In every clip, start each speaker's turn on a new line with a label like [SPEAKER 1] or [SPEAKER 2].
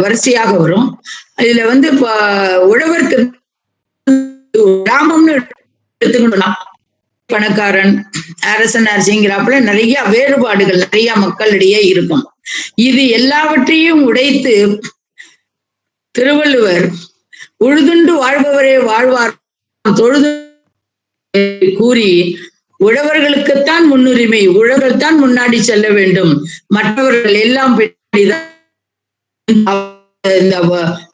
[SPEAKER 1] வரிசையாக வரும். இதுல வந்து உழவர் கிராமம்னு எடுத்துக்கணும், பணக்காரன், அரசன், அரசிங்கிறாப்புல நிறைய வேறுபாடுகள் நிறைய மக்களிடையே இருக்கும். இது எல்லாவற்றையும் உடைத்து திருவள்ளுவர் உழுதுண்டு வாழ்பவரே வாழ்வார் தொழுது கூறி உழவர்களுக்குத்தான் முன்னுரிமை, உழவர்கள் தான் முன்னாடி செல்ல வேண்டும், மற்றவர்கள் எல்லாம்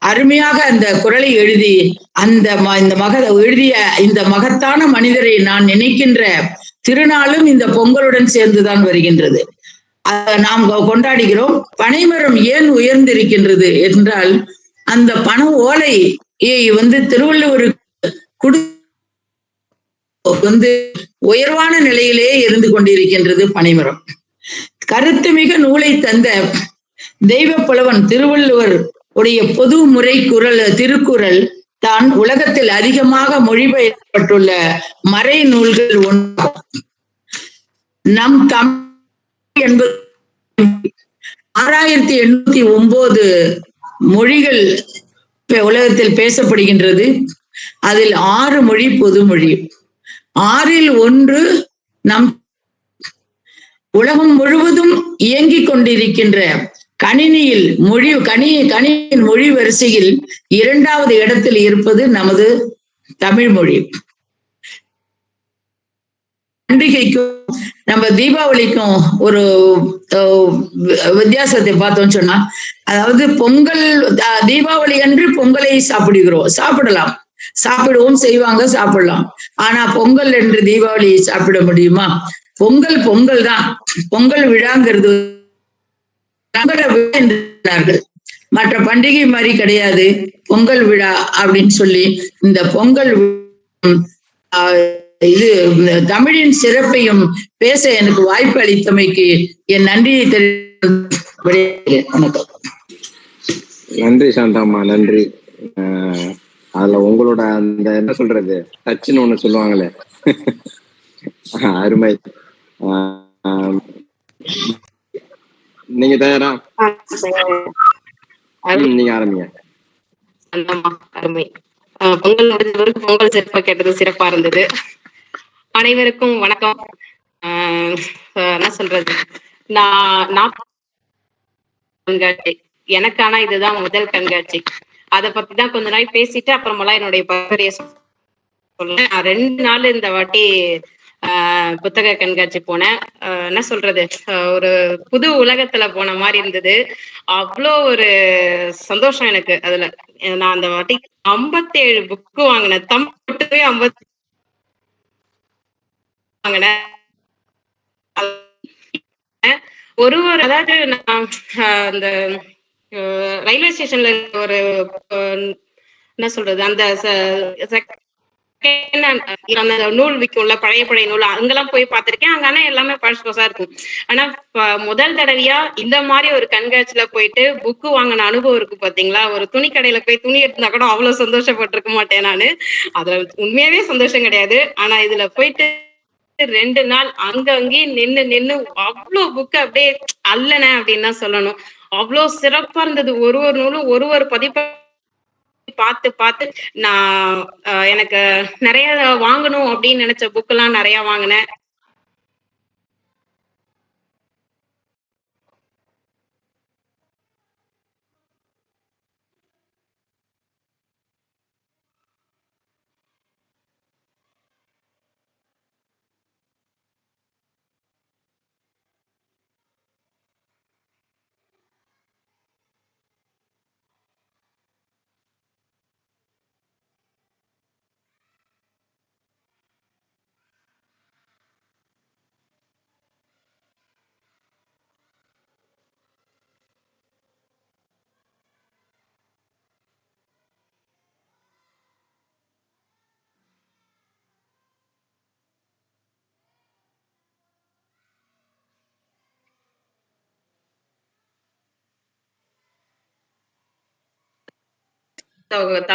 [SPEAKER 1] அருமையாக அந்த குறளை எழுதி அந்த எழுதிய இந்த மகத்தான மனிதரை நான் நினைக்கின்ற திருநாளும் இந்த பொங்கலுடன் சேர்ந்துதான் வருகின்றது. நாம் கொண்டாடுகிறோம். பனைமரம் ஏன் உயர்ந்திருக்கின்றது என்றால், அந்த பனை ஓலையை வந்து திருவள்ளுவருக்கு வந்து உயர்வான நிலையிலே இருந்து கொண்டிருக்கின்றது பனைமரம். கருத்துமிக நூலை தந்த தெய்வ புலவன் திருவள்ளுவர் உடைய பொது முறை திருக்குறள் தான் உலகத்தில் அதிகமாக மொழிபெயர்க்கப்பட்டுள்ள மறை நூல்கள் ஒன்றாகும். நம் தமிழ் என்பது 6809 மொழிகள் உலகத்தில் பேசப்படுகின்றது. அதில் 6 மொழி பொது மொழி. 6ல் 1 நம் உலகம் முழுவதும் இயங்கிக் கொண்டிருக்கின்ற கணினியில் கணினியின் மொழி வரிசையில் 2வது இடத்தில் இருப்பது நமது தமிழ் மொழி. பண்டிகைக்கும் நம்ம தீபாவளிக்கும் ஒரு வித்தியாசத்தை பார்த்தோம்னு சொன்னா, அதாவது பொங்கல் தீபாவளி அன்று பொங்கலை சாப்பிடலாம், சாப்பிடுவோம், செய்வாங்க, சாப்பிடலாம். ஆனா பொங்கல் என்று தீபாவளியை சாப்பிட முடியுமா? பொங்கல் தான். பொங்கல் விழாங்கிறது மற்ற பண்டிகை மாதிரி கிடையாது. பொங்கல் விழா அப்படின்னு சொல்லி இந்த பொங்கல் இது தமிழின் சிறப்பையும் பேச எனக்கு வாய்ப்பு அளித்தமைக்கு என் நன்றியை தெரிவித்துக்.
[SPEAKER 2] நன்றி சாந்தாம்மா, நன்றி. அதுல உங்களோட அந்த என்ன சொல்றது டச்சுன்னு ஒண்ணு சொல்லுவாங்களே, அருமை. நீங்க தயாரா? நீங்க ஆரம்பிங்க.
[SPEAKER 3] அருமை. பொங்கல் முடிஞ்சவருக்கு பொங்கல் சிறப்பா கேட்டது சிறப்பா இருந்தது. அனைவருக்கும் வணக்கம். என்ன சொல்றது, கண்காட்சி எனக்கான இதுதான் முதல் கண்காட்சி. அதை பத்தி தான் கொஞ்ச நாள் பேசிட்டு அப்புறமெல்லாம் என்னுடைய பரிந்துரையை சொல்றேன். 2 நாள் இந்த வாட்டி புத்தக கண்காட்சி போனேன். என்ன சொல்றது, ஒரு புது உலகத்துல போன மாதிரி இருந்தது. அவ்வளோ ஒரு சந்தோஷம் எனக்கு அதுல. நான் அந்த வாட்டி 57 புக்கு வாங்கினேன். தமிழ் 50 வாங்கினேன். ஒரு அதாவது நான் அந்த ரயில்வே ஸ்டேஷன்ல ஒரு என்ன சொல்றது, அந்த நூல் விற்கும்ல, பழைய நூல், அங்கெல்லாம் போய் பார்த்திருக்கேன். அங்க ஆனா எல்லாமே பழசு பழசா இருக்கும். ஆனா முதல் தடவையா இந்த மாதிரி ஒரு கண்காட்சியில போயிட்டு புக்கு வாங்கின அனுபவம் இருக்கு பாத்தீங்களா. ஒரு துணி கடையில போய் துணி எடுத்தா கூட அவ்வளவு சந்தோஷப்பட்டிருக்க மாட்டேன் நானு. அதுல உண்மையாவே சந்தோஷம் கிடையாது. ஆனா இதுல போயிட்டு 2 நாள் அங்கங்கேயும் நின்னு அவ்வளவு புக்கு அப்படியே அல்லன அப்படின்னு தான் சொல்லணும். அவ்வளவு சிறப்பா இருந்தது. ஒரு நூலும் ஒரு பதிப்பை பார்த்து நான் எனக்கு நிறைய வாங்கணும் அப்படின்னு நினைச்ச புக் எல்லாம் நிறைய வாங்கினேன்.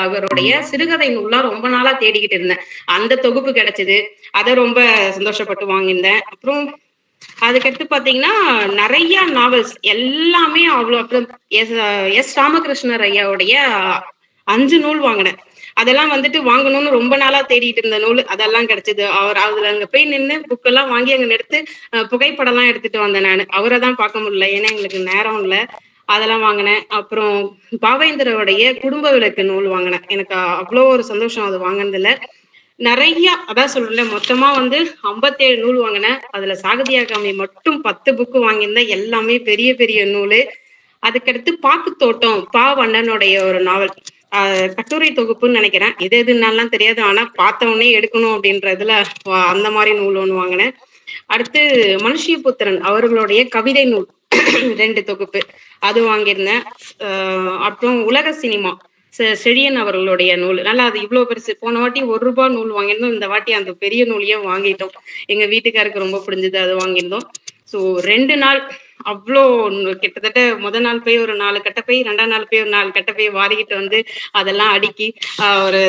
[SPEAKER 3] அவருடைய சிறுகதை நூல்லாம் ரொம்ப நாளா தேடிக்கிட்டு இருந்தேன். அந்த தொகுப்பு கிடைச்சது. அதை ரொம்ப சந்தோஷப்பட்டு வாங்கியிருந்தேன். அப்புறம் அதுக்கடுத்து பாத்தீங்கன்னா நிறைய நாவல்ஸ் எல்லாமே அவ்வளோ. அப்புறம் எஸ் ராமகிருஷ்ணர் ஐயாவுடைய 5 நூல் வாங்கினேன். அதெல்லாம் வந்துட்டு வாங்கணும்னு ரொம்ப நாளா தேடிட்டு இருந்த நூல், அதெல்லாம் கிடைச்சது. அவர் அதுல அங்க போய் நின்று புக்கெல்லாம் வாங்கி அங்க எடுத்து புகைப்படம் எல்லாம் எடுத்துட்டு வந்தேன் நானு. அவரை தான் பார்க்க முடியல, ஏன்னா எங்களுக்கு நேரம் இல்ல. அதெல்லாம் வாங்கினேன். அப்புறம் பாவேந்தரோடைய குடும்ப விளக்கு நூல் வாங்கினேன். எனக்கு அவ்வளோ ஒரு சந்தோஷம் அது வாங்கினதுல. நிறைய அதான் சொல்றேன், மொத்தமா வந்து 57 நூல் வாங்கினேன். அதுல சாகித்யாகாமி மட்டும் 10 புக்கு வாங்கியிருந்தேன். எல்லாமே பெரிய பெரிய நூலு. அதுக்கடுத்து பாக்கு தோட்டம் வண்ணனுடைய ஒரு நாவல், கட்டுரை தொகுப்புன்னு நினைக்கிறேன். எது எதுனாலாம் தெரியாது, ஆனா பார்த்தவொடனே எடுக்கணும் அப்படின்றதுல அந்த மாதிரி நூல் ஒண்ணு வாங்கினேன். அடுத்து மனுஷியபுத்திரன் அவர்களுடைய கவிதை நூல் 2 தொகுப்பு அது வாங்கியிருந்தேன். அப்புறம் உலக சினிமா செழியன் அவர்களுடைய நூல், நல்லா அது இவ்வளவு பெருசு. போன வாட்டி ₹1 நூல் வாங்கியிருந்தோம், இந்த வாட்டி அந்த பெரிய நூலையும் வாங்கிட்டோம். எங்க வீட்டுக்காருக்கு ரொம்ப பிடிச்சது, அது வாங்கியிருந்தோம். ஸோ 2 நாள் அவ்வளோ, கிட்டத்தட்ட முதல் நாள் போய் ஒரு 4 கட்டப்பை, 2ஆம் நாள் போய் ஒரு 4 கட்டப்பை வாரிக்கிட்டு வந்து அதெல்லாம் அடுக்கி ஒரு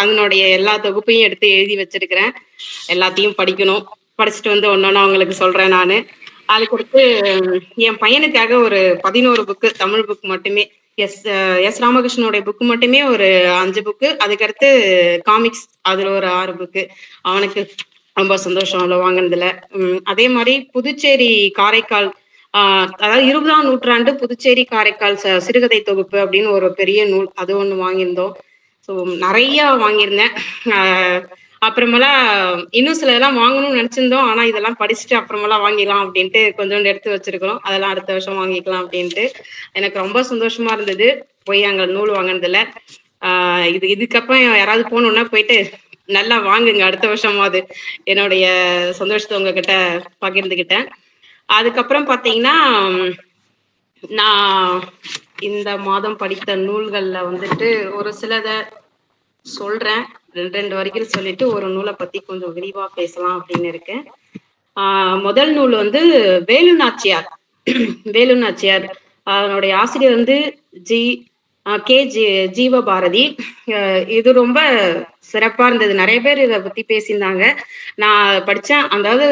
[SPEAKER 3] அதனுடைய எல்லா தொகுப்பையும் எடுத்து எழுதி வச்சிருக்கிறேன். எல்லாத்தையும் படிக்கணும். படிச்சுட்டு வந்து ஒன்னொன்னு அவங்களுக்கு சொல்றேன் நானு. அதுக்கடுத்து என் பையனுக்காக ஒரு 11 புக்கு, தமிழ் புக் மட்டுமே. எஸ் ராமகிருஷ்ணனுடைய புக்கு மட்டுமே ஒரு 5 புக்கு. அதுக்கடுத்து காமிக்ஸ் அதுல ஒரு 6 புக்கு. அவனுக்கு ரொம்ப சந்தோஷம் அவ்வளவு வாங்கினதுல. அதே மாதிரி புதுச்சேரி காரைக்கால் அதாவது 20ஆம் நூற்றாண்டு புதுச்சேரி காரைக்கால் சிறுகதை தொகுப்பு அப்படின்னு ஒரு பெரிய நூல், அது ஒண்ணு வாங்கியிருந்தோம். ஸோ நிறைய வாங்கியிருந்தேன். அப்புறமெல்லாம் இன்னும் சில இதெல்லாம் வாங்கணும்னு நினைச்சிருந்தோம், ஆனா இதெல்லாம் படிச்சுட்டு அப்புறமெல்லாம் வாங்கிடலாம் அப்படின்ட்டு கொஞ்சோண்டு எடுத்து வச்சிருக்கிறோம். அதெல்லாம் அடுத்த வருஷம் வாங்கிக்கலாம் அப்படின்ட்டு. எனக்கு ரொம்ப சந்தோஷமா இருந்தது போய் அங்க நூல் வாங்கினதுல. இதுக்கப்புறம் யாராவது போகணும்னா போயிட்டு நல்லா வாங்குங்க அடுத்த வருஷமாவது. என்னுடைய சந்தோஷத்தை உங்ககிட்ட பகிர்ந்துகிட்டேன். அதுக்கப்புறம் பாத்தீங்கன்னா, நான் இந்த மாதம் படித்த நூல்கள்ல வந்துட்டு ஒரு சிலதை சொல்றேன். 2 வரிகள் சொல்லிட்டு ஒரு நூலை பத்தி கொஞ்சம் விரிவா பேசலாம் அப்படின்னு இருக்கேன். முதல் நூல் வந்து வேலு நாச்சியார். வேலு நாச்சியார் அதனுடைய ஆசிரியர் வந்து ஜீவபாரதி. இது ரொம்ப சிறப்பா இருந்தது. நிறைய பேர் இதை பத்தி பேசியிருந்தாங்க. நான் படிச்சேன். அதாவது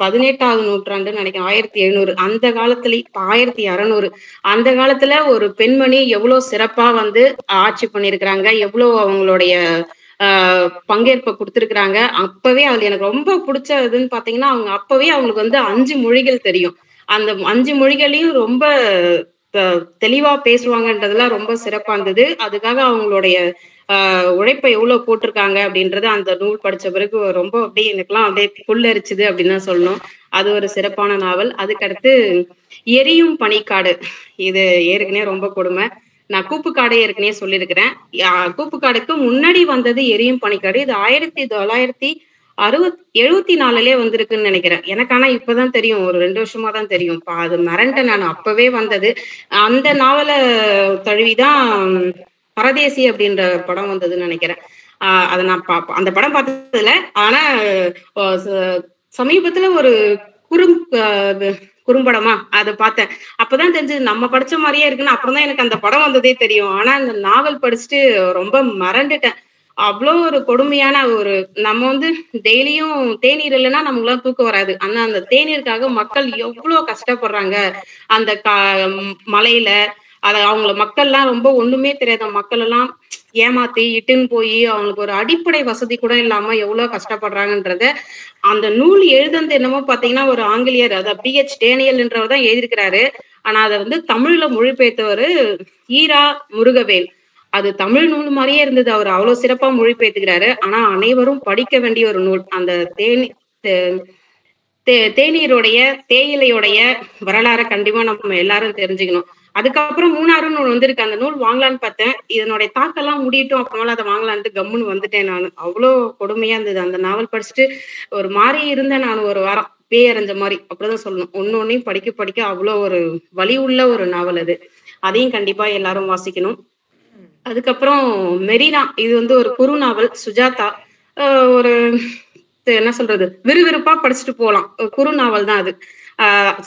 [SPEAKER 3] 18ஆவது நூற்றாண்டுன்னு நினைக்கிறேன், 1700 அந்த காலத்துல, 1600 அந்த காலத்துல ஒரு பெண்மணி எவ்வளவு சிறப்பா வந்து ஆட்சி பண்ணிருக்கிறாங்க, எவ்வளவு அவங்களுடைய பங்கேற்பை கொடுத்திருக்கிறாங்க. அப்பவே அது எனக்கு ரொம்ப பிடிச்சதுன்னு பாத்தீங்கன்னா, அவங்க அப்பவே அவங்களுக்கு வந்து 5 மொழிகள் தெரியும். அந்த 5 மொழிகளையும் ரொம்ப தெளிவா பேசுவாங்கன்றதுலாம் ரொம்ப சிறப்பா இருந்தது. அதுக்காக அவங்களுடைய உழைப்பை எவ்வளவு போட்டிருக்காங்க அப்படின்றது அந்த நூல் படிச்ச பிறகு ரொம்ப அப்படியே எனக்குலாம் அப்படியே புல்லரிச்சுது அப்படின்னு தான் சொல்லணும். அது ஒரு சிறப்பான நாவல். அதுக்கடுத்து எரியும் பனிக்காடு, இது ஏற்கனவே ரொம்ப கொடுமை. நான் கூப்புக்காடு ஏற்கனவே சொல்லியிருக்கிறேன். கூப்புக்காடுக்கு முன்னாடி வந்தது எரியும் பனிக்காடு. இது 1974 வந்திருக்குன்னு நினைக்கிறேன். எனக்கு ஆனா இப்பதான் தெரியும், ஒரு 2 வருஷமா தான் தெரியும். அது மறந்துட்டேன் நான், அப்பவே வந்தது. அந்த நாவலை தழுவிதான் பரதேசி அப்படின்ற படம் வந்ததுன்னு நினைக்கிறேன். அதை நான் அந்த படம் பார்த்ததில்ல. ஆனா சமீபத்துல ஒரு குறும்படமா அதை பார்த்தேன். அப்பதான் தெரிஞ்சது நம்ம படிச்ச மாதிரியே இருக்குன்னு. அப்புறம் தான் எனக்கு அந்த படம் வந்ததே தெரியும். ஆனா அந்த நாவல் படிச்சுட்டு ரொம்ப மறந்துட்டேன். அவ்வளோ ஒரு கொடுமையான ஒரு, நம்ம வந்து டெய்லியும் தேநீர் இல்லைன்னா நமக்கு எல்லாம் தூக்கம் வராது. ஆனா அந்த தேநீருக்காக மக்கள் எவ்வளவு கஷ்டப்படுறாங்க அந்த மலையில. அவங்கள மக்கள் எல்லாம் ரொம்ப ஒண்ணுமே தெரியாத மக்கள் எல்லாம் ஏமாத்தி இட்டுன்னு போய் அவங்களுக்கு ஒரு அடிப்படை வசதி கூட இல்லாம எவ்வளவு கஷ்டப்படுறாங்கன்றத அந்த நூல் எழுதுனது என்னமோ பாத்தீங்கன்னா ஒரு ஆங்கிலேயர், அத PH டேனியல் என்றவர் தான் எழுதியிருக்கிறாரு. ஆனா அதை வந்து தமிழ்ல மொழிபெயர்த்தவர் ஈரா முருகவேல். அது தமிழ் நூல் மாதிரியே இருந்தது. அவர் அவ்வளவு சிறப்பா மொழிபெயர்த்துக்கிறாரு. ஆனா அனைவரும் படிக்க வேண்டிய ஒரு நூல். அந்த தேநீருடைய தேயிலையுடைய வரலாறை கண்டிப்பா நம்ம எல்லாரும் தெரிஞ்சுக்கணும். அதுக்கப்புறம் 3ஆவது நூல் வந்திருக்கு. அந்த நூல் வாங்கலான்னு பார்த்தேன். இதனுடைய தாக்கெல்லாம் முடியட்டும், அப்புறமேல அதை வாங்கலான்ட்டு கம்முன்னு வந்துட்டேன் நான். அவ்வளோ கொடுமையா இருந்தது. அந்த நாவல் படிச்சுட்டு ஒரு மாதிரி இருந்தேன் நான் ஒரு வாரம், பேய் அரைஞ்ச மாதிரி அப்படிதான் சொல்லணும். ஒன்னொன்னையும் படிக்க படிக்க அவ்வளோ ஒரு வலி உள்ள ஒரு நாவல் அது. அதையும் கண்டிப்பா எல்லாரும் வாசிக்கணும். அதுக்கப்புறம் மெரினா, இது வந்து ஒரு குறு நாவல். சுஜாதா ஒரு என்ன சொல்றது, விறுவிறுப்பா படிச்சுட்டு போலாம். குறு நாவல் தான் அது.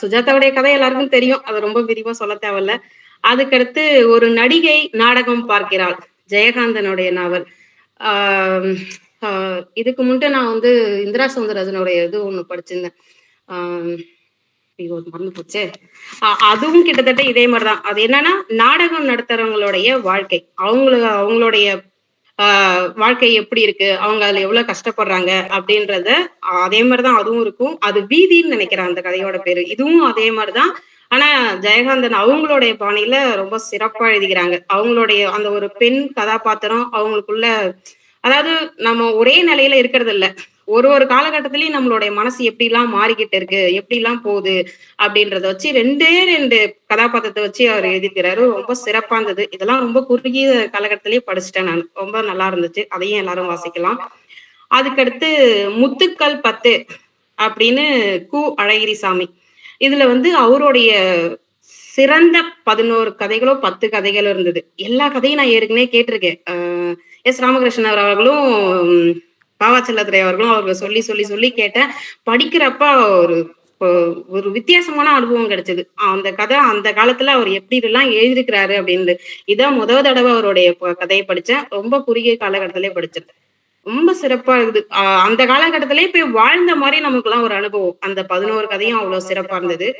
[SPEAKER 3] சுஜாதாவுடைய கதை எல்லாருக்கும் தெரியும், அது ரொம்ப விரிவா சொல்ல தேவையில்ல. அதுக்கடுத்து ஒரு நடிகை நாடகம் பார்க்கிறாள், ஜெயகாந்தனுடைய நாவல். இதுக்கு முன்ட்டு நான் வந்து இந்திரா சௌந்தரராஜனுடைய இது ஒண்ணு படிச்சிருந்தேன். ஆஹ் ஐயோ மறந்து போச்சே. அதுவும் கிட்டத்தட்ட இதே மாதிரிதான். அது என்னன்னா, நாடகம் நடத்துறவங்களுடைய வாழ்க்கை, அவங்களுடைய வாழ்க்கை எப்படி இருக்கு, அவங்க அதுல எவ்வளவு கஷ்டப்படுறாங்க அப்படின்றத அதே மாதிரிதான் அதுவும் இருக்கும். அது வீதின்னு நினைக்கிறேன் அந்த கதையோட பேரு. இதுவும் அதே மாதிரிதான். ஆனா ஜெயகாந்தன் அவங்களுடைய பாணியில ரொம்ப சிறப்பா எழுதிக்கிறாங்க. அவங்களுடைய அந்த ஒரு பெண் கதாபாத்திரம் அவங்களுக்குள்ள, அதாவது நம்ம ஒரே நிலையில இருக்கிறது இல்ல. ஒரு ஒரு காலகட்டத்திலயும் நம்மளுடைய மனசு எப்படி எல்லாம் மாறிக்கிட்டு இருக்கு, எப்படி எல்லாம் போகுது அப்படின்றத வச்சு ரெண்டு கதாபாத்திரத்தை வச்சு அவர் எழுதிக்கிறாரு. ரொம்ப சிறப்பா இருந்தது. இதெல்லாம் ரொம்ப குறுகிய காலகட்டத்திலேயே படிச்சுட்டேன் நான். ரொம்ப நல்லா இருந்துச்சு. அதையும் எல்லாரும் வாசிக்கலாம். அதுக்கடுத்து முத்துக்கள் 10 அப்படின்னு அழகிரிசாமி. இதுல வந்து அவருடைய சிறந்த 11 கதைகளோ 10 கதைகளோ இருந்தது. எல்லா கதையும் நான் ஏற்கனவே கேட்டிருக்கேன். எஸ் ராமகிருஷ்ணன் அவர்களும் பாவா செல்லத்துறை அவர்களும் அவர்கள் சொல்லி சொல்லி சொல்லி கேட்டேன். படிக்கிறப்ப ஒரு ஒரு வித்தியாசமான அனுபவம் கிடைச்சது. அந்த கதை அந்த காலத்துல அவர் எப்படி இதெல்லாம் எழுதியிருக்கிறாரு அப்படின்னு. இதான் முதல் தடவை அவருடைய கதையை படிச்சேன். ரொம்ப குறுகிய காலகட்டத்திலே படிச்சேன். ரொம்ப சிறப்பா இருக்குது. அந்த காலகட்டத்திலே போய் வாழ்ந்த மாதிரி நமக்கு எல்லாம் ஒரு அனுபவம். அந்த 11 கதையும் அவ்வளவு சிறப்பா இருந்தது.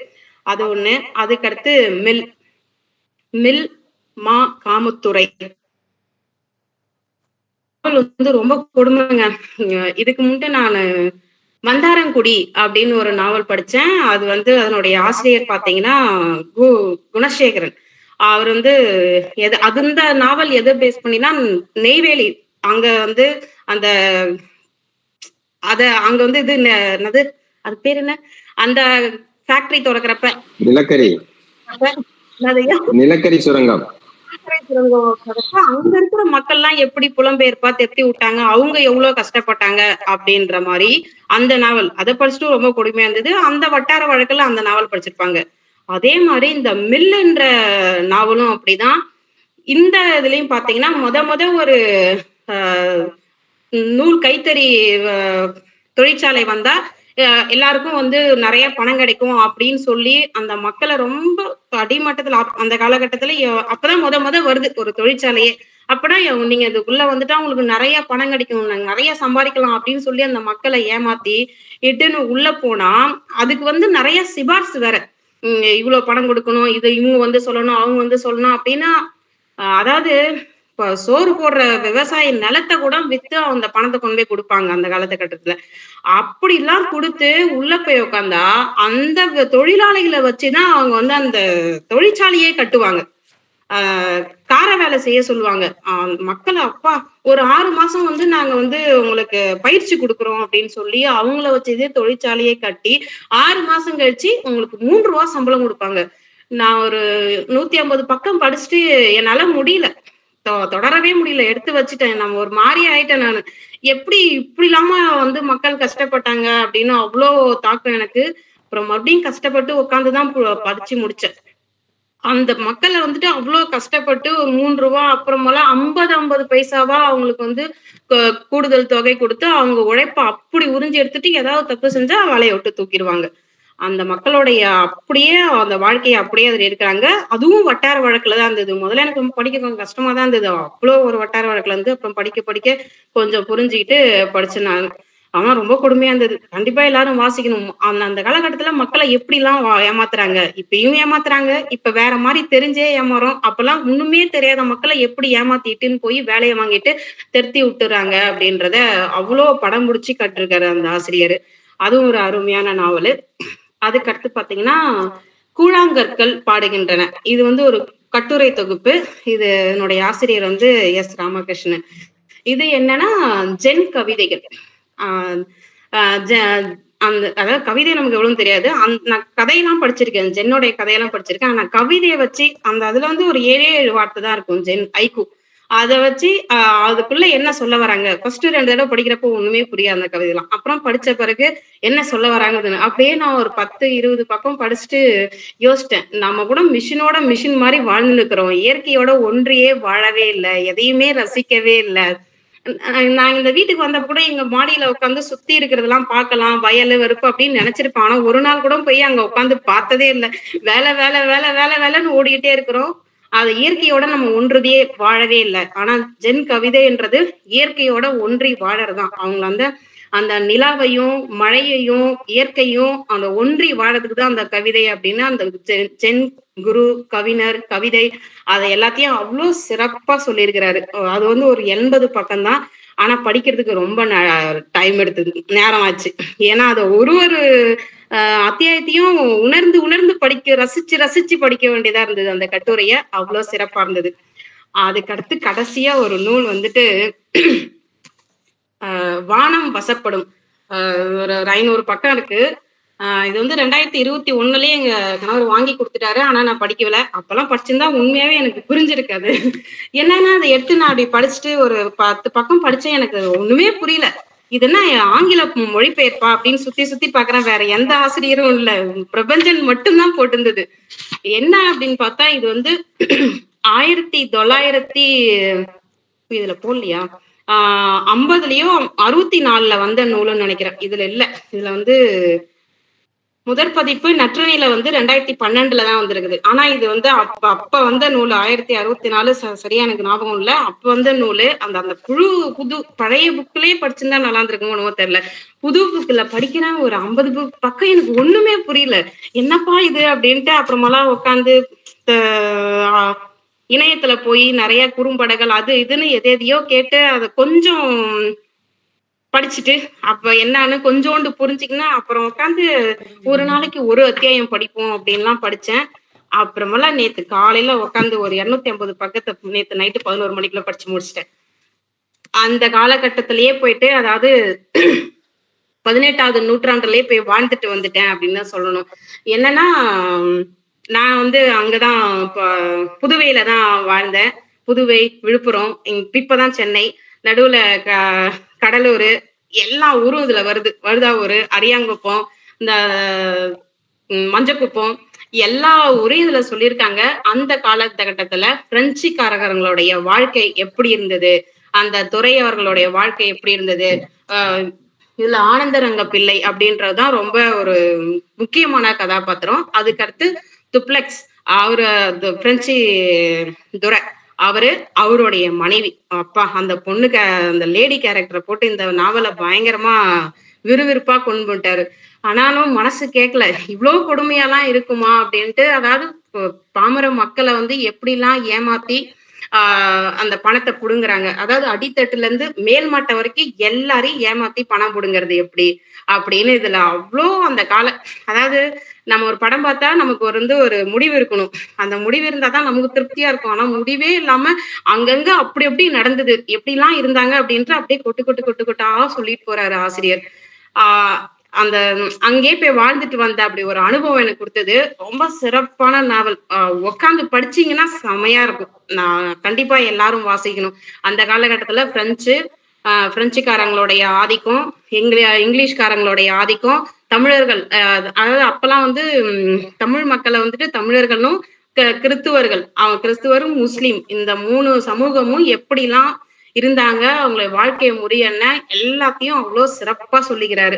[SPEAKER 3] அது ஒண்ணு. அதுக்கடுத்து மில் மில் மா காமுத்துறை வந்து ரொம்ப கொடுமைங்க. இதுக்கு முன்ட்டு நான் மந்தாரங்குடி அப்படின்னு ஒரு நாவல் படிச்சேன். அது வந்து அதனுடைய ஆசிரியர் பாத்தீங்கன்னா குணசேகரன். அவர் வந்து அந்த நாவல் எதை பேஸ் பண்ணினா, நெய்வேலி அங்க வந்து அந்த அங்க வந்து இது என்னது, அது பேர் என்ன, அந்த ஃபேக்டரி திறக்கிறப்ப
[SPEAKER 2] நிலக்கரி சுரங்கம்
[SPEAKER 3] அங்க இருக்கிற மக்கள் எல்லாம் எப்படி புலம்பெயர்ப்பா தெத்தி விட்டாங்க, அவங்க எவ்வளவு கஷ்டப்பட்டாங்க அப்படின்ற மாதிரி அந்த நாவல். அதை படிச்சுட்டு ரொம்ப கொடுமையா இருந்தது. அந்த வட்டார வழக்குல அந்த நாவல் படிச்சிருப்பாங்க. அதே மாதிரி இந்த மில்லுன்ற நாவலும் அப்படிதான். இந்த இதுலயும் பாத்தீங்கன்னா முத ஒரு நூல் கைத்தறி தொழிற்சாலை வந்தா எல்லாருக்கும் வந்து நிறைய பணம் கிடைக்கும் அப்படின்னு சொல்லி அந்த மக்களை ரொம்ப அடிமட்டத்துல அந்த காலகட்டத்துல அப்பதான் முத வருது ஒரு தொழிற்சாலையே. அப்படா நீங்க இதுக்குள்ள வந்துட்டா உங்களுக்கு நிறைய பணம் கிடைக்கும், நிறைய சம்பாதிக்கலாம் அப்படின்னு சொல்லி அந்த மக்களை ஏமாத்தி இட்டுன்னு உள்ள போனா, அதுக்கு வந்து நிறைய சிபார்சு வேற. இவ்வளவு பணம் கொடுக்கணும், இது இவங்க வந்து சொல்லணும், அவங்க வந்து சொல்லணும் அப்படின்னா, அதாவது இப்ப சோறு போடுற விவசாய நிலத்தை கூட வித்து அந்த பணத்தை கொண்டு போய் கொடுப்பாங்க அந்த காலகட்டத்துல. அப்படிலாம் கொடுத்து உள்ள போய் உட்காந்தா அந்த தொழிலாளிகளை வச்சுதான் அவங்க வந்து அந்த தொழிற்சாலையே கட்டுவாங்க. கார வேலை செய்ய சொல்லுவாங்க. மக்களை அப்பா ஒரு 6 மாசம் வந்து நாங்க வந்து உங்களுக்கு பயிற்சி கொடுக்குறோம் அப்படின்னு சொல்லி அவங்கள வச்சதே தொழிற்சாலையே கட்டி 6 மாசம் கழிச்சு உங்களுக்கு 3 ரூபா சம்பளம் கொடுப்பாங்க. நான் ஒரு 150 பக்கம் படிச்சுட்டு என்னால முடியல, தொடரவே முடியல, எடுத்து வச்சுட்டேன். நம்ம ஒரு மாதிரி ஆயிட்டேன் நானு. எப்படி இப்படி இல்லாம வந்து மக்கள் கஷ்டப்பட்டாங்க அப்படின்னு அவ்வளோ தாக்கம் எனக்கு. அப்புறம் மறுபடியும் கஷ்டப்பட்டு உட்காந்துதான் படிச்சு முடிச்சேன். அந்த மக்களை வந்துட்டு அவ்வளவு கஷ்டப்பட்டு ஒரு 3 ரூபா அப்புறமெல்லாம் 50 பைசாவா அவங்களுக்கு வந்து கூடுதல் தொகை கொடுத்து அவங்க உழைப்ப அப்படி உறிஞ்சி எடுத்துட்டு ஏதாவது தப்பு செஞ்சா வேலையை விட்டு தூக்கிடுவாங்க. அந்த மக்களுடைய அப்படியே அந்த வாழ்க்கையை அப்படியே அதுல இருக்கிறாங்க. அதுவும் வட்டார வழக்குலதான் இருந்தது. முதல்ல எனக்கு படிக்க கொஞ்சம் கஷ்டமா தான் இருந்தது. அவ்வளவு ஒரு வட்டார வழக்குல இருந்து அப்புறம் படிக்க கொஞ்சம் புரிஞ்சுக்கிட்டு படிச்சேன் நான். ஆனா ரொம்ப கொடுமையா இருந்தது. கண்டிப்பா எல்லாரும் வாசிக்கணும். அந்த காலகட்டத்துல மக்களை எப்படி எல்லாம் ஏமாத்துறாங்க, இப்பயும் ஏமாத்துறாங்க, இப்ப வேற மாதிரி தெரிஞ்சே ஏமாறும். அப்பெல்லாம் ஒண்ணுமே தெரியாத மக்களை எப்படி ஏமாத்திட்டுன்னு போய் வேலையை வாங்கிட்டு திருத்தி விட்டுறாங்க அப்படின்றத அவ்வளவு படம் முடிச்சு கட்டிருக்காரு அந்த ஆசிரியர். அதுவும் ஒரு அருமையான நாவலு. அதுக்கடுத்து பாத்தீங்கன்னா கூழாங்கற்கள் பாடுகின்றன. இது வந்து ஒரு கட்டுரை தொகுப்பு. இது என்னுடைய ஆசிரியர் வந்து எஸ் ராமகிருஷ்ணன். இது என்னன்னா ஜென் கவிதைகள். அந்த அதாவது கவிதை நமக்கு எவ்வளவு தெரியாது. நான் கதையெல்லாம் படிச்சிருக்கேன், ஜென்னுடைய கதையெல்லாம் படிச்சிருக்கேன். ஆனா கவிதையை வச்சு அந்த அதுல வந்து ஒரு 7 வார்த்தை தான் இருக்கும் ஜென் ஐக்கு. அதை வச்சு அதுக்குள்ள என்ன சொல்ல வராங்க. ஃபர்ஸ்ட் 2 தடவை படிக்கிறப்போ ஒண்ணுமே புரியாது அந்த கவிதைலாம். அப்புறம் படிச்ச பிறகு என்ன சொல்ல வராங்கன்னு அப்படியே நான் ஒரு 10-20 பக்கம் படிச்சுட்டு யோசிச்சிட்டேன். நம்ம கூட மிஷின் மாதிரி வாழ்ந்து இருக்கிறோம், இயற்கையோட ஒன்றியே வாழவே இல்லை, எதையுமே ரசிக்கவே இல்லை. நான் இந்த வீட்டுக்கு வந்த கூட எங்க மாடியில உட்காந்து சுத்தி இருக்கிறதெல்லாம் பார்க்கலாம், வயல் வெறுப்பு அப்படின்னு நினைச்சிருப்பேன். ஆனா ஒரு நாள் கூட போய் அங்க உட்காந்து பார்த்ததே இல்லை. வேலை வேலை வேலை வேலை வேலைன்னு ஓடிக்கிட்டே இருக்கிறோம். அது இயற்கையோட நம்ம ஒன்றுதே வாழவே இல்லை. ஆனா ஜென் கவிதைன்றது இயற்கையோட ஒன்றி வாழறதுதான். அவங்க அந்த நிலாவையும் மழையையும் இயற்கையும் அந்த ஒன்றி வாழறதுக்கு தான் அந்த கவிதை அப்படின்னு அந்த ஜென் குரு கவிஞர் கவிதை அதை எல்லாத்தையும் அவ்வளோ சிறப்பா சொல்லியிருக்கிறாரு. அது ஒரு 80 பக்கம் தான். ஆனா படிக்கிறதுக்கு ரொம்ப டைம் எடுத்தது, நேரம் ஆச்சு. ஏன்னா அதை ஒரு அத்தியாயத்தையும் உணர்ந்து உணர்ந்து ரசிச்சு ரசிச்சு படிக்க வேண்டியதா இருந்தது. அந்த கட்டுரைய அவ்வளவு சிறப்பா இருந்தது. அதுக்கடுத்து கடைசியா ஒரு நூல் வானம் வசப்படும். ஒரு 500 பக்கம் இருக்கு. இது 2021லயே எங்க கணவர் வாங்கி கொடுத்துட்டாரு. ஆனா நான் படிக்கல. அப்பெல்லாம் படிச்சிருந்தா உண்மையாவே எனக்கு புரிஞ்சிருக்காது. என்னன்னா அதை எடுத்து நான் அப்படி படிச்சுட்டு ஒரு 10 பக்கம் படிச்சேன். எனக்கு ஒண்ணுமே புரியல. இது என்ன ஆங்கில மொழிபெயர்ப்பா அப்படின்னு சுத்தி சுத்தி பாக்குறேன். வேற எந்த ஆசிரியரும் இல்ல, பிரபஞ்சன் மட்டும்தான் போட்டிருந்தது. என்ன அப்படின்னு பார்த்தா இது 1900 இதுல போடலையா 50லயும் 64ல வந்த நூலுன்னு நினைக்கிறேன். இதுல இல்ல. இதுல முதற் பதிப்பு நற்றிணையில 2012ல தான் வந்திருக்குது. ஆனா இது அப்ப வந்த நூல் 1064 சரியா எனக்கு ஞாபகம் இல்ல. அப்ப வந்த நூலு அந்த புது பழைய புக்லயே படிச்சிருந்தா நல்லா இருந்திருக்குமோ தெரியல. புது புக்ல படிக்கிறேன், ஒரு 50 பக்கம் எனக்கு ஒண்ணுமே புரியல. என்னப்பா இது அப்படின்ட்டு அப்புறமெல்லாம் உட்காந்து இணையத்துல போய் நிறைய குறும்படங்கள் அது இதுன்னு எதையோ கேட்டு அதை கொஞ்சம் படிச்சுட்டு அப்ப என்னன்னு கொஞ்சோண்டு புரிஞ்சுக்கினா அப்புறம் உட்காந்து ஒரு நாளைக்கு ஒரு அத்தியாயம் படிப்போம் அப்படின்லாம் படிச்சேன். அப்புறமெல்லாம் நேத்து காலையில உட்காந்து ஒரு 250 பக்கத்தை நேத்து நைட்டு 11 மணிக்குள்ள படிச்சு முடிச்சிட்டேன். அந்த காலகட்டத்திலேயே போயிட்டு, அதாவது 18வது நூற்றாண்டுலயே போய் வாழ்ந்துட்டு வந்துட்டேன் அப்படின்னு தான் சொல்லணும். என்னன்னா நான் அங்கதான் புதுவையில தான் வாழ்ந்தேன். புதுவை, விழுப்புரம், இப்பதான் சென்னை, நடுவுல கடலூர், எல்லா ஊரும் இதுல வருது. வழுதாவூர், அரியாங்குப்பம், இந்த மஞ்சக்குப்பம், எல்லா ஊரையும் இதுல சொல்லியிருக்காங்க. அந்த காலகட்டத்துல பிரெஞ்சுக்காரர்களுடைய வாழ்க்கை எப்படி இருந்தது, அந்த துறை அவர்களுடைய வாழ்க்கை எப்படி இருந்தது, இதுல ஆனந்தரங்க பிள்ளை அப்படின்றதுதான் ரொம்ப ஒரு முக்கியமான கதாபாத்திரம். அதுக்கடுத்து துப்ளக்ஸ், அவரு பிரெஞ்சு துரை, அவருடைய மனைவி. அப்பா, அந்த பொண்ணுக்கு அந்த லேடி கேரக்டரை போட்டு இந்த நாவலை பயங்கரமா விறுவிறுப்பா கொண்டு போட்டாரு. ஆனாலும் மனசு கேட்கல, இவ்வளவு கொடுமையாலாம் இருக்குமா அப்படின்ட்டு. அதாவது பாமர மக்களை எப்படிலாம் ஏமாத்தி அந்த பணத்தை புடுங்குறாங்க. அதாவது அடித்தட்டுல இருந்து மேல்மட்ட வரைக்கும் எல்லாரையும் ஏமாத்தி பணம் புடுங்கிறது எப்படி அப்படின்னு இதுல அவ்வளோ அந்த அதாவது நம்ம ஒரு படம் பார்த்தா நமக்கு ஒரு முடிவு இருக்கணும். அந்த முடிவு இருந்தாதான் நமக்கு திருப்தியா இருக்கும். ஆனா முடிவே இல்லாம அங்கங்க அப்படி எப்படி நடந்தது, எப்படிலாம் இருந்தாங்க அப்படின்ட்டு அப்படியே கொட்டா சொல்லிட்டு போறாரு ஆசிரியர். அந்த அங்கேயே போய் வாழ்ந்துட்டு வந்த அப்படி ஒரு அனுபவம் எனக்கு கொடுத்தது. ரொம்ப சிறப்பான நாவல். உட்காந்து படிச்சீங்கன்னா செமையா இருக்கும். நான் கண்டிப்பா எல்லாரும் வாசிக்கணும். அந்த காலகட்டத்துல பிரெஞ்சுக்காரங்களுடைய ஆதிக்கம், இங்கிலீஷ்காரங்களுடைய ஆதிக்கம், தமிழர்கள், அதாவது அப்பெல்லாம் தமிழ் மக்களை தமிழர்களும் கிறிஸ்துவர்கள், கிறிஸ்துவரும் முஸ்லிம், இந்த 3 சமூகமும் எப்படிலாம் இருந்தாங்க, அவங்களுடைய வாழ்க்கை முறை என்ன, எல்லாத்தையும் அவ்வளவு சிறப்பா சொல்லிக்கிறாரு.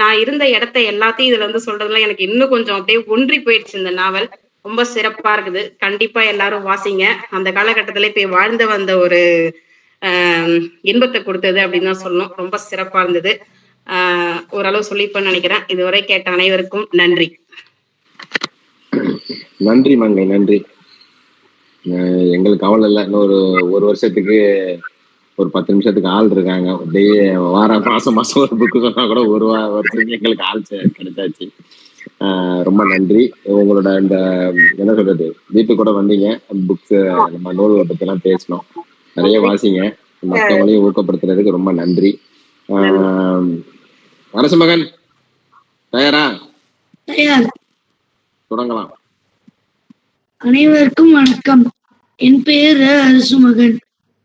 [SPEAKER 3] நான் இருந்த இடத்தை எல்லாத்தையும் இதுல சொல்றதுல எனக்கு இன்னும் கொஞ்சம் அப்படியே ஒன்றி போயிடுச்சு இந்த நாவல். ரொம்ப சிறப்பா இருக்குது. கண்டிப்பா எல்லாரும் வாசிங்க. அந்த காலகட்டத்திலே போய் வாழ்ந்து வந்த ஒரு இன்பத்தை கொடுத்தது அப்படின்னு தான் சொல்லணும். ரொம்ப சிறப்பா இருந்தது. ஓரளவு சொல்லிப்பேன்னு நினைக்கிறேன். இதுவரை கேட்ட அனைவருக்கும் நன்றி.
[SPEAKER 2] நன்றி மங்கை, நன்றி. எங்களுக்கு கவலை இல்லை. இன்னும் ஒரு வருஷத்துக்கு ஒரு 10 நிமிஷத்துக்கு ஆள் இருக்காங்க. அப்படியே மாசம் ஒரு புக்கு சொன்னா கூட ஒரு வருஷத்துக்கு எங்களுக்கு ஆள் கிடைச்சாச்சு. ரொம்ப நன்றி. உங்களோட இந்த என்ன சொல்றது, வீட்டுக்கு கூட வந்தீங்க, புக்ஸ் நம்ம நூல்களை பத்தி எல்லாம் பேசணும். நிறைய வாசிங்க. மற்றவங்களையும் ஊக்கப்படுத்துறதுக்கு ரொம்ப நன்றி. அரசு மகன் தயாரா? தொடங்கலாம்.
[SPEAKER 4] அனைவருக்கும் வணக்கம். என் பெயர் அரசுமகன்.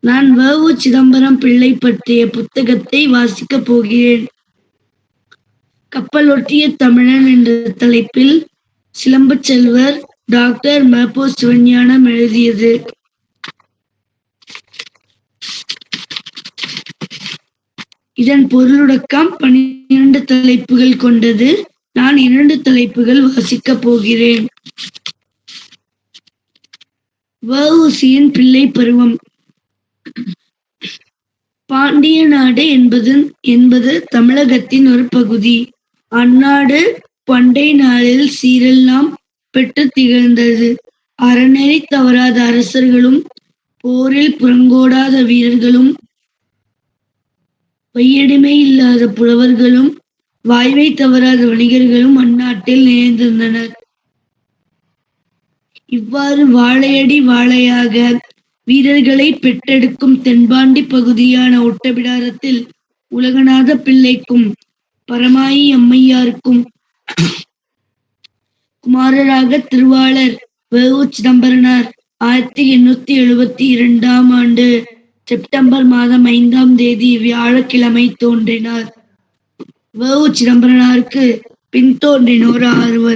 [SPEAKER 4] நான் வ.உ. சிதம்பரம் பிள்ளை பற்றிய புத்தகத்தை வாசிக்கப் போகிறேன். கப்பல் ஒட்டிய தமிழன் என்ற தலைப்பில் சிலம்பு செல்வர் டாக்டர் ம.பொ. சிவஞானம் எழுதியது. இதன் பொருளுடக்கம் 12 தலைப்புகள் கொண்டது. நான் 2 தலைப்புகள் வாசிக்கப் போகிறேன். வ.உ.சி.யின் பிள்ளை பருவம். பாண்டிய நாடு என்பது தமிழகத்தின் ஒரு பகுதி. அந்நாடு பண்டை நாளில் சீரெல்லாம் பெற்று திகழ்ந்தது. அறநெறி தவறாத அரசர்களும் போரில் புறங்கோடாத வீரர்களும் வையடிமை இல்லாத புலவர்களும் வாய்மை தவறாத வணிகர்களும் அந்நாட்டில் நிறைந்திருந்தனர். இவ்வாறு வாழையடி வாழையாக வீரர்களை பெற்றெடுக்கும் தென்பாண்டி பகுதியான ஒட்டபிடாரத்தில் உலகநாத பிள்ளைக்கும் பரமாயி அம்மையாருக்கும் குமாரராக திருவாளர் வ.உ. சிதம்பரனார் 1872ஆம் ஆண்டு செப்டம்பர் மாதம் 5ஆம் தேதி வியாழக்கிழமை தோன்றினார். வ.உ. சிதம்பரனாருக்கு பின் தோன்றினோர் 6.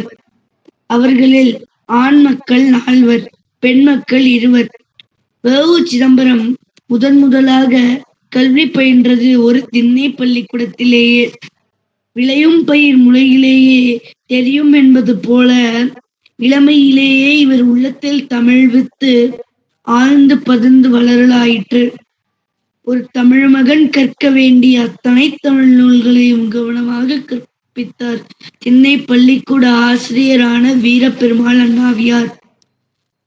[SPEAKER 4] அவர்களில் ஆண் மக்கள் 4, பெண் மக்கள் 2. வ.உ. சிதம்பரம் முதலாக கல்வி பயின்றது ஒரு திண்ணை பள்ளிக்கூடத்திலேயே. விளையும் பயிர் முளையிலேயே தெரியும் என்பது போல இளமையிலேயே இவர் உள்ளத்தில் தமிழ் வித்து ஆழ்ந்து பதிந்து வளரலாயிற்று. ஒரு தமிழ் மகன் கற்க வேண்டிய அத்தனை தமிழ் நூல்களையும் கவனமாக கற்பித்தார் திண்ணை பள்ளிக்கூட ஆசிரியரான வீரபெருமாள் அண்ணாவியார்.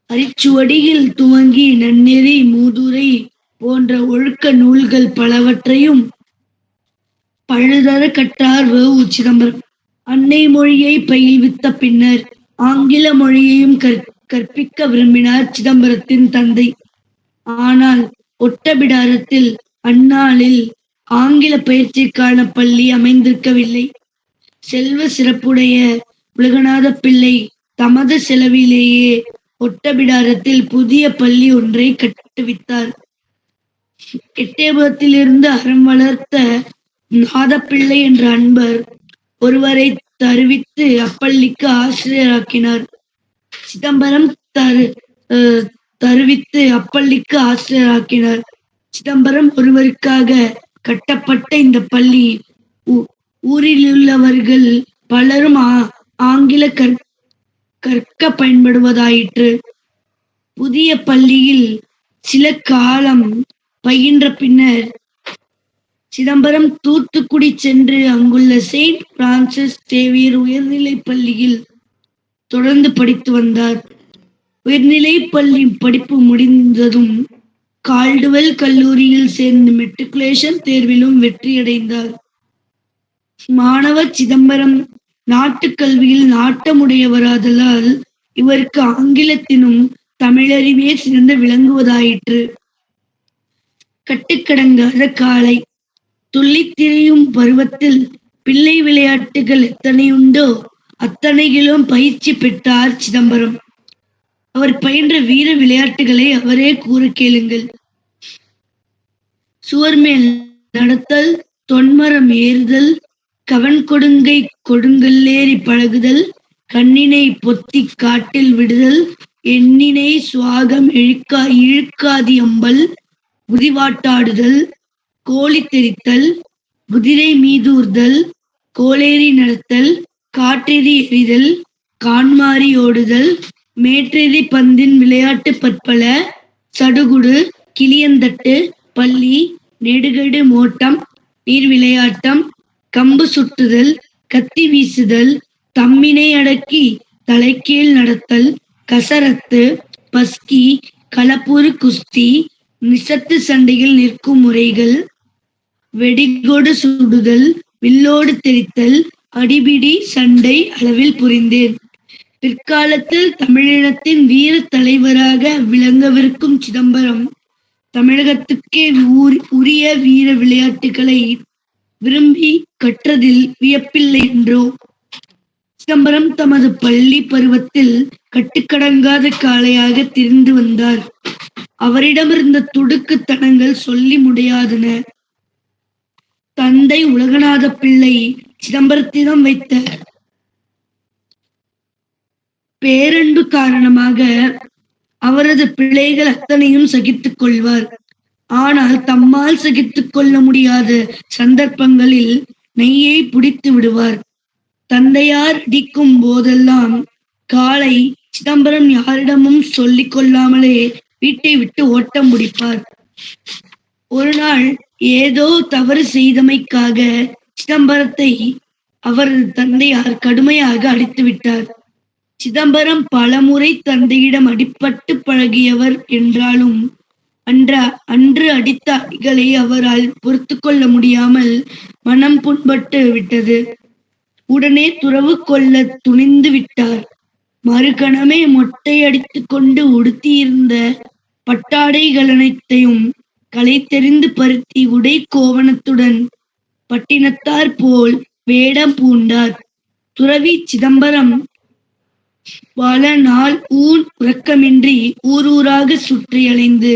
[SPEAKER 4] அரிச்சுவடியில் துவங்கி நன்னெறி, மூதுரை போன்ற ஒழுக்க நூல்கள் பலவற்றையும் பழுதர கற்றார் வ.உ. சிதம்பரம். அன்னை மொழியை பயில்வித்த பின்னர் ஆங்கில மொழியையும் கற்பிக்க விரும்பினார் சிதம்பரத்தின் தந்தை. ஆனால் ஒட்டபிடாரத்தில் அந்நாளில் ஆங்கில பயிற்சிக்கான பள்ளி அமைந்திருக்கவில்லை. செல்வ சிறப்புடைய உலகநாத பிள்ளை தமது செலவிலேயே ஒட்டபிடாரத்தில் புதிய பள்ளி ஒன்றை கட்டுவித்தார். எட்டயபுரத்திலிருந்து அறம் வளர்த்த நாதப்பிள்ளை என்ற அன்பர் ஒருவரை தருவித்து அப்பள்ளிக்கு ஆசிரியராக்கினார். சிதம்பரம் தருவித்து அப்பள்ளிக்கு ஆசிரியராக்கினார். சிதம்பரம் ஒருவருக்காக கட்டப்பட்ட இந்த பள்ளி ஊரிலுள்ளவர்கள் பலரும் ஆங்கில கற்க பயன்படுவதாயிற்று. புதிய பள்ளியில் சில காலம் பயின்ற பின்னர் சிதம்பரம் தூத்துக்குடி சென்று அங்குள்ள செயின்ட் பிரான்சிஸ் சேவியர் உயர்நிலைப் பள்ளியில் தொடர்ந்து படித்து வந்தார். உயர்நிலை பள்ளி படிப்பு முடிந்ததும் கால்டுவெல் கல்லூரியில் சேர்ந்து மெட்ரிகுலேஷன் தேர்விலும் வெற்றியடைந்தார். மாணவர் சிதம்பரம் நாட்டு கல்வியில் நாட்டமுடையவராதலால் இவருக்கு ஆங்கிலத்தினும் தமிழறிவே சிறந்து விளங்குவதாயிற்று. கட்டுக்கடங்காத காலை. துள்ளித் திரியும் பருவத்தில் பிள்ளை விளையாட்டுகள் எத்தனையுண்டோ அத்தனையிலும் பயிற்சி பெற்றார் சிதம்பரம். அவர் பயின்ற வீர விளையாட்டுகளை அவரே கூற கேளுங்கள். சுவர் மேல் நடத்தல், தொன்மரம் ஏறுதல், கவன் கொடுங்கை கொடுங்கல்லேறி பழகுதல், கண்ணினை பொத்தி காட்டில் விடுதல், எண்ணினை சுவாகம் இழுக்காதி அம்பல், குதிவாட்டாடுதல், கோழி தெரித்தல், குதிரை மீதூர்தல், கோளேறி நடத்தல், காற்றெறி எறிதல், கான்மாரி ஓடுதல், மேற்றெறி பந்தின் விளையாட்டு பற்பல, சடுகுடு, கிளியந்தட்டு, பள்ளி, நெடுகடு மோட்டம், நீர் விளையாட்டம், கம்பு சுட்டுதல், கத்தி வீசுதல், தம்மினை அடக்கி தலைக்கீழ் நடத்தல், கசரத்து, பஸ்கி, களப்புறு குஸ்தி, நிசத்து சண்டையில் நிற்கும் முறைகள், வெடிகொடு சுடுதல், வில்லோடு தெரித்தல், அடிபிடி சண்டை அளவில் புரிந்தேன். பிற்காலத்தில் தமிழினத்தின் வீர தலைவராக விளங்கவிருக்கும் சிதம்பரம் தமிழகத்துக்கே உரிய வீர விளையாட்டுகளை விரும்பி கற்றதில் வியப்பில்லை என்றோ. சிதம்பரம் தமது பள்ளி பருவத்தில் கட்டுக்கடங்காத காளையாக திரிந்து வந்தார். அவரிடமிருந்த துடுக்குத்தனங்கள் சொல்லி முடியாதன. தந்தை உலகநாத பிள்ளை சிதம்பரத்திடம் வைத்த பேரன்பு காரணமாக அவரது பிள்ளைகள் அத்தனையும் சகித்துக் கொள்வார். ஆனால் தம்மால் சகித்துக் கொள்ள முடியாத சந்தர்ப்பங்களில் நெய்யை பிடித்து விடுவார். தந்தையார் அடிக்கும் போதெல்லாம் காளை சிதம்பரம் யாரிடமும் சொல்லிக் கொள்ளாமலே வீட்டை விட்டு ஓட்டம் முடிப்பார். ஒரு நாள் ஏதோ தவறு செய்தமைக்காக சிதம்பரத்தை அவரது தந்தையார் கடுமையாக அடித்து விட்டார். சிதம்பரம் பலமுறை தந்தையிடம் அடிபட்டு பழகியவர் என்றாலும் அன்று அடித்த அடிகளை அவரால் பொறுத்து கொள்ள முடியாமல் மனம் புண்பட்டு விட்டது. உடனே துறவு கொள்ள துணிந்து விட்டார். மறுகணமே மொட்டை அடித்துக் கொண்டு உடுத்தியிருந்த பட்டாடைகள் அனைத்தையும் களைத்தெறிந்து பருத்தி உடை கோவணத்துடன் பட்டினத்தார் போல் வேடம் பூண்டார். துறவி சிதம்பரம் பல நாள் உறக்கமின்றி ஊராக சுற்றி அலைந்து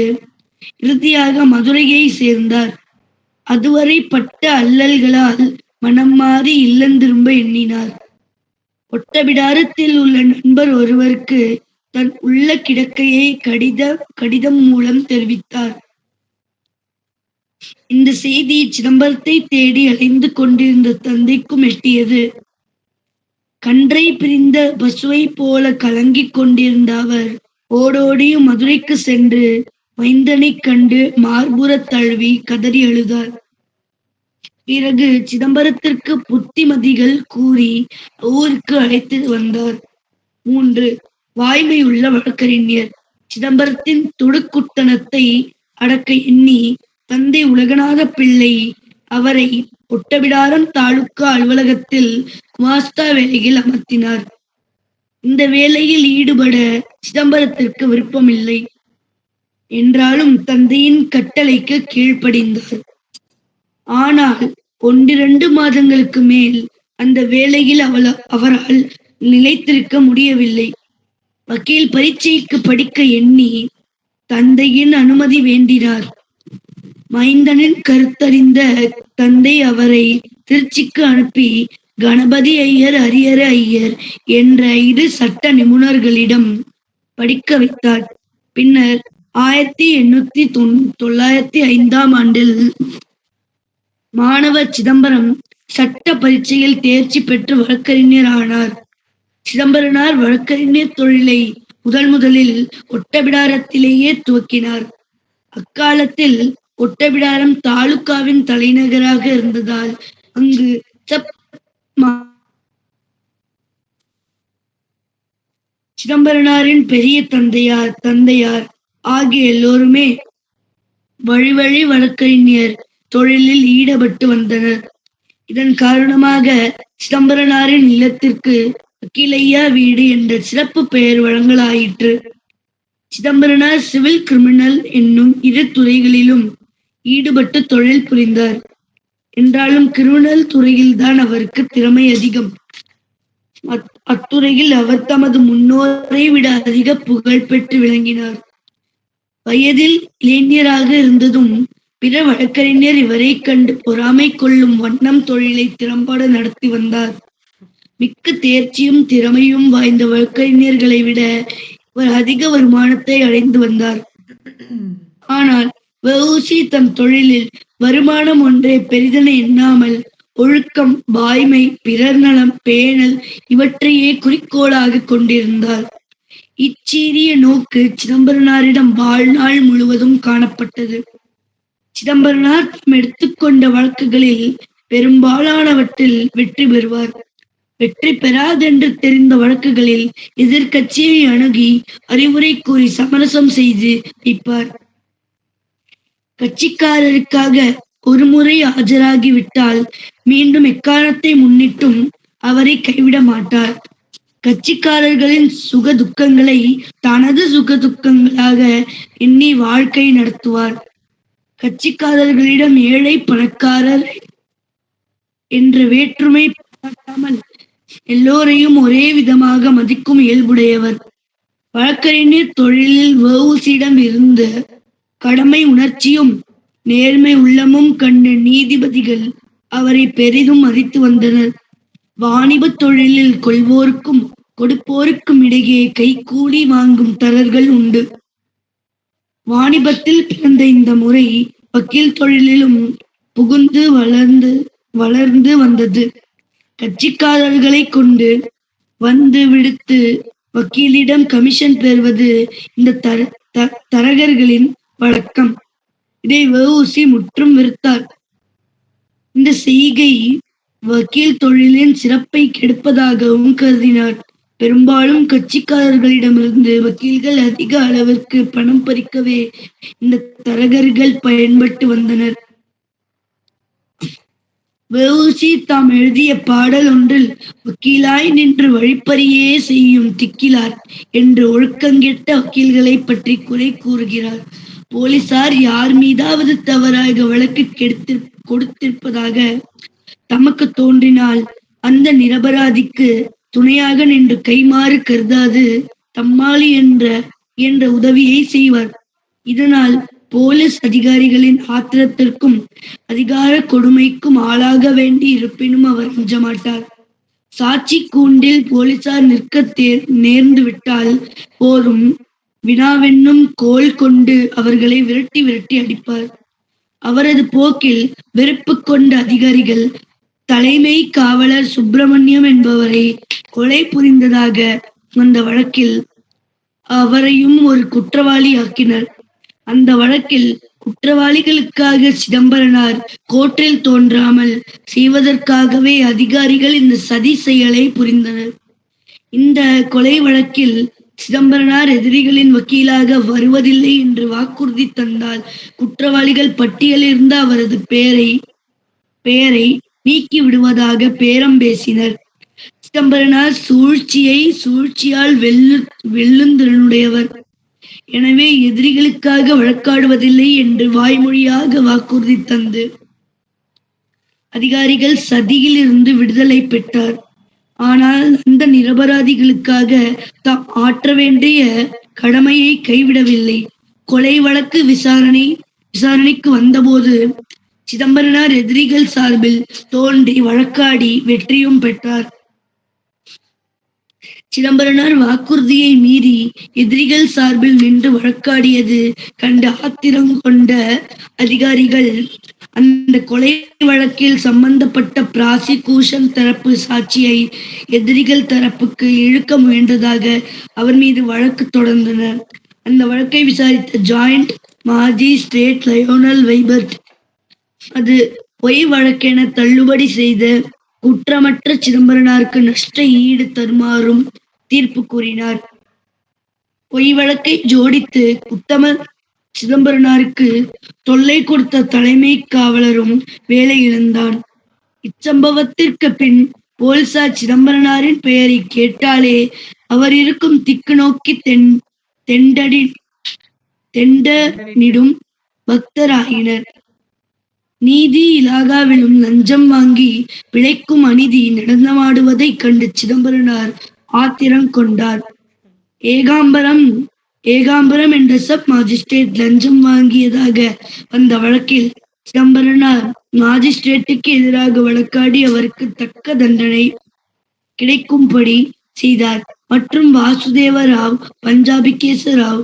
[SPEAKER 4] இறுதியாக மதுரையை சேர்ந்தார். அதுவரை பட்ட அல்லல்களால் மனம் மாறி இல்லந்திரும்ப எண்ணினார். ஒட்டபிடாரத்தில் உள்ள நண்பர் ஒருவருக்கு தன் உள்ள கிடக்கையை கடிதம் மூலம் தெரிவித்தார். இந்த செய்தி சிதம்பரத்தை தேடி அலைந்து கொண்டிருந்த தந்தைக்கும் எட்டியது. கன்றை பிரிந்த பசுவை போல கலங்கிக் கொண்டிருந்த அவர் ஓடோடியும் மதுரைக்கு சென்று மைந்தனை கண்டு மார்புற தழுவி கதறி அழுதார். பிறகு சிதம்பரத்திற்கு புத்திமதிகள் கூறி ஊருக்கு அழைத்து வந்தார். 3. வாய்மையுள்ள வழக்கறிஞர். சிதம்பரத்தின் துடுக்குத்தனத்தை அடக்க எண்ணி தந்தை உலகநாத பிள்ளை அவரை ஒட்டபிடாரம் தாலுகா அலுவலகத்தில் குமாஸ்தா வேலையில் அமர்த்தினார். இந்த வேலையில் ஈடுபட சிதம்பரத்திற்கு விருப்பமில்லை என்றாலும் தந்தையின் கட்டளைக்கு கீழ்ப்படிந்தார். ஆனால் 1-2 மாதங்களுக்கு மேல் அந்த வேலையில் அவரால் நிலைத்திருக்க முடியவில்லை. வக்கீல் பரீட்சைக்கு படிக்க எண்ணி தந்தையின் அனுமதி வேண்டினார். மைந்தனின் கருத்தறிந்த தந்தை அவரை திருச்சிக்கு அனுப்பி கணபதி ஐயர், ஹரிஹர ஐயர் என்ற 2 சட்ட நிபுணர்களிடம் படிக்க வைத்தார். பின்னர் 1895ஆம் ஆண்டில் மாணவர் சிதம்பரம் சட்ட பரீட்சையில் தேர்ச்சி பெற்று வழக்கறிஞர் ஆனார். சிதம்பரனார் வழக்கறிஞர் தொழிலை முதலில் ஒட்டபிடாரத்திலேயே துவக்கினார். அக்காலத்தில் ஒட்டபிடாரம் தாலுகாவின் தலைநகராக இருந்ததால் அங்கு சிதம்பரனாரின் பெரிய தந்தையார் ஆகிய எல்லோருமே வழி வழக்கறிஞர் தொழிலில் ஈடுபட்டு வந்தனர். இதன் காரணமாக சிதம்பரனாரின் இல்லத்திற்கு வக்கீலையா வீடு என்ற சிறப்பு பெயர் வழங்கலாயிற்று. சிதம்பரனார் சிவில், கிரிமினல் என்னும் 2 துறைகளிலும் ஈடுபட்டு தொழில் புரிந்தார். என்றாலும் கிரிமினல் துறையில்தான் அவருக்கு திறமை அதிகம். அத்துறையில் அவர் தமது முன்னோரை விட அதிக புகழ் பெற்று விளங்கினார். வயதில் இளைஞராக இருந்ததும் பிற வழக்கறிஞர் இவரை கண்டு பொறாமை கொள்ளும் வண்ணம் தொழிலை திறம்பட நடத்தி வந்தார். மிக்க தேர்ச்சியும் திறமையும் வாய்ந்த வழக்கறிஞர்களை விட இவர் அதிக வருமானத்தை அடைந்து வந்தார். ஆனால் வ.உ.சி. தம் தொழிலில் வருமானம் ஒன்றே பெரிதென எண்ணாமல் ஒழுக்கம், வாய்மை, பிறர் நலம் பேணல் இவற்றையே குறிக்கோளாக கொண்டிருந்தார். இச்சீரிய நோக்கு சிதம்பரனாரிடம் வாழ்நாள் முழுவதும் காணப்பட்டது. சிதம்பரனார் தாம் எடுத்துக்கொண்ட வழக்குகளில் பெரும்பாலானவற்றில் வெற்றி பெறுவார். வெற்றி பெறாதென்று தெரிந்த வழக்குகளில் எதிர்கட்சியை அணுகி அறிவுரை கூறி சமரசம் செய்து வைப்பார். கட்சிக்காரருக்காக ஒருமுறை ஆஜராகிவிட்டால் மீண்டும் எக்காரணத்தை முன்னிட்டும் அவரை கைவிட மாட்டார். கட்சிக்காரர்களின் சுக துக்கங்களை தனது சுக துக்கங்களாக எண்ணி வாழ்க்கை நடத்துவார். கட்சிக்காரர்களிடம் ஏழை பணக்காரர் என்ற வேற்றுமை பாராட்டாமல் எல்லோரையும் ஒரே விதமாக மதிக்கும் இயல்புடையவர். வழக்கறிஞர் தொழிலில் வ.உ.சி.யிடம் இருந்த கடமை உணர்ச்சியும் நேர்மை உள்ளமும் கண்டு நீதிபதிகள் அவரை பெரிதும் மதித்து வந்தனர். வாணிப தொழிலில் கொள்வோருக்கும் கொடுப்போருக்கும் இடையே கைக்கூலி வாங்கும் தரர்கள் உண்டு. வாணிபத்தில் பிறந்த இந்த முறை வக்கீல் தொழிலிலும் புகுந்து வளர்ந்து வந்தது. கட்சிக்காரர்களை கொண்டு வக்கீலிடம் கமிஷன் பெறுவது இந்த தரகர்களின் வழக்கம். இதை வ.உ.சி. முற்றும் வெறுத்தார். இந்த செய்கை வக்கீல் தொழிலின் சிறப்பை கெடுப்பதாகவும் கருதினார். பெரும்பாலும் கட்சிக்காரர்களிடமிருந்து வக்கீல்கள் அதிக அளவிற்கு பணம் பறிக்கவே இந்த தரகர்கள் பயன்பட்டு வந்தனர். வ.உ.சி. தாம் எழுதிய பாடல் ஒன்றில் வக்கீலாய் நின்று வழிப்பறியே செய்யும் திக்கிலார் என்று ஒழுக்கங்கெட்ட வக்கீல்களை பற்றி குறை கூறுகிறார். போலீசார் யார் மீதாவது தவறாக வழக்கு கொடுத்திருப்பதாக தமக்கு தோன்றினால் அந்த நிரபராதிக்கு துணையாக நின்று கைமாறு கருதாது தம்மாளி என்ற உதவியை செய்வார். இதனால் போலீஸ் அதிகாரிகளின் ஆத்திரத்திற்கும் அதிகார கொடுமைக்கும் ஆளாக வேண்டி இருப்பினும் அவர் அஞ்சமாட்டார். சாட்சி கூண்டில் போலீசார் நிற்க நேர்ந்து விட்டால் போரும் வினாவென்னும் கோல் கொண்டு அவர்களை விரட்டி விரட்டி அடிப்பார். அவரது போக்கில் வெறுப்பு கொண்ட அதிகாரிகள் தலைமை காவலர் சுப்பிரமணியம் என்பவரை கொலை புரிந்ததாக அந்த வழக்கில் அவரையும் ஒரு குற்றவாளி ஆக்கினர். அந்த வழக்கில் குற்றவாளிகளுக்காக சிதம்பரனார் கோர்ட்டில் தோன்றாமல் செய்வதற்காகவே அதிகாரிகள் இந்த சதி செயலை புரிந்தனர். இந்த கொலை வழக்கில் சிதம்பரனார் எதிரிகளின் வக்கீலாக வருவதில்லை என்று வாக்குறுதி தந்தால் குற்றவாளிகள் பட்டியலிருந்து அவரது பெயரை நீக்கி விடுவதாக பேரம் பேசினர். சிதம்பரனார் சூழ்ச்சியால் வெல்லுந்திறனுடையவர். எனவே எதிரிகளுக்காக வழக்காடுவதில்லை என்று வாய்மொழியாக வாக்குறுதி தந்து அதிகாரிகள் சதியில் இருந்து விடுதலை பெற்றார். ஆனால் அந்த நிரபராதிகளுக்காக தாம் ஆற்ற வேண்டிய கடமையை கைவிடவில்லை. கொலை வழக்கு விசாரணைக்கு வந்தபோது சிதம்பரனார் எதிரிகள் சார்பில் தோன்றி வழக்காடி வெற்றியும் பெற்றார். சிதம்பரனார் வாக்குறுதியை மீறி எதிரிகள் சார்பில் நின்று வழக்காடியது கண்டு ஆத்திரம் கொண்ட அதிகாரிகள் அந்த கொலை வழக்கில் சம்பந்தப்பட்ட பிராசிகூஷன் தரப்பு சாட்சியை எதிரிகள் தரப்புக்கு இழுக்க முயன்றதாக அவர் மீது வழக்கு தொடர்ந்தனர். அந்த வழக்கை விசாரித்த ஜாயிண்ட் மாஜிஸ்ட்ரேட் லயோனல் வைபர்ட் அது பொய் வழக்கென தள்ளுபடி செய்த குற்றமற்ற சிதம்பரனாருக்கு நஷ்ட ஈடு தருமாறும் தீர்ப்பு கூறினார். பொய் வழக்கை ஜோடித்து உத்தமர் சிதம்பரனாருக்கு தொல்லை கொடுத்த தலைமை காவலரும் வேலை இழந்தான். இச்சம்பவத்திற்கு பின் போலீசார் சிதம்பரனாரின் பெயரை கேட்டாலே அவர் இருக்கும் திக்கு நோக்கி தெண்டனிடும் பக்தராகினர். நீதி இலாகாவிலும் லஞ்சம் வாங்கி பிழைக்கும் அநீதி நடனமாடுவதைக் கண்டு சிதம்பரனார் ஆத்திரம் கொண்டார். ஏகாம்பரம் என்ற சப் மாஜிஸ்ட்ரேட் லஞ்சம் வாங்கியதாக வந்த வழக்கில் சிதம்பரனார் மாஜிஸ்ட்ரேட்டுக்கு எதிராக வழக்காடி அவருக்கு தக்க தண்டனை கிடைக்கும்படி செய்தார். மற்றும் வாசுதேவ ராவ், பஞ்சாபி கேசராவ்,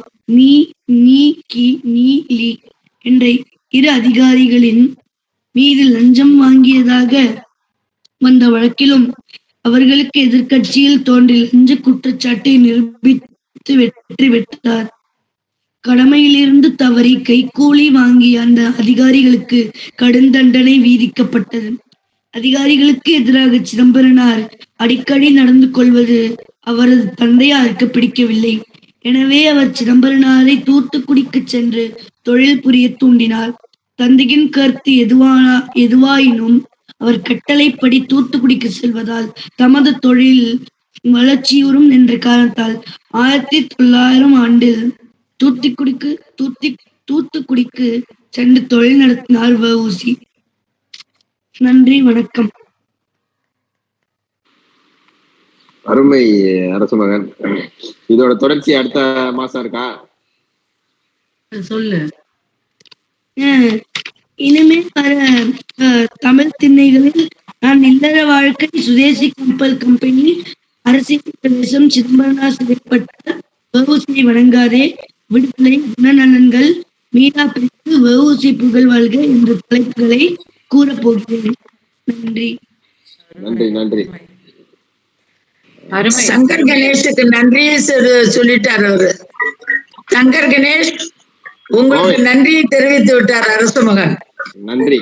[SPEAKER 4] என்ற இரு அதிகாரிகளின் மீது லஞ்சம் வாங்கியதாக வந்த வழக்கிலும் அவர்களுக்கு எதிர்கட்சியில் தோன்றி லஞ்ச குற்றச்சாட்டை நிரூபித்து வெற்றி பெற்றார். கடமையிலிருந்து தவறி கைக்கூலி வாங்கிய அந்த அதிகாரிகளுக்கு கடுந்தண்டனை விதிக்கப்பட்டது. அதிகாரிகளுக்கு எதிராக சிதம்பரனார் அடிக்கடி நடந்து கொள்வது அவரது தந்தையாருக்கு பிடிக்கவில்லை. எனவே அவர் சிதம்பரனாரை தூத்துக்குடிக்கு சென்று தொழில் புரிய தூண்டினார். தந்தையின் கருத்து எதுவாயினும் அவர் கட்டளைப்படி தூத்துக்குடிக்கு செல்வதால் தமது தொழில் வளர்ச்சியுறும் என்ற காரணத்தால் 1900 ஆண்டில் தூத்துக்குடிக்கு சென்று தொழில் நடத்தினார் வ.உ.சி. நன்றி, வணக்கம்.
[SPEAKER 2] அருமை அரசு மகன். இதோட தொடர்ச்சி அடுத்த மாசம் இருக்கா?
[SPEAKER 4] சொல்லு. இனிமே வர தமிழ் திண்ணைகளில் நான் இல்லற வாழ்க்கை, சுதேசி கப்பல் கம்பெனி, அரசியல் பிரதேசம், சிதம்பரனார் சிறைப்பட்ட, வ.உ.சி. வணங்காதே, விடுதலை, குணநலன்கள், மீரா பிரித்து, வ.உ.சி. புகழ் வாழ்க என்ற தலைப்புகளை கூறப்போகிறேன். நன்றி.
[SPEAKER 2] நன்றி நன்றி.
[SPEAKER 5] அருமை.
[SPEAKER 1] சங்கர் கணேஷுக்கு நன்றி சொல்லிட்டார் அவரு. சங்கர் கணேஷ் உங்களுக்கு
[SPEAKER 2] ஓய்,
[SPEAKER 1] நன்றியை தெரிவித்து விட்டார் அரசு மகன்.
[SPEAKER 2] நன்றி.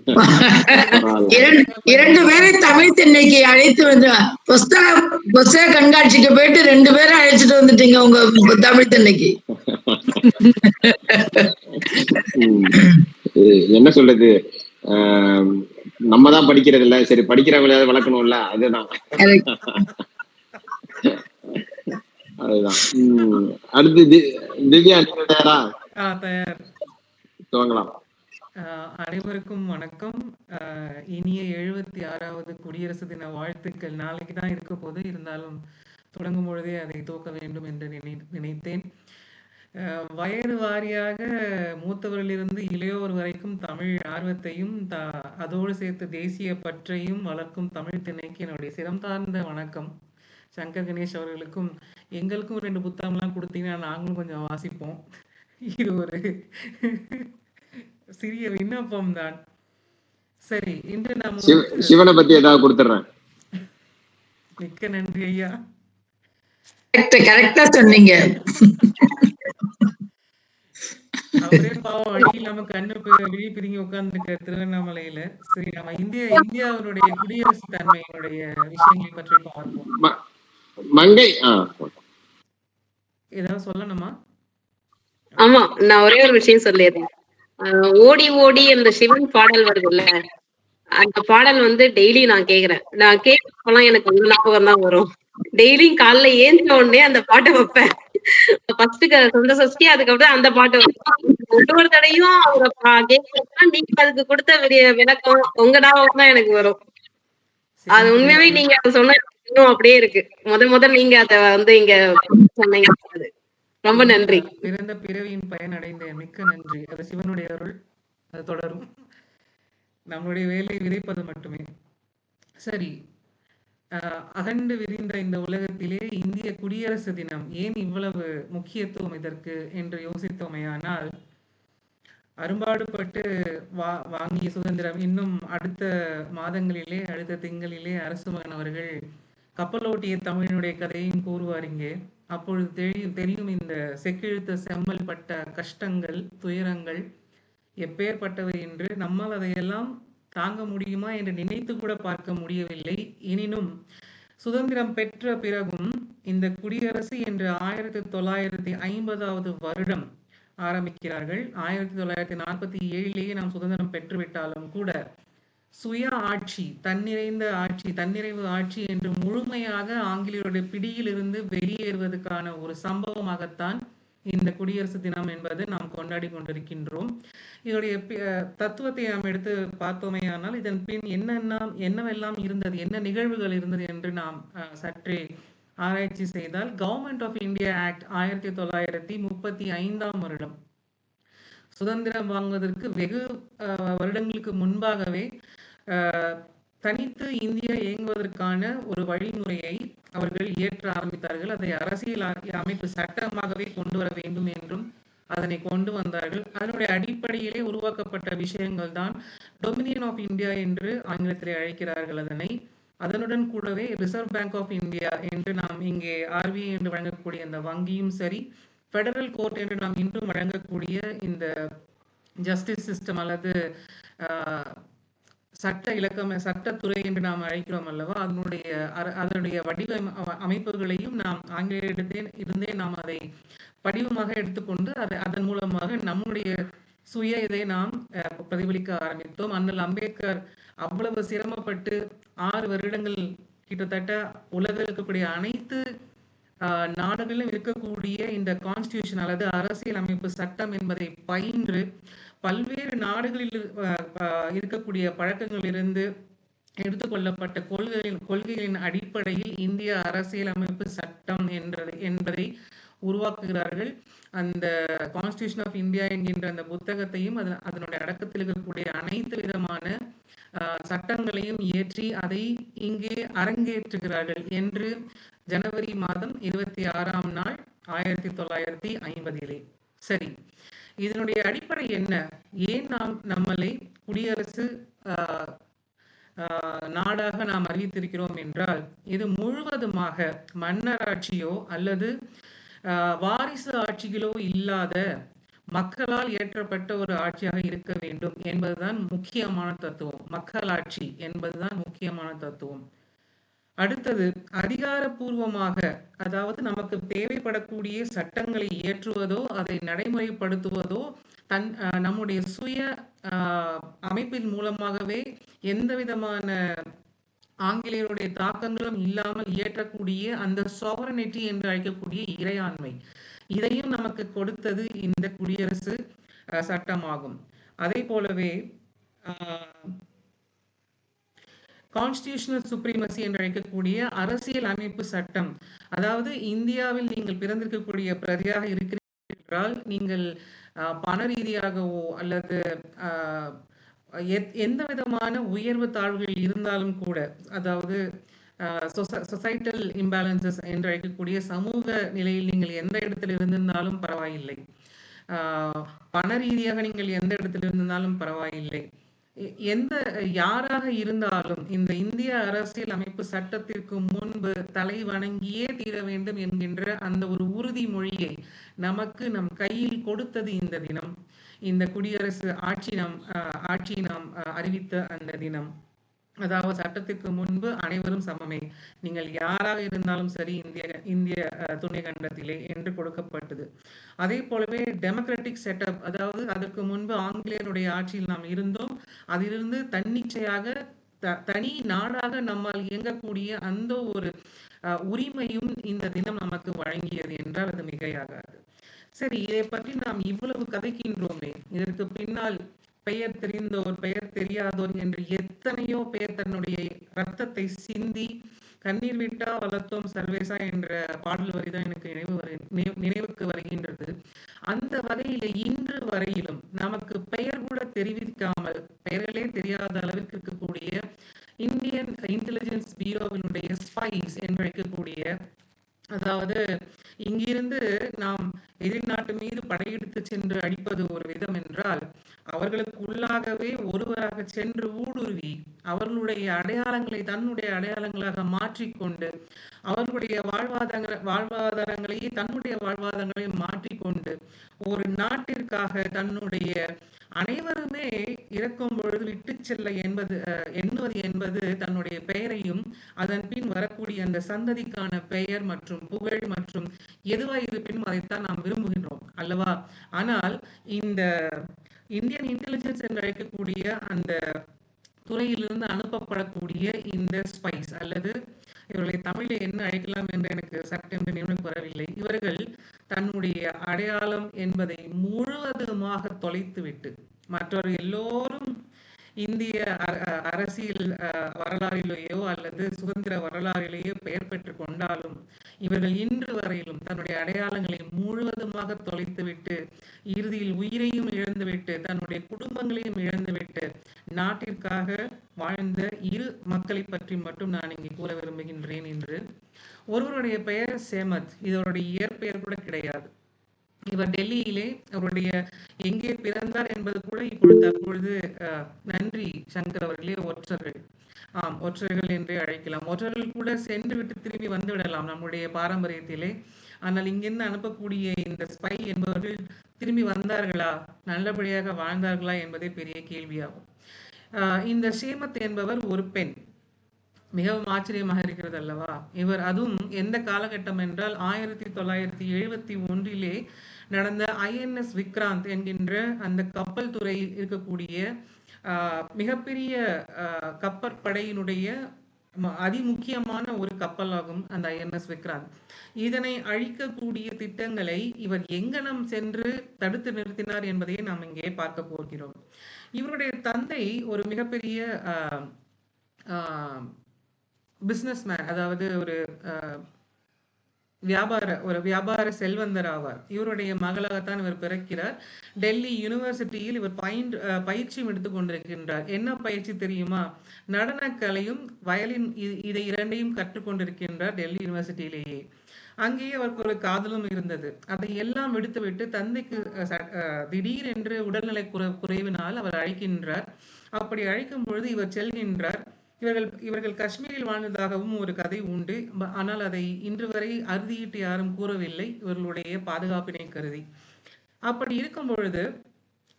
[SPEAKER 2] பரவாயில்ல.
[SPEAKER 1] இரண்டு பேரை தமிழ் திண்ணைக்கு அழைத்து வந்து புஸ்தக கண்காட்சிக்கு போயிட்டு 2 பேரும் அழைச்சிட்டு வந்துட்டீங்க உங்க தமிழ் திண்ணைக்கு.
[SPEAKER 2] என்ன சொல்றது, நம்ம தான் படிக்கிறது இல்ல, சரி படிக்கிறவங்களையாவது வளர்க்கணும்ல, அதுதான். அதுதான். அடுத்து திவ்யா தயாரா?
[SPEAKER 6] தயார்.
[SPEAKER 2] துவங்கலாம்.
[SPEAKER 6] அனைவருக்கும் வணக்கம். இனிய 76வது குடியரசு தின வாழ்த்துக்கள். நாளைக்கு தான் இருக்க போது, இருந்தாலும் தொடங்கும் பொழுதே அதை துவக்க வேண்டும் என்று நினைத்தேன். வயது வாரியாக மூத்தவரிலிருந்து இளையோர் வரைக்கும் தமிழ் ஆர்வத்தையும் அதோடு சேர்த்து தேசிய பற்றையும் வளர்க்கும் தமிழ் திணைக்கு என்னுடைய சிரம் சார்ந்த வணக்கம். சங்கர் கணேஷ் அவர்களுக்கும் எங்களுக்கும் 2 புத்தகம்லாம் கொடுத்தீங்கன்னா நாங்களும் கொஞ்சம் வாசிப்போம். இது ஒரு சிறிய விண்ணப்பம் தான். சரி, இன்று நாம்
[SPEAKER 2] சிவனை பத்தி ஏதாவது கொடுத்துறேன்.
[SPEAKER 6] மிக்க நன்றி ஐயா.
[SPEAKER 1] கரெக்டா சொன்னீங்க.
[SPEAKER 6] அவரே பாவம் வழி இல்லாம கண்ணு விழி பிரிங்கி உட்கார்ந்துருக்க திருவண்ணாமலையில. சரி, நம்ம இந்தியாவுடைய குடியரசு தன்மையினுடைய விஷயங்களை பற்றி பார்ப்போம்.
[SPEAKER 2] மங்கை
[SPEAKER 6] ஏதாவது சொல்லணுமா?
[SPEAKER 3] ஆமா, நான் ஒரே ஒரு விஷயம் சொல்லிடுறேன். ஓடி ஓடி அந்த சிவன் பாடல் வருதுல்ல, அந்த பாடல் வந்து டெய்லி நான் கேக்குறேன். நான் கேட்கலாம் எனக்கு ஒரு ஞாபகம் தான் வரும். டெய்லியும் காலைல ஏந்த உடனே அந்த பாட்டை வைப்பேன். ஃபர்ஸ்ட் சொந்த சஷ்டி, அதுக்கப்புறம் அந்த பாட்டு வைப்பேன். ஒவ்வொரு தடையும் அவங்க கேட்கறதுனா நீங்க அதுக்கு கொடுத்த விளக்கம் உங்க ஞாபகம் தான் எனக்கு வரும். அது உண்மையாவே நீங்க அதை சொன்ன அப்படியே இருக்கு. முதல் நீங்க அத வந்து இங்க சொன்னீங்க. ரொம்ப நன்றி.
[SPEAKER 6] பிறந்த பிறவியின் பயன் அடைந்தேன். மிக்க நன்றி. அது சிவனுடைய அருள். அது தொடரும். நம்மளுடைய வேலை விதைப்பது மட்டுமே. சரி, அகண்டு விரிந்த இந்த உலகத்திலே இந்திய குடியரசு தினம் ஏன் இவ்வளவு முக்கியத்துவம் இதற்கு என்று யோசித்தோமையானால், அரும்பாடுபட்டு வாங்கிய சுதந்திரம் இன்னும் அடுத்த மாதங்களிலே, அடுத்த திங்களிலே அரசு மகன் அவர்கள் கப்பலோட்டிய தமிழனுடைய கதையும் கூறுவார் இங்கே. அப்பொழுது தெரியும் இந்த செக்கிழுத்த செம்மல் பட்ட கஷ்டங்கள், துயரங்கள் எப்பேற்பட்டவை என்று. நம்மால் அதையெல்லாம் தாங்க முடியுமா என்று நினைத்து கூட பார்க்க முடியவில்லை. எனினும் சுதந்திரம் பெற்ற பிறகும் இந்த குடியரசு என்று 1950வது வருடம் ஆரம்பிக்கிறார்கள். 1947லேயே நாம் சுதந்திரம் பெற்றுவிட்டாலும் கூட சுய ஆட்சி, தன்னிறைவு ஆட்சி என்று முழுமையாக ஆங்கிலேயருடைய பிடியில் இருந்து வெளியேறுவதற்கான ஒரு சம்பவமாகத்தான் இந்த குடியரசு தினம் என்பது நாம் கொண்டாடி கொண்டிருக்கின்றோம். இதனுடைய தத்துவத்தை நாம் எடுத்து பார்த்தோமேயானால், இதன் பின் என்னவெல்லாம் இருந்தது, என்ன நிகழ்வுகள் இருந்தது என்று நாம் சற்றே ஆராய்ச்சி செய்தால், கவர்மெண்ட் ஆஃப் இந்தியா ஆக்ட் 1935ஆம் வருடம் சுதந்திரம் வாங்குவதற்கு வெகு வருடங்களுக்கு முன்பாகவே தனித்து இந்தியா இயங்குவதற்கான ஒரு வழிமுறையை அவர்கள் இயற்ற ஆரம்பித்தார்கள். அதை அரசியல் அமைப்பு சட்டமாகவே கொண்டு வர வேண்டும் என்றும் அதனை கொண்டு வந்தார்கள். அதனுடைய அடிப்படையிலே உருவாக்கப்பட்ட விஷயங்கள் தான் டொமினியன் ஆஃப் இந்தியா என்று ஆங்கிலத்திலே அழைக்கிறார்கள் அதனை. அதனுடன் கூடவே ரிசர்வ் பேங்க் ஆஃப் இந்தியா என்று நாம் இங்கே RBI என்று வழங்கக்கூடிய அந்த வங்கியும் சரி, ஃபெடரல் கோர்ட் என்று நாம் இன்றும் வழங்கக்கூடிய இந்த ஜஸ்டிஸ் சிஸ்டம் அல்லது சட்டத்துறை என்று நாம் அழைக்கிறோம் அல்லவா, அதனுடைய அமைப்புகளையும் நாம் ஆங்கிலேயரிடத்தே நாம் அதை படிவமாக எடுத்துக்கொண்டு அதன் மூலமாக நம்முடைய சுய இதை நாம் பிரதிபலிக்க ஆரம்பித்தோம். அண்ணல் அம்பேத்கர் அவ்வளவு சிரமப்பட்டு 6 வருடங்கள் கிட்டத்தட்ட உலகில் இருக்கக்கூடிய அனைத்து நாடுகளிலும் இருக்கக்கூடிய இந்த கான்ஸ்டிடியூஷன் அல்லது அரசியல் அமைப்பு சட்டம் என்பதை பயின்று பல்வேறு நாடுகளில் இருக்கக்கூடிய பழக்கங்களிலிருந்து எடுத்துக்கொள்ளப்பட்ட கொள்கைகளின் அடிப்படையில் இந்திய அரசியல் அமைப்பு சட்டம் என்பதை உருவாக்குகிறார்கள். அந்த கான்ஸ்டிடியூஷன் ஆஃப் இந்தியா என்கின்ற அந்த புத்தகத்தையும் அதனுடைய அடக்கத்தில் இருக்கக்கூடிய அனைத்து விதமான சட்டங்களையும் இயற்றி அதை இங்கே அரங்கேற்றுகிறார்கள் என்று ஜனவரி மாதம் 26ஆம் நாள் 1950. சரி, இதனுடைய அடிப்படை என்ன? ஏன் நாம் நம்மளை குடியரசு நாடாக நாம் அறிவித்திருக்கிறோம் என்றால் இது முழுவதுமாக மன்னராட்சியோ அல்லது வாரிசு ஆட்சிகளோ இல்லாத மக்களால் ஏற்றப்பட்ட ஒரு ஆட்சியாக இருக்க வேண்டும் என்பதுதான் முக்கியமான தத்துவம். மக்களாட்சி என்பதுதான் முக்கியமான தத்துவம். அடுத்தது அதிகாரப்பூர்வமாக, அதாவது நமக்கு தேவைப்படக்கூடிய சட்டங்களை இயற்றுவதோ அதை நடைமுறைப்படுத்துவதோ நம்முடைய சுய அமைப்பின் மூலமாகவே எந்த விதமான ஆங்கிலேயருடைய தாக்கங்களும் இல்லாமல் இயற்றக்கூடிய அந்த சாவரனிட்டி என்று அழைக்கக்கூடிய இறையாண்மை, இதையும் நமக்கு கொடுத்தது இந்த குடியரசு சட்டமாகும். அதே போலவே கான்ஸ்டிடியூஷனல் சுப்ரீமசி என்று அழைக்கக்கூடிய அரசியல் அமைப்பு சட்டம், அதாவது இந்தியாவில் நீங்கள் பிறந்திருக்கக்கூடிய பிரதியாக இருக்கிறீர்கள் என்றால் நீங்கள் பண ரீதியாகவோ அல்லது எந்த விதமான உயர்வு தாழ்வுகள் இருந்தாலும் கூட, அதாவது சொசைட்டல் இம்பேலன்சஸ் என்று அழைக்கக்கூடிய சமூக நிலையில் நீங்கள் எந்த இடத்தில் இருந்திருந்தாலும் பரவாயில்லை, பண ரீதியாக நீங்கள் எந்த இடத்தில் இருந்திருந்தாலும் பரவாயில்லை, யாராக இருந்தாலும் இந்த இந்திய அரசியல் அமைப்பு சட்டத்திற்கு முன்பு தலை வணங்கியே தீர வேண்டும் என்கின்ற அந்த ஒரு உறுதிமொழியை நமக்கு நம் கையில் கொடுத்தது இந்த தினம், இந்த குடியரசு ஆட்சி நாம் அறிவித்த அந்த தினம். அதாவது சட்டத்திற்கு முன்பு அனைவரும் சமமே, நீங்கள் யாராக இருந்தாலும் சரி இந்திய துணை கண்டத்திலே என்று கொடுக்கப்பட்டது. அதே போலவே டெமோக்ராட்டிக் செட்டப், அதாவது அதற்கு முன்பு ஆங்கிலேயருடைய ஆட்சியில் நாம் இருந்தோம், அதிலிருந்து தன்னிச்சையாக தனி நாடாக நம்மால் இயங்கக்கூடிய அந்த ஒரு உரிமையும் இந்த தினம் நமக்கு வழங்கியது என்றால் அது மிகையாகாது. சரி, இதை பற்றி நாம் இவ்வளவு கதைக்கின்றோமே, இதற்கு பின்னால் பெயர் தெரிந்தோர் பெயர் தெரியாதோர் என்று எத்தனையோ பேர் தன்னுடைய ரத்தத்தை சிந்தி கண்ணீர் விட்டா வளர்த்தோம் சர்வேசா என்ற பாடல் வரிதான் எனக்கு நினைவுக்கு வருகின்றது. அந்த வகையில இன்று வரையிலும் நமக்கு பெயர் கூட தெரிவிக்காமல், பெயர்களே தெரியாத அளவிற்கு இருக்கக்கூடிய இந்தியன் இன்டெலிஜென்ஸ் பியூரோவினுடைய ஸ்பைஸ் என்று அழைக்கக்கூடிய, அதாவது இங்கிருந்து நாம் எதிர்நாட்டு மீது படையெடுத்து சென்று அடிப்பது ஒரு விதம் என்றால், அவர்களுக்கு உள்ளாகவே ஒருவராக சென்று ஊடுருவி அவர்களுடைய அடையாளங்களை தன்னுடைய அடையாளங்களாக மாற்றிக்கொண்டு அவர்களுடைய வாழ்வாதாரங்களையே தன்னுடைய வாழ்வாதாரங்களை மாற்றிக்கொண்டு ஒரு நாட்டிற்காக தன்னுடைய அனைவருமே இறக்கும் பொழுது விட்டு செல்ல எண்ணுவது என்பது தன்னுடைய பெயரையும் அதன் பின் வரக்கூடிய அந்த சந்ததிக்கான பெயர் மற்றும் புகழ் மற்றும் எதுவாக இருப்பினும் அதைத்தான் நாம் விரும்புகின்றோம் அல்லவா? ஆனால் இந்த இந்தியன் இன்டெலிஜென்ஸ் என்று அழைக்கக்கூடிய அந்த துறையிலிருந்து அனுப்பப்படக்கூடிய இந்த ஸ்பைஸ், அல்லது இவர்களை தமிழில் என்ன அழைக்கலாம் என்று எனக்கு சட்டென்று நினைவுக்கு வரவில்லை, இவர்கள் தன்னுடைய அடையாளம் என்பதை முழுவதுமாக தொலைத்துவிட்டு மற்றவர்கள் எல்லோரும் இந்திய அரசியல் வரலாறிலேயோ அல்லது சுதந்திர வரலாறிலேயோ பெயர் பெற்று கொண்டாலும் இவர்கள் இன்று வரையிலும் தன்னுடைய அடையாளங்களை முழுவதுமாக தொலைத்துவிட்டு இறுதியில் உயிரையும் இழந்துவிட்டு தன்னுடைய குடும்பங்களையும் இழந்துவிட்டு நாட்டிற்காக வாழ்ந்த இரு மக்களை பற்றி மட்டும் நான் இங்கே கூற விரும்புகின்றேன். என்று ஒருவருடைய பெயர் சேமத், இதனுடைய இயற்பெயர் கூட கிடையாது. இவர் டெல்லியிலே அவருடைய எங்கே பிறந்தார் என்பது கூட தற்பொழுது நன்றி சங்கர் அவர்களே, ஒற்றர்கள் என்றே அழைக்கலாம். ஒற்றர்கள் கூட சென்று விட்டு திரும்பி வந்து விடலாம் நம்முடைய பாரம்பரியத்திலே. ஆனால் இங்கிருந்து அனுப்பக்கூடிய இந்த ஸ்பை என்பவர்கள் திரும்பி வந்தார்களா, நல்லபடியாக வாழ்ந்தார்களா என்பதே பெரிய கேள்வியாகும். இந்த சேமத் என்பவர் ஒரு பெண். மிகவும் ஆச்சரியமாக இருக்கிறது அல்லவா? இவர் அதுவும் எந்த காலகட்டம் என்றால் 1971 நடந்த INS விக்ராந்த் என்கின்ற அந்த கப்பல் துறையில் இருக்கக்கூடிய மிகப்பெரிய கப்பற்படையினுடைய அதிமுக்கியமான ஒரு கப்பலாகும் அந்த INS விக்ராந்த். இதனை அழிக்கக்கூடிய திட்டங்களை இவர் எங்கனம் சென்று தடுத்து நிறுத்தினார் என்பதையே நாம் இங்கே பார்க்க போகிறோம். இவருடைய தந்தை ஒரு மிகப்பெரிய பிசினஸ்மேன், அதாவது ஒரு வியாபார செல்வந்தர் ஆவார். இவருடைய மகளாகத்தான் இவர் பிறக்கிறார். டெல்லி யூனிவர்சிட்டியில் இவர் பயிற்சியும் எடுத்துக் கொண்டிருக்கின்றார். என்ன பயிற்சி தெரியுமா? நடனக்கலையும் வயலின், இதை இரண்டையும் கற்றுக்கொண்டிருக்கின்றார் டெல்லி யூனிவர்சிட்டியிலேயே. அங்கேயே அவருக்கு ஒரு காதலும் இருந்தது. அதை எல்லாம் விடுத்துவிட்டு தந்தைக்கு திடீரென்று உடல்நலை குறைவினால் அவர் அழைக்கின்றார். அப்படி அழைக்கும் பொழுது இவர் செல்கின்றார். இவர்கள் காஷ்மீரில் வாழ்ந்ததாகவும் ஒரு கதை உண்டு. ஆனால் அதை இன்று வரை அறுதியிட்டு யாரும் கூறவில்லை, இவர்களுடைய பாதுகாப்பினை கருதி. அப்படி இருக்கும் பொழுது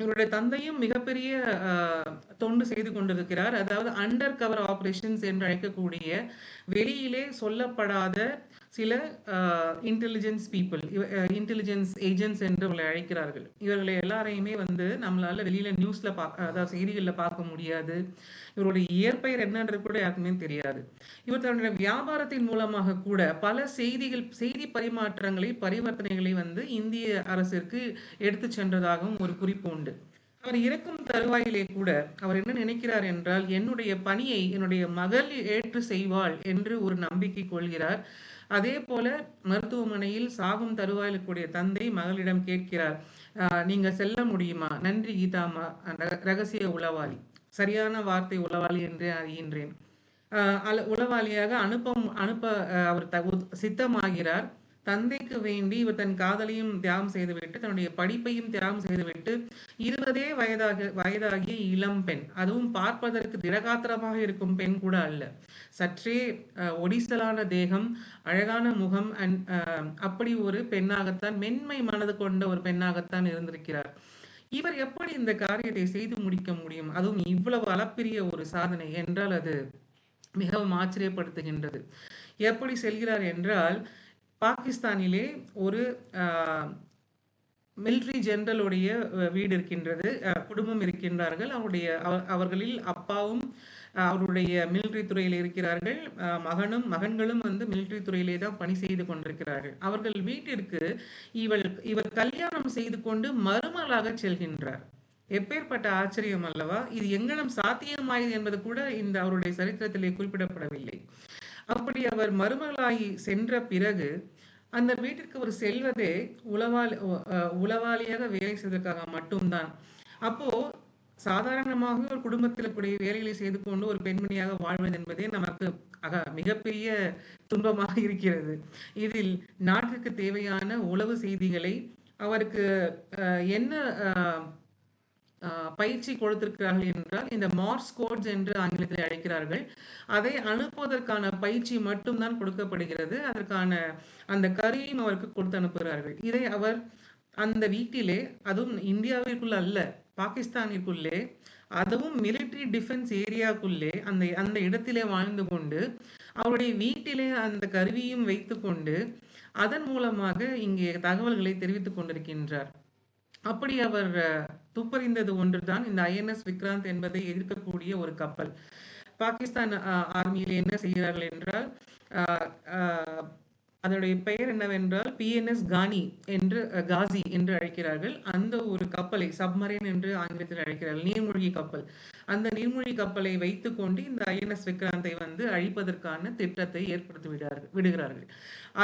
[SPEAKER 6] இவருடைய தந்தையும் மிகப்பெரிய தொண்டு செய்து கொண்டிருக்கிறார். அதாவது அண்டர் கவர் ஆபரேஷன்ஸ் என்று அழைக்கக்கூடிய வெளியிலே சொல்லப்படாத சில இன்டெலிஜென்ஸ் பீப்புள், இன்டெலிஜென்ஸ் ஏஜென்ட்ஸ் என்று அவர்களை அழைக்கிறார்கள். இவர்களை எல்லாரையுமே நம்மளால வெளியில நியூஸ்ல அதாவது செய்திகளில் பார்க்க முடியாது. இவருடைய இயற்பெயர் என்னன்றது கூட யாருக்குமே தெரியாது. இவர் தன்னுடைய வியாபாரத்தின் மூலமாக கூட பல செய்தி பரிமாற்றங்களை, பரிவர்த்தனைகளை இந்திய அரசிற்கு எடுத்து சென்றதாகவும் ஒரு குறிப்பு உண்டு. அவர் இறக்கும் தருவாயிலே கூட அவர் என்ன நினைக்கிறார் என்றால், என்னுடைய பணியை என்னுடைய மகள் ஏற்று செய்வாள் என்று ஒரு நம்பிக்கை கொள்கிறார். அதே போல மருத்துவமனையில் சாகும் தருவாயில் கூடிய தந்தை மகளிடம் கேட்கிறார், நீங்க செல்ல முடியுமா? நன்றி கீதாமா, ரகசிய உளவாளி. சரியான வார்த்தை உளவாளி என்று அறிகின்றேன். உளவாளியாக அனுப்ப அவர் சித்தமாகிறார். தந்தைக்கு வேண்டி இவர் தன் காதலையும் தியாகம் செய்துவிட்டு தன்னுடைய படிப்பையும் தியாகம் செய்துவிட்டு 20 வயதாகிய இளம் பெண், அதுவும் பார்ப்பதற்கு திடகாத்திரமாக இருக்கும் பெண் கூட அல்ல, சற்றே ஒடிசலான தேகம், அழகான முகம், அப்படி ஒரு பெண்ணாகத்தான், மென்மை மனது கொண்ட ஒரு பெண்ணாகத்தான் இருந்திருக்கிறார். இவர் எப்படி இந்த காரியத்தை செய்து முடிக்க முடியும்? அதுவும் இவ்வளவு அளப்பரிய ஒரு சாதனை என்றால் அது மிகவும் ஆச்சரியப்படுத்துகின்றது. எப்படி செல்கிறார் என்றால், பாகிஸ்தானிலே ஒரு மிலிட்ரி ஜெனரலுடைய வீடு இருக்கின்றது, குடும்பம் இருக்கின்றார்கள். அவர்களில் அப்பாவும் அவருடைய மிலிட்ரி துறையில் இருக்கிறார்கள், மகன்களும் மிலிட்ரி துறையிலே தான் பணி செய்து கொண்டிருக்கிறார்கள். அவர்கள் வீட்டிற்கு இவர் கல்யாணம் செய்து கொண்டு மருமகளாக செல்கின்றார். எப்பேற்பட்ட ஆச்சரியம் அல்லவா? இது எங்கனம் சாத்தியமாயது என்பது கூட இந்த அவருடைய சரித்திரத்திலே குறிப்பிடப்படவில்லை. அப்படி அவர் மருமகளாகி சென்ற பிறகு அந்த வீட்டிற்கு அவர் செல்வதே உளவாளியாக வேலை செய்வதற்காக மட்டும்தான். அப்போ சாதாரணமாக ஒரு குடும்பத்தில் கூடிய வேலைகளை செய்து கொண்டு ஒரு பெண்மணியாக வாழ்வது என்பதே நமக்கு மிகப்பெரிய துன்பமாக இருக்கிறது. இதில் நாட்டிற்கு தேவையான உளவு செய்திகளை அவருக்கு என்ன பயிற்சி கொடுத்திருக்கிறார்கள் என்றால், இந்த மார்ஸ் கோட்ஸ் என்று ஆங்கிலத்தில் அழைக்கிறார்கள். அதை அனுப்புவதற்கான பயிற்சி மட்டும்தான் கொடுக்கப்படுகிறது. அதற்கான அந்த கருவியும் அவருக்கு கொடுத்து அனுப்புகிறார்கள். இதை அவர் அந்த வீட்டிலே, அதுவும் இந்தியாவிற்குள்ள அல்ல, பாகிஸ்தானிற்குள்ளே, அதுவும் மிலிட்டரி டிஃபென்ஸ் ஏரியாக்குள்ளே அந்த இடத்திலே வாழ்ந்து கொண்டு அவருடைய வீட்டிலே அந்த கருவியும் வைத்து கொண்டு அதன் மூலமாக இங்கே தகவல்களை தெரிவித்துக் கொண்டிருக்கின்றார். அப்படி அவர் துப்பறிந்தது ஒன்றுதான் இந்த ஐஎன்எஸ் விக்ராந்த் என்பதை எதிர்க்கக்கூடிய ஒரு கப்பல். பாகிஸ்தான் ஆர்மியில் என்ன செய்கிறார்கள் என்றால், அதனுடைய பெயர் என்னவென்றால் PNS காசி என்று அழைக்கிறார்கள். அந்த ஒரு கப்பலை சப்மரைன் என்று ஆங்கிலத்தில் அழைக்கிறார்கள், நீர்மூழ்கி கப்பல். அந்த நீர்மூழ்கி கப்பலை வைத்துக் கொண்டு இந்த ஐஎன்எஸ் விக்ராந்தை அழிப்பதற்கான திட்டத்தை ஏற்படுத்தி விடுகிறார்கள்.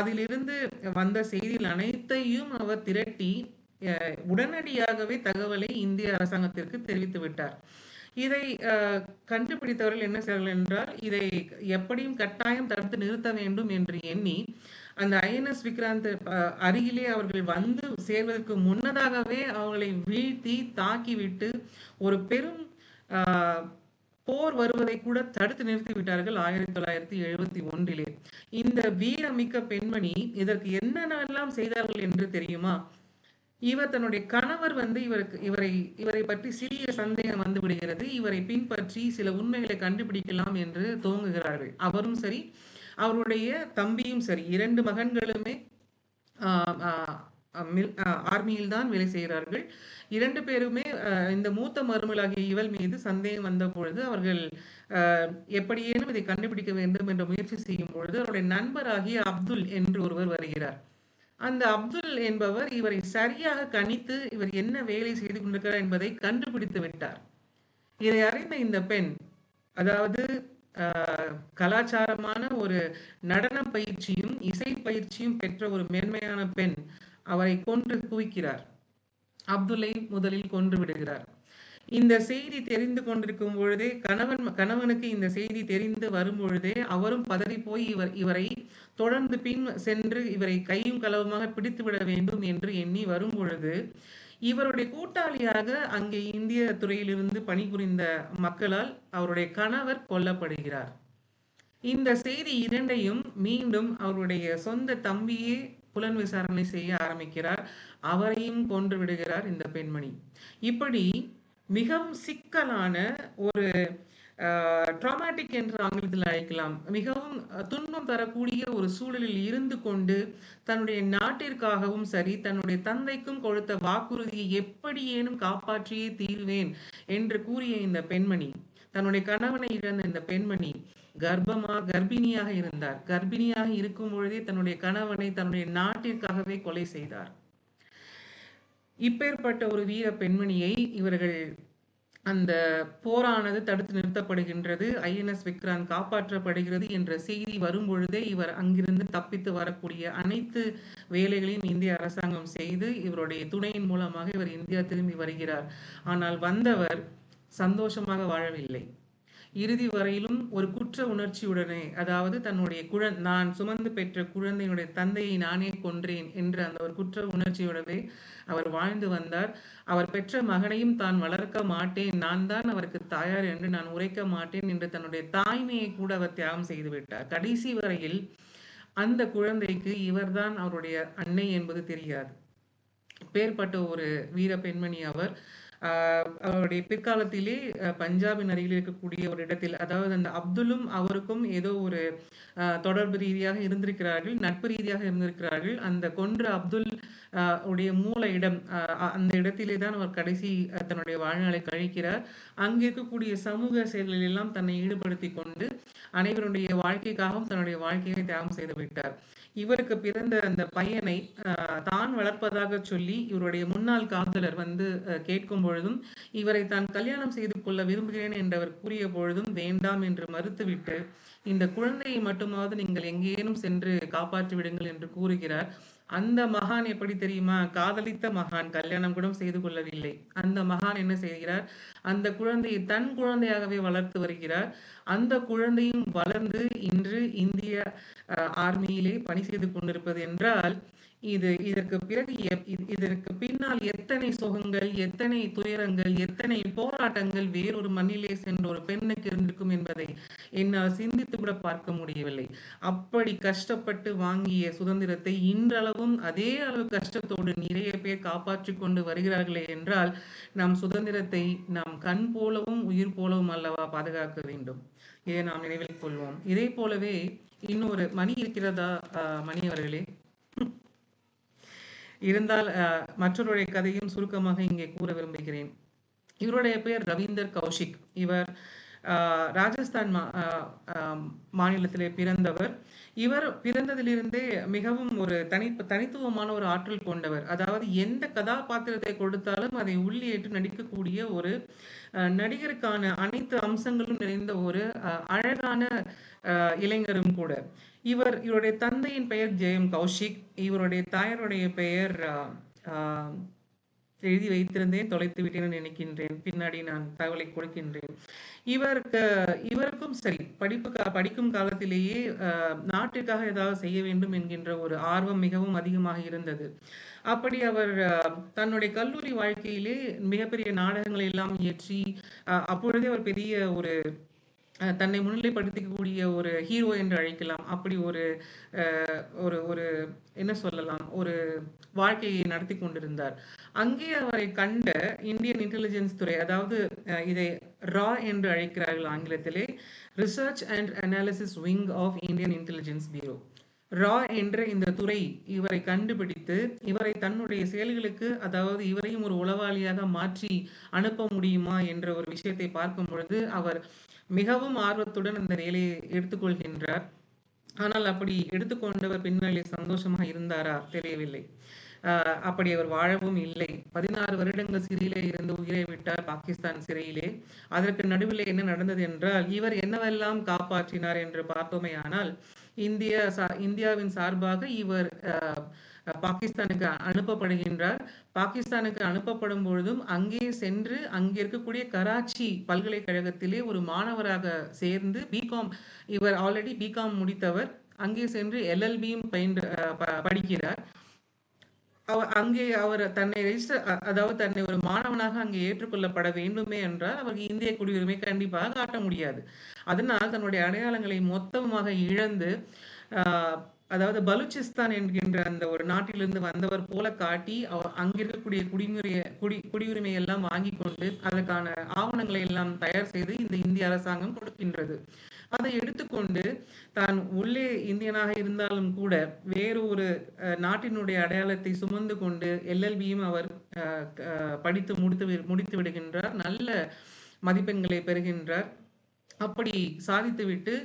[SPEAKER 6] அதிலிருந்து வந்த செய்திகள் அனைத்தையும் அவர் திரட்டி உடனடியாகவே தகவலை இந்திய அரசாங்கத்திற்கு தெரிவித்து விட்டார். இதை கண்டுபிடித்தவர்கள் என்ன செய்வார்கள் என்றால், இதை எப்படியும் கட்டாயம் தடுத்து நிறுத்த வேண்டும் என்று எண்ணி அந்த ஐஎன்எஸ் விக்ராந்த் அருகிலே அவர்கள் சேர்வதற்கு முன்னதாகவே அவர்களை வீழ்த்தி தாக்கிவிட்டு ஒரு பெரும் போர் வருவதை கூட தடுத்து நிறுத்தி விட்டார்கள் 1971. இந்த வீரமிக்க பெண்மணி இதற்கு என்னென்னலாம் செய்தார்கள் என்று தெரியுமா? இவர் தன்னுடைய கணவர் இவரை பற்றி சிறிய சந்தேகம் வந்து விடுகிறது. இவரை பின்பற்றி சில உண்மைகளை கண்டுபிடிக்கலாம் என்று துவங்குகிறார்கள். அவரும் சரி, அவருடைய தம்பியும் சரி, 2 மகன்களுமே ஆர்மியில் தான் வேலை செய்கிறார்கள். 2 பேருமே இந்த மூத்த மருமகளாகிய இவள் மீது சந்தேகம் வந்த பொழுது அவர்கள் எப்படியேனும் இதை கண்டுபிடிக்க வேண்டும் என்ற முயற்சி செய்யும் பொழுது அவருடைய நண்பராகிய அப்துல் என்று ஒருவர் வருகிறார். அந்த அப்துல் என்பவர் இவரை சரியாக கணித்து இவர் என்ன வேலை செய்து கொண்டிருக்கிறார் என்பதை கண்டுபிடித்து விட்டார். இதை அறிந்த இந்த பெண், அதாவது கலாச்சாரமான ஒரு நடன பயிற்சியும் இசை பயிற்சியும் பெற்ற ஒரு மேன்மையான பெண், அவரை கொன்று குவிக்கிறார். அப்துல்லை முதலில் கொன்று விடுகிறார். இந்த செய்தி தெரிந்து கொண்டிருக்கும் பொழுதே கணவனுக்கு இந்த செய்தி தெரிந்து வரும் பொழுதே அவரும் பதறி போய் இவரை தொடர்ந்து பின் சென்று இவரை கையும் களவுமாக பிடித்து விட வேண்டும் என்று எண்ணி வரும் பொழுது இவருடைய கூட்டாளியாக அங்கே இந்திய துறையிலிருந்து பணிபுரிந்த மக்களால் அவருடைய கணவர் கொல்லப்படுகிறார். இந்த செய்தி இரண்டையும் மீண்டும் அவருடைய சொந்த தம்பியே புலன் விசாரணை செய்ய ஆரம்பிக்கிறார். அவரையும் கொன்று விடுகிறார் இந்த பெண்மணி. இப்படி மிகவும் சிக்கலான ஒரு ட்ராமாட்டிக் என்று ஆங்கிலத்தில் அழைக்கலாம், மிகவும் துன்பம் தரக்கூடிய ஒரு சூழலில் இருந்து கொண்டு தன்னுடைய நாட்டிற்காகவும் சரி, தன்னுடைய தந்தைக்கும் கொடுத்த வாக்குறுதியை எப்படியேனும் காப்பாற்றியே தீர்வேன் என்று கூறிய இந்த பெண்மணி, தன்னுடைய கணவனை இழந்த இந்த பெண்மணி கர்ப்பிணியாக இருந்தார். கர்ப்பிணியாக இருக்கும் பொழுதே தன்னுடைய கணவனை தன்னுடைய நாட்டிற்காகவே கொலை செய்தார். இப்பேற்பட்ட ஒரு வீர பெண்மணியை இவர்கள் அந்த போரானது தடுத்து நிறுத்தப்படுகின்றது. INS விக்ராந்த் காப்பாற்றப்படுகிறது என்ற செய்தி வரும் பொழுதே இவர் அங்கிருந்து தப்பித்து வரக்கூடிய அனைத்து வேலைகளையும் இந்திய அரசாங்கம் செய்து இவருடைய துணையின் மூலமாக இவர் இந்தியா திரும்பி வருகிறார். ஆனால் வந்தவர் சந்தோஷமாக வாழவில்லை. இறுதி வரையிலும் ஒரு குற்ற உணர்ச்சியுடனே, அதாவது தன்னுடைய நான் சுமந்து பெற்ற குழந்தையினுடைய தந்தையை நானே கொன்றேன் என்ற அந்த ஒரு குற்ற உணர்ச்சியோடவே அவர் வாழ்ந்து வந்தார். அவர் பெற்ற மகனையும் தான் வளர்க்க மாட்டேன், நான் தான் அவருக்கு தாயார் என்று நான் உரைக்க மாட்டேன் என்று தன்னுடைய தாய்மையை கூட அவர் தியாகம் செய்து விட்டார். கடைசி வரையில் அந்த குழந்தைக்கு இவர்தான் அவருடைய அன்னை என்பது தெரியாது. பேர்பட்ட ஒரு வீர பெண்மணி அவர். அவருடைய பிற்காலத்திலே பஞ்சாபின் அருகில் இருக்கக்கூடிய ஒரு இடத்தில், அதாவது அந்த அப்துல்லும் அவருக்கும் ஏதோ ஒரு தொடர்பு ரீதியாக இருந்திருக்கிறார்கள், நட்பு ரீதியாக இருந்திருக்கிறார்கள். அந்த கொன்ற அப்துல் உடைய மூல இடம், அந்த இடத்திலே தான் அவர் கடைசி தன்னுடைய வாழ்நாளை கழிக்கிறார். அங்கே இருக்கக்கூடிய சமூக செயல்களில் எல்லாம் தன்னை ஈடுபடுத்தி கொண்டு அனைவருடைய வாழ்க்கைக்காகவும் தன்னுடைய வாழ்க்கையை தியாகம் செய்து விட்டார். இவருக்கு பிறந்த அந்த பையனை தான் வளர்ப்பதாக சொல்லி இவருடைய முன்னாள் காதலர் வந்து கேட்கும் பொழுதும், இவரை தான் கல்யாணம் செய்து கொள்ள விரும்புகிறேன் என்றவர் கூறிய பொழுதும் வேண்டாம் என்று மறுத்துவிட்டு, இந்த குழந்தையை மட்டுமாவது நீங்கள் எங்கேனும் சென்று காப்பாற்றி விடுங்கள் என்று கூறுகிறார். அந்த மகான் எப்படி தெரியுமா? காதலித்த மகான், கல்யாணம் கூட செய்து கொள்ளவில்லை. அந்த மகான் என்ன செய்கிறார்? அந்த குழந்தையை தன் குழந்தையாகவே வளர்த்து வருகிறார். அந்த குழந்தையும் வளர்ந்து இன்று இந்திய ஆர்மியிலே பணி செய்து கொண்டிருப்பது என்றால், இதற்கு பிறகு இதற்கு பின்னால் எத்தனை சோகங்கள், எத்தனை துயரங்கள், எத்தனை போராட்டங்கள் வேறொரு மண்ணிலே சென்ற ஒரு பெண்ணுக்கு இருந்திருக்கும் என்பதை என்னால் சிந்தித்து கூட பார்க்க முடியவில்லை. அப்படி கஷ்டப்பட்டு வாங்கிய சுதந்திரத்தை இன்றளவும் அதே அளவு கஷ்டத்தோடு நிறைய பேர் காப்பாற்றி கொண்டு வருகிறார்களே என்றால், நம் சுதந்திரத்தை நாம் கண் போலவும் உயிர் போலவும் அல்லவா பாதுகாக்க வேண்டும். இதை நாம் நினைவில் கொள்வோம். இதே போலவே இன்னொரு மணி இருக்கிறதா மணி அவர்களே? இருந்தால் மற்றொருடைய கதையும் சுருக்கமாக இங்கே கூற விரும்புகிறேன். இவருடைய பெயர் ரவீந்தர் கௌஷிக். இவர் ராஜஸ்தான் மாநிலத்திலே பிறந்தவர். இவர் பிறந்ததிலிருந்தே மிகவும் ஒரு தனித்துவமான ஒரு ஆற்றல் கொண்டவர். அதாவது எந்த கதாபாத்திரத்தை கொடுத்தாலும் அதை உள்ளேற்று நடிக்கக்கூடிய ஒரு நடிகருக்கான அனைத்து அம்சங்களும் நிறைந்த ஒரு அழகான இளைஞரும் கூட. இவருடைய தந்தையின் பெயர் ஜெயம் கௌஷிக். இவருடைய தாயாருடைய பெயர் எழுதி வைத்திருந்தேன், தொலைத்து விட்டேன் நினைக்கின்றேன், பின்னாடி நான் தகவலை கொடுக்கின்றேன். இவருக்கும் சரி, படிக்கும் காலத்திலேயே நாட்டிற்காக ஏதாவது செய்ய வேண்டும் என்கின்ற ஒரு ஆர்வம் மிகவும் அதிகமாக இருந்தது. அப்படி அவர் தன்னுடைய கல்லூரி வாழ்க்கையிலே மிகப்பெரிய நாடகங்களை எல்லாம் இயற்றி அப்பொழுதே அவர் பெரிய ஒரு தன்னை முன்னிலைப்படுத்திக்கூடிய ஒரு ஹீரோ என்று அழைக்கலாம். அப்படி ஒரு ஒரு என்ன சொல்லலாம், ஒரு வாழ்க்கையை நடத்தி கொண்டிருந்தார். அங்கே அவரை கண்ட இந்தியன் இன்டெலிஜென்ஸ் துறை, அதாவது இதை ரா என்று அழைக்கிறார்கள் ஆங்கிலத்திலே, research and analysis wing of Indian intelligence bureau, ரா என்ற இந்த துறை இவரை கண்டுபிடித்து இவரை தன்னுடைய செயல்களுக்கு, அதாவது இவரையும் ஒரு உளவாளியாக மாற்றி அனுப்ப முடியுமா என்ற ஒரு விஷயத்தை பார்க்கும் பொழுது அவர் மிகவும் ஆர்வத்துடன் அந்த வேலையை எடுத்துக்கொள்கின்றார். ஆனால் அப்படி எடுத்துக்கொண்டவர் பின்னாலே சந்தோஷமாக இருந்தாரா தெரியவில்லை. அப்படி அவர் வாழவும் இல்லை. 16 வருடங்கள் சிறையிலே இருந்து உயிரை விட்டார் பாகிஸ்தான் சிறையிலே. அதற்கு நடுவில் என்ன நடந்தது என்றால், இவர் என்னவெல்லாம் காப்பாற்றினார் என்று பார்த்தோமே ஆனால், இந்தியாவின் சார்பாக இவர் பாகிஸ்தானுக்கு அனுப்பப்படுகின்றார். பாகிஸ்தானுக்கு அனுப்பப்படும் பொழுதும் அங்கே சென்று அங்கே இருக்கக்கூடிய கராச்சி பல்கலைக்கழகத்திலே ஒரு மாணவராக சேர்ந்து இவர் ஆல்ரெடி பிகாம் முடித்தவர். அங்கே சென்று LLBயும் படிக்கிறார். அங்கே அவர் தன்னை ரெஜிஸ்டர் அதாவது தன்னை ஒரு மாணவனாக அங்கே ஏற்றுக்கொள்ளப்பட வேண்டுமே என்றால் அவருக்கு இந்திய குடியுரிமை கண்டிப்பாக காட்ட முடியாது. அதனால் தன்னுடைய அடையாளங்களை மொத்தமாக இழந்து அதாவது பலூச்சிஸ்தான் என்கின்ற அந்த ஒரு நாட்டிலிருந்து வந்தவர் போல காட்டி அங்கிருக்கக்கூடிய குடியுரிமை எல்லாம் வாங்கி கொண்டு அதற்கான ஆவணங்களை எல்லாம் தயார் செய்து இந்த இந்திய அரசாங்கம் கொடுக்கின்றது. அதை எடுத்துக்கொண்டு தான் உள்ளே இந்தியனாக இருந்தாலும் கூட வேறு ஒரு நாட்டினுடைய அடையாளத்தை சுமந்து கொண்டு LLBயும் அவர் படித்து முடித்து விடுகின்றார். நல்ல மதிப்பெண்களை பெறுகின்றார். அப்படி சாதித்துவிட்டு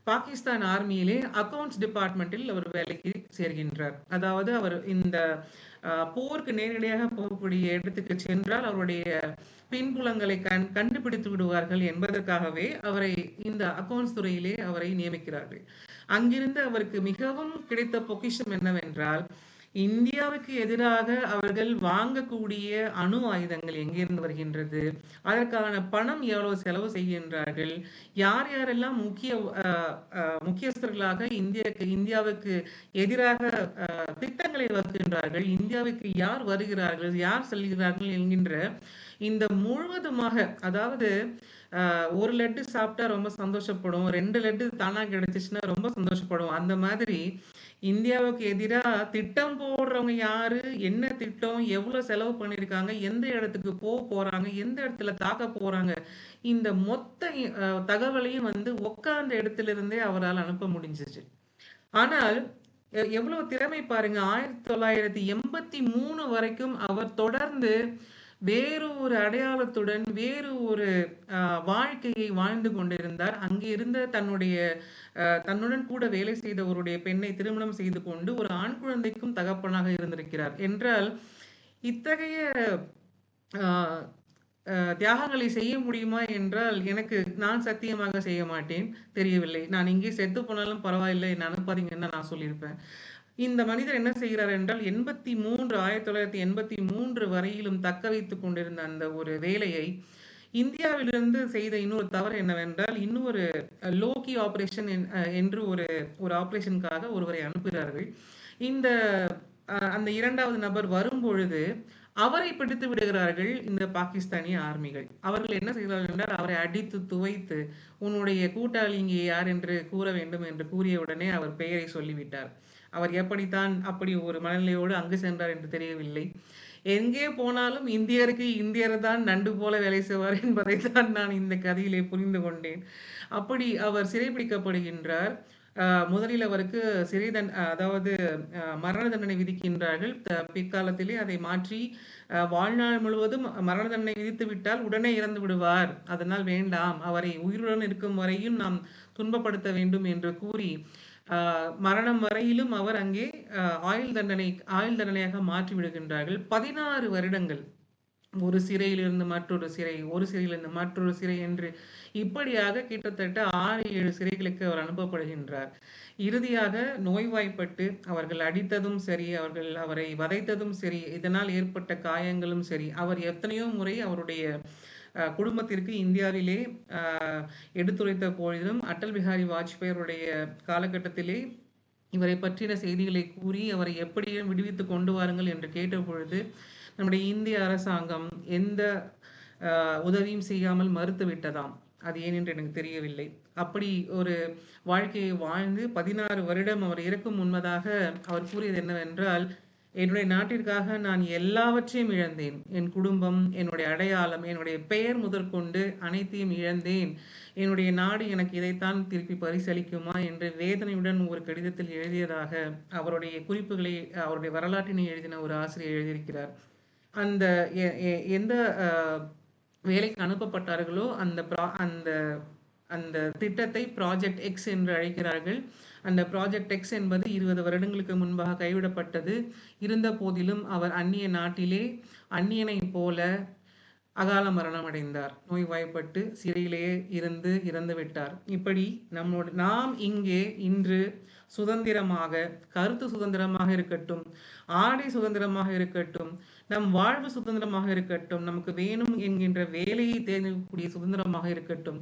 [SPEAKER 6] பாகிஸ்தான் ஆர்மியிலே அக்கவுண்ட்ஸ் டிபார்ட்மெண்டில் அவர் வேலைக்கு சேர்கின்றார். அதாவது அவர் இந்த போருக்கு நேரடியாக போகக்கூடிய இடத்துக்கு சென்றால் அவருடைய பின்புலங்களை கண்டுபிடித்து விடுவார்கள் என்பதற்காகவே அவரை இந்த அக்கவுண்ட்ஸ் துறையிலே அவரை நியமிக்கிறார்கள். அங்கிருந்து அவருக்கு மிகவும் கிடைத்த பொக்கிஷம் என்னவென்றால், இந்தியாவுக்கு எதிராக அவர்கள் வாங்கக்கூடிய அணு ஆயுதங்கள் எங்கிருந்து வருகின்றது, அதற்கான பணம் எவ்வளவு செலவு செய்கின்றார்கள், யார் யாரெல்லாம் முக்கியஸ்தர்களாக இந்தியாவுக்கு எதிராக திட்டங்களை வகுக்கின்றார்கள், இந்தியாவுக்கு யார் வருகிறார்கள், யார் செல்கிறார்கள் என்கின்ற இந்த முழுவதுமாக, அதாவது ஒரு லட்டு சாப்பிட்டா ரொம்ப சந்தோஷப்படும், 2 லட்டு தானா கிடைச்சிச்சுன்னா ரொம்ப சந்தோஷப்படும், அந்த மாதிரி இந்தியாவுக்கு எதிராக திட்டம் போடுறவங்க யாரு, என்ன திட்டம், எவ்வளவு செலவு பண்ணியிருக்காங்க, எந்த இடத்துக்கு போறாங்க, எந்த இடத்துல தாக்க போறாங்க, இந்த மொத்த தகவலையும் உட்கார்ந்த இடத்துல இருந்தே அவரால் அனுப்ப முடிஞ்சிச்சு. ஆனால் எவ்வளவு திறமை பாருங்க. 1983 வரைக்கும் அவர் தொடர்ந்து வேறு ஒரு அடையாளத்துடன் வேறு ஒரு வாழ்க்கையை வாழ்ந்து கொண்டிருந்தார். அங்கே இருந்த தன்னுடன் கூட வேலை செய்தவருடைய பெண்ணை திருமணம் செய்து கொண்டு ஒரு ஆண் குழந்தைக்கும் தகப்பனாக இருந்திருக்கிறார் என்றால், இத்தகைய தியாகங்களை செய்ய முடியுமா என்றால் நான் சத்தியமாக செய்ய மாட்டேன், தெரியவில்லை. நான் இங்கே செத்து போனாலும் பரவாயில்லை, என்ன அனுப்பாதீங்கன்னு நான் சொல்லியிருப்பேன். இந்த மனிதர் என்ன செய்கிறார் என்றால் 1983 வரையிலும் தக்க வைத்துக் கொண்டிருந்த அந்த ஒரு வேலையை இந்தியாவிலிருந்து செய்த இன்னொரு தவறு என்னவென்றால், இன்னொரு லோக்கி ஆபரேஷன் என்று ஒரு ஆபரேஷனுக்காக ஒருவரை அனுப்புகிறார்கள். அந்த 2வது நபர் வரும்பொழுது அவரை பிடித்து விடுகிறார்கள் இந்த பாகிஸ்தானிய ஆர்மிகள். அவர்கள் என்ன செய்கிறார்கள் என்றால், அவரை அடித்து துவைத்து உன்னுடைய கூட்டாளி இங்கே யார் என்று கூற வேண்டும் என்று கூறியவுடனே அவர் பெயரை சொல்லிவிட்டார். அவர் எப்படித்தான் அப்படி ஒரு மனநிலையோடு அங்கு சென்றார் என்று தெரியவில்லை. எங்கே போனாலும் இந்தியருக்கு இந்தியர் தான் நண்டு போல வேலை செய்வார் என்பதை தான் நான் இந்த கதையிலே புரிந்து கொண்டேன். அப்படி அவர் சிறைபிடிக்கப்படுகின்றார். முதலில் அவருக்கு அதாவது மரண தண்டனை விதிக்கின்றார்கள். பிற்காலத்திலே அதை மாற்றி வாழ்நாள் முழுவதும் மரண தண்டனை விதித்து விட்டால் உடனே இறந்து விடுவார், அதனால் வேண்டாம், அவரை உயிருடன் இருக்கும் வரையும் நாம் துன்பப்படுத்த வேண்டும் என்று கூறி மரணம் வரையிலும் அவர் அங்கே ஆயுள் தண்டனையாக மாற்றி விடுகின்றார்கள். 16 வருடங்கள் ஒரு சிறையிலிருந்து மற்றொரு சிறை, ஒரு சிறையிலிருந்து மற்றொரு சிறை என்று இப்படியாக கிட்டத்தட்ட 6-7 சிறைகளுக்கு அவர் அனுப்பப்படுகின்றார். இறுதியாக நோய்வாய்ப்பட்டு அவர்கள் அடித்ததும் சரி, அவரை வதைத்ததும் சரி, இதனால் ஏற்பட்ட காயங்களும் சரி, அவர் எத்தனையோ முறை அவருடைய குடும்பத்திற்கு இந்தியாவிலே எடுத்துரைத்த பொழுதும் அடல் பிஹாரி வாஜ்பாயுடைய காலகட்டத்திலே இவரை பற்றின செய்திகளை கூறி அவரை எப்படியும் விடுவித்து கொண்டு வாருங்கள் என்று கேட்ட பொழுது நம்முடைய இந்திய அரசாங்கம் எந்த உதவியும் செய்யாமல் மறுத்து விட்டதாம். அது ஏன் என்று எனக்கு தெரியவில்லை. அப்படி ஒரு வாழ்க்கையை வாழ்ந்து 16 வருடம் அவர் இறக்கும் முன்பதாக அவர் கூறியது என்னவென்றால், என்னுடைய நாட்டிற்காக நான் எல்லாவற்றையும் இழந்தேன், என் குடும்பம், என்னுடைய அடையாளம், என்னுடைய பெயர் முதற்கொண்டு அனைத்தையும் இழந்தேன், என்னுடைய நாடு எனக்கு இதைத்தான் திருப்பி பரிசளிக்குமா என்று வேதனையுடன் ஒரு கடிதத்தில் எழுதியதாக அவருடைய குறிப்புகளை, அவருடைய வரலாற்றினை எழுதின ஒரு ஆசிரியர் எழுதியிருக்கிறார். அந்த எந்த வேலைக்கு அனுப்பப்பட்டார்களோ அந்த திட்டத்தை ப்ராஜெக்ட் எக்ஸ் என்று அழைக்கிறார்கள். அந்த ப்ராஜெக்ட் எக்ஸ் என்பது 20 வருடங்களுக்கு முன்பாக கைவிடப்பட்டது. இருந்த போதிலும் அவர் அந்நிய நாட்டிலே அந்நியனை போல அகால மரணம் அடைந்தார். நோய்வாய்ப்பட்டு சிறையிலேயே இறந்து விட்டார். இப்படி நாம் இங்கே இன்று சுதந்திரமாக, கருத்து சுதந்திரமாக இருக்கட்டும், ஆடை சுதந்திரமாக இருக்கட்டும், நம் வாழ்வு சுதந்திரமாக இருக்கட்டும், நமக்கு வேணும் என்கின்ற வேலையை தேர்ந்தெடுக்கக்கூடிய சுதந்திரமாக இருக்கட்டும்,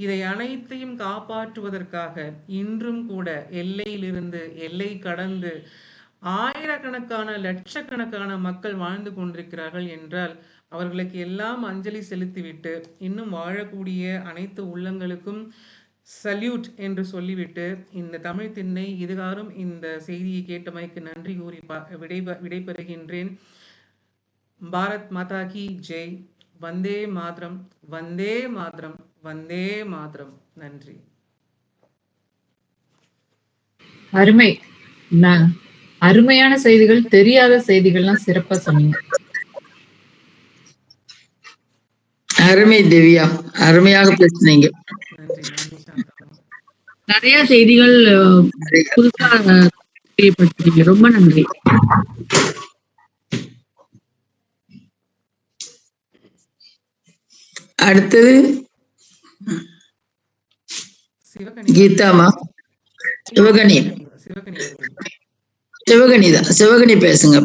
[SPEAKER 6] இதை அனைத்தையும் காப்பாற்றுவதற்காக இன்றும் கூட எல்லையிலிருந்து எல்லை கடந்து ஆயிரக்கணக்கான லட்சக்கணக்கான மக்கள் வாழ்ந்து கொண்டிருக்கிறார்கள் என்றால் அவர்களுக்கு எல்லாம் அஞ்சலி செலுத்திவிட்டு இன்னும் வாழக்கூடிய அனைத்து உள்ளங்களுக்கும் சல்யூட் என்று சொல்லிவிட்டு இந்த தமிழ் திண்ணை இதுகாரும் இந்த செய்தியை கேட்டமைக்கு நன்றி கூறி விடைபெறுகின்றேன். பாரத் மாதா கி ஜெய். வந்தே மாதரம், வந்தே மாதரம், வந்தே மாதரம். நன்றி.
[SPEAKER 5] அருமை. அருமையான செய்திகள், தெரியாத செய்திகள்லாம் சிறப்பா சொன்னீங்க.
[SPEAKER 1] அருமை திவ்யா, அருமையாக பேசுனீங்க.
[SPEAKER 4] நிறைய செய்திகள் புதுசா தெரியப்படுத்துறீங்க. ரொம்ப நன்றி.
[SPEAKER 1] அடுத்தது கீதாமா, சிவகணி. சிவகணி தான், சிவகணி பேசுங்க.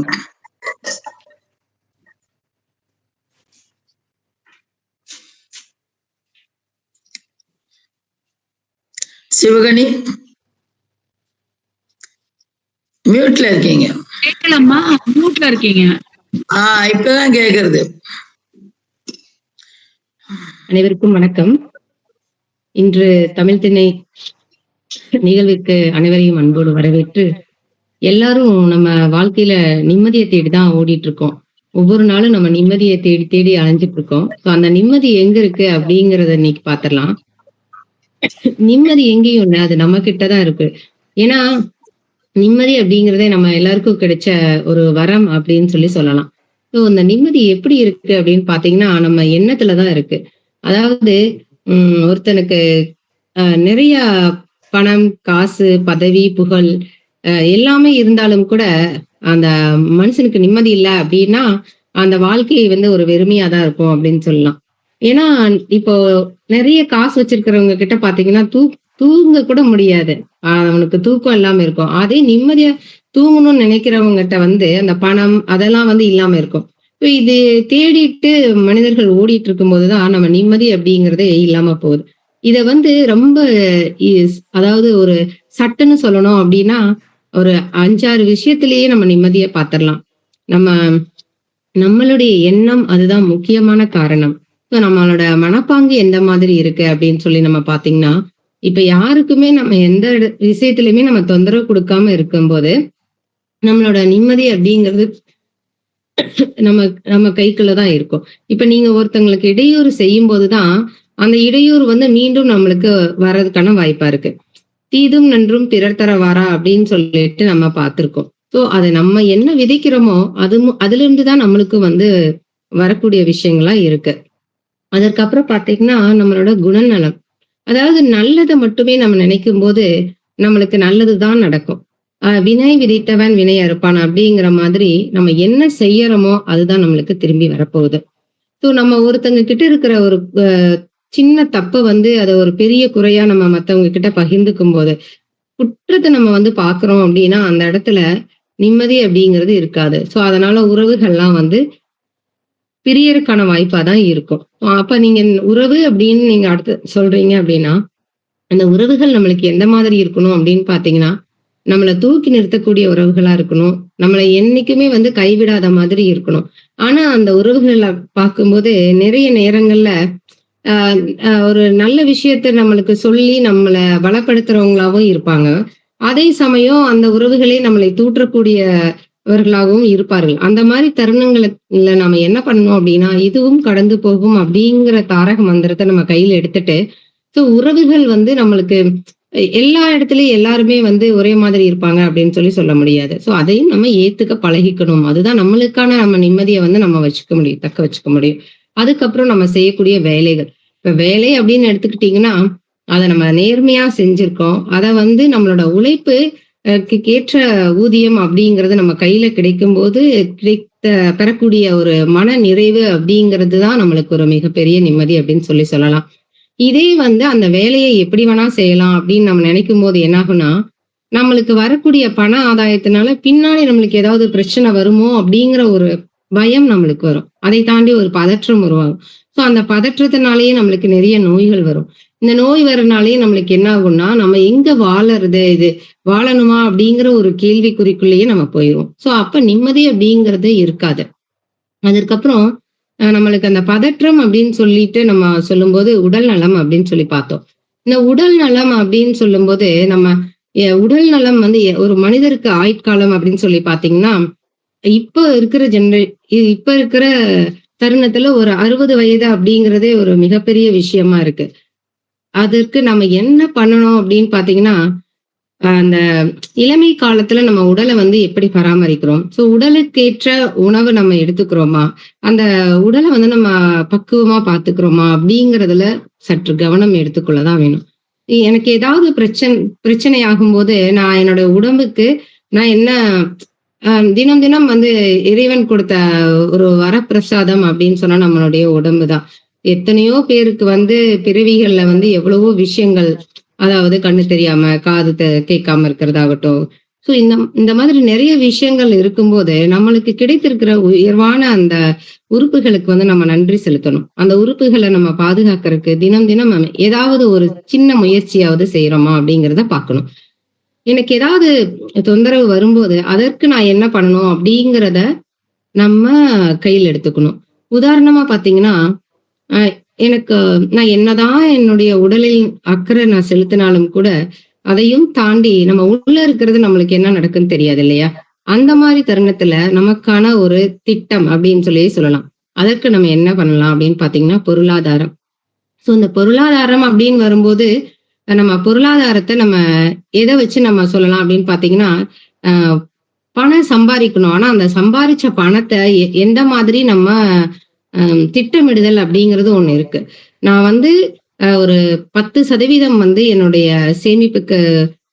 [SPEAKER 1] சிவகணி மியூட்ல இருக்கீங்க.
[SPEAKER 4] கேட்கலாமா? மியூட்ல இருக்கீங்க.
[SPEAKER 1] இப்பதான் கேக்குறது.
[SPEAKER 7] அனைவருக்கும் வணக்கம். இன்று தமிழ் திண்ணை நிகழ்விற்கு அனைவரையும் அன்போடு வரவேற்று, எல்லாரும் நம்ம வாழ்க்கையில நிம்மதியை தேடிதான் ஓடிட்டு இருக்கோம். ஒவ்வொரு நாளும் நம்ம நிம்மதியை தேடி தேடி அலைஞ்சிட்டு இருக்கோம். அந்த நிம்மதி எங்க இருக்கு அப்படிங்கறத இன்னைக்கு பாத்திரலாம். நிம்மதி எங்கேயும் இல்லை, அது நம்ம கிட்டதான் இருக்கு. ஏன்னா நிம்மதி அப்படிங்கிறதே நம்ம எல்லாருக்கும் கிடைச்ச ஒரு வரம் அப்படின்னு சொல்லலாம். ஸோ அந்த நிம்மதி எப்படி இருக்கு அப்படின்னு பாத்தீங்கன்னா நம்ம எண்ணத்துலதான் இருக்கு. அதாவது ஒருத்தனுக்கு நிறைய பணம், காசு, பதவி, புகழ் எல்லாமே இருந்தாலும் கூட அந்த மனுஷனுக்கு நிம்மதி இல்லை அப்படின்னா அந்த வாழ்க்கை ஒரு வெறுமையாதான் இருக்கும் அப்படின்னு சொல்லலாம். ஏன்னா இப்போ நிறைய காசு வச்சிருக்கிறவங்க கிட்ட பாத்தீங்கன்னா தூங்க கூட முடியாது, அவனுக்கு தூக்கம் இல்லாம இருக்கும். அதே நிம்மதியா தூங்கணும்னு நினைக்கிறவங்ககிட்ட அந்த பணம் அதெல்லாம் இல்லாம இருக்கும். இது தேடிட்டு மனிதர்கள் ஓடிட்டு இருக்கும் போதுதான் நம்ம நிம்மதி அப்படிங்கறதே இல்லாம போகுது. இத ரொம்ப அதாவது ஒரு சட்டுன்னு சொல்லணும் அப்படின்னா ஒரு 5-6 விஷயத்திலேயே நம்ம நிம்மதியை பாத்திரலாம். நம்மளுடைய எண்ணம் அதுதான் முக்கியமான காரணம். நம்மளோட மனப்பாங்கு எந்த மாதிரி இருக்கு அப்படின்னு சொல்லி நம்ம பாத்தீங்கன்னா, இப்ப யாருக்குமே நம்ம எந்த விஷயத்திலயுமே நம்ம தொந்தரவு கொடுக்காம இருக்கும்போது நம்மளோட நிம்மதி அப்படிங்கிறது நம்ம கைக்குள்ளதான் இருக்கும். இப்ப நீங்க ஒருத்தங்களுக்கு இடையூறு செய்யும் போதுதான் அந்த இடையூறு மீண்டும் நம்மளுக்கு வர்றதுக்கான வாய்ப்பா இருக்கு. தீதும் நன்றும் பிறர் தர வாரா அப்படின்னு சொல்லிட்டு நம்ம பார்த்திருக்கோம். சோ அதை நம்ம என்ன விதைக்கிறோமோ அதுல இருந்துதான் நம்மளுக்கு வரக்கூடிய விஷயங்களா இருக்கு. அதற்கப்புறம் பாத்தீங்கன்னா நம்மளோட குணநலம், அதாவது நல்லதை மட்டுமே நம்ம நினைக்கும் போது நம்மளுக்கு நல்லதுதான் நடக்கும். வினை விதைத்தவன் வினை அறுப்பான் அப்படிங்கிற மாதிரி நம்ம என்ன செய்யறோமோ அதுதான் நம்மளுக்கு திரும்பி வரப்போகுது. ஸோ நம்ம ஒருத்தங்க கிட்ட இருக்கிற ஒரு சின்ன தப்ப அதை ஒரு பெரிய குறையா நம்ம மத்தவங்க கிட்ட பகிர்ந்துக்கும் போது குற்றத்தை நம்ம பாக்குறோம் அப்படின்னா அந்த இடத்துல நிம்மதி அப்படிங்கிறது இருக்காது. ஸோ அதனால உறவுகள்லாம் பிரியறதுக்கான வாய்ப்பா தான் இருக்கும். அப்ப நீங்க உறவு அப்படின்னு நீங்க அடுத்து சொல்றீங்க அப்படின்னா அந்த உறவுகள் நம்மளுக்கு எந்த மாதிரி இருக்கணும் அப்படின்னு பாத்தீங்கன்னா நம்மளை தூக்கி நிறுத்தக்கூடிய உறவுகளா இருக்கணும். நம்மளை என்னைக்குமே கைவிடாத மாதிரி இருக்கணும். ஆனா அந்த உறவுகளை பார்க்கும்போது நிறைய நேரங்கள்ல ஒரு நல்ல விஷயத்த நம்மளுக்கு சொல்லி நம்மளை பலப்படுத்துறவங்களாவும் இருப்பாங்க. அதே சமயம் அந்த உறவுகளே நம்மளை தூற்றக்கூடியவர்களாகவும் இருப்பார்கள். அந்த மாதிரி தருணங்கள்ல நம்ம என்ன பண்ணணும் அப்படின்னா இதுவும் கடந்து போகும் அப்படிங்கிற தாரக மந்திரத்தை நம்ம கையில எடுத்துட்டு, ஸோ உறவுகள் நம்மளுக்கு எல்லா இடத்துலயும் எல்லாருமே ஒரே மாதிரி இருப்பாங்க அப்படின்னு சொல்ல முடியாது. ஸோ அதையும் நம்ம ஏத்துக்க பழகிக்கணும். அதுதான் நம்மளுக்கான நம்ம நிம்மதியை நம்ம வச்சுக்க முடியும், தக்க வச்சுக்க முடியும். அதுக்கப்புறம் நம்ம செய்யக்கூடிய வேலைகள், இப்ப வேலை அப்படின்னு எடுத்துக்கிட்டீங்கன்னா அதை நம்ம நேர்மையா செஞ்சிருக்கோம். அதை நம்மளோட உழைப்பு ஏற்ற ஊதியம் அப்படிங்கிறது நம்ம கையில கிடைக்கும் போது பெறக்கூடிய ஒரு மன நிறைவு அப்படிங்கிறது தான் நம்மளுக்கு ஒரு மிகப்பெரிய நிம்மதி அப்படின்னு சொல்லலாம். இதே அந்த வேலையை எப்படி வேணா செய்யலாம் அப்படின்னு நம்ம நினைக்கும் போது என்னாகும்னா நம்மளுக்கு வரக்கூடிய பண ஆதாயத்தினால பின்னாடி நம்மளுக்கு ஏதாவது பிரச்சனை வருமோ அப்படிங்கிற ஒரு பயம் நம்மளுக்கு வரும். அதை தாண்டி ஒரு பதற்றம் உருவாகும். ஸோ அந்த பதற்றத்தினாலேயே நம்மளுக்கு நிறைய நோய்கள் வரும். இந்த நோய் வரனாலே நம்மளுக்கு என்ன ஆகும்னா, நம்ம எங்க வாழறது, இது வாழணுமா அப்படிங்கிற ஒரு கேள்விக்குறிக்குள்ளேயே நம்ம போயிரும். சோ அப்ப நிம்மதி அப்படிங்கிறது இருக்காது. அதற்கப்புறம் நம்மளுக்கு அந்த பதற்றம் அப்படின்னு சொல்லிட்டு நம்ம சொல்லும்போது உடல் நலம் அப்படின்னு சொல்லி பார்த்தோம். இந்த உடல் நலம் அப்படின்னு சொல்லும்போது நம்ம உடல் நலம் வந்து ஒரு மனிதருக்கு ஆயுட்காலம் அப்படின்னு சொல்லி பாத்தீங்கன்னா, இப்ப இருக்கிற இப்ப இருக்கிற தருணத்துல ஒரு 60 வயது அப்படிங்கிறதே ஒரு மிகப்பெரிய விஷயமா இருக்கு. அதற்கு நம்ம என்ன பண்ணணும் அப்படின்னு பாத்தீங்கன்னா, அந்த இளமை காலத்துல நம்ம உடலை வந்து எப்படி பராமரிக்கிறோம், சோ உடலுக்கேற்ற உணவு நம்ம எடுத்துக்கிறோமா, அந்த உடலை வந்து நம்ம பக்குவமா பாத்துக்கிறோமா அப்படிங்கறதுல சற்று கவனம் எடுத்துக்கொள்ளதான் வேணும். எனக்கு ஏதாவது பிரச்சனை ஆகும்போது நான் என்னோட உடம்புக்கு நான் என்ன தினம் தினம் வந்து இறைவன் கொடுத்த ஒரு வரப்பிரசாதம் அப்படின்னு சொன்னா நம்மளுடைய உடம்புதான். எத்தனையோ பேருக்கு வந்து பிறவிகள்ல வந்து எவ்வளவோ விஷயங்கள், அதாவது கண்ணு தெரியாம, காது கேட்காம இருக்கிறதாகட்டும். சோ இந்த மாதிரி நிறைய விஷயங்கள் இருக்கும்போது நம்மளுக்கு கிடைத்திருக்கிற உயர்வான அந்த உறுப்புகளுக்கு வந்து நம்ம நன்றி செலுத்தணும். அந்த உறுப்புகளை நம்ம பாதுகாக்கிறதுக்கு தினம் தினம் நம்ம ஏதாவது ஒரு சின்ன முயற்சியாவது செய்யறோமா அப்படிங்கிறத பார்க்கணும். எனக்கு ஏதாவது தொந்தரவு வரும்போது அதற்கு நான் என்ன பண்ணணும் அப்படிங்கிறத நம்ம கையில் எடுத்துக்கணும். உதாரணமா பாத்தீங்கன்னா, எனக்கு நான் என்னதான் என்னுடைய உடலில் அக்கறை நான் செலுத்தினாலும் கூட அதையும் தாண்டி நம்ம உள்ள இருக்கிறது நம்மளுக்கு என்ன நடக்குன்னு தெரியாது இல்லையா? அந்த மாதிரி தருணத்துல நமக்கான ஒரு திட்டம் அப்படின்னு சொல்லலாம். அதற்கு நம்ம என்ன பண்ணலாம் அப்படின்னு பாத்தீங்கன்னா, பொருளாதாரம். சோ இந்த பொருளாதாரம் அப்படின்னு வரும்போது நம்ம பொருளாதாரத்தை நம்ம எதை வச்சு நம்ம சொல்லலாம் அப்படின்னு பாத்தீங்கன்னா, பணம் சம்பாதிக்கணும். ஆனா அந்த சம்பாதிச்ச பணத்தை எந்த மாதிரி நம்ம திட்டமிடுதல் அப்படிங்கிறது ஒண்ணு இருக்கு. நான் வந்து ஒரு 10% வந்து என்னுடைய சேமிப்புக்கு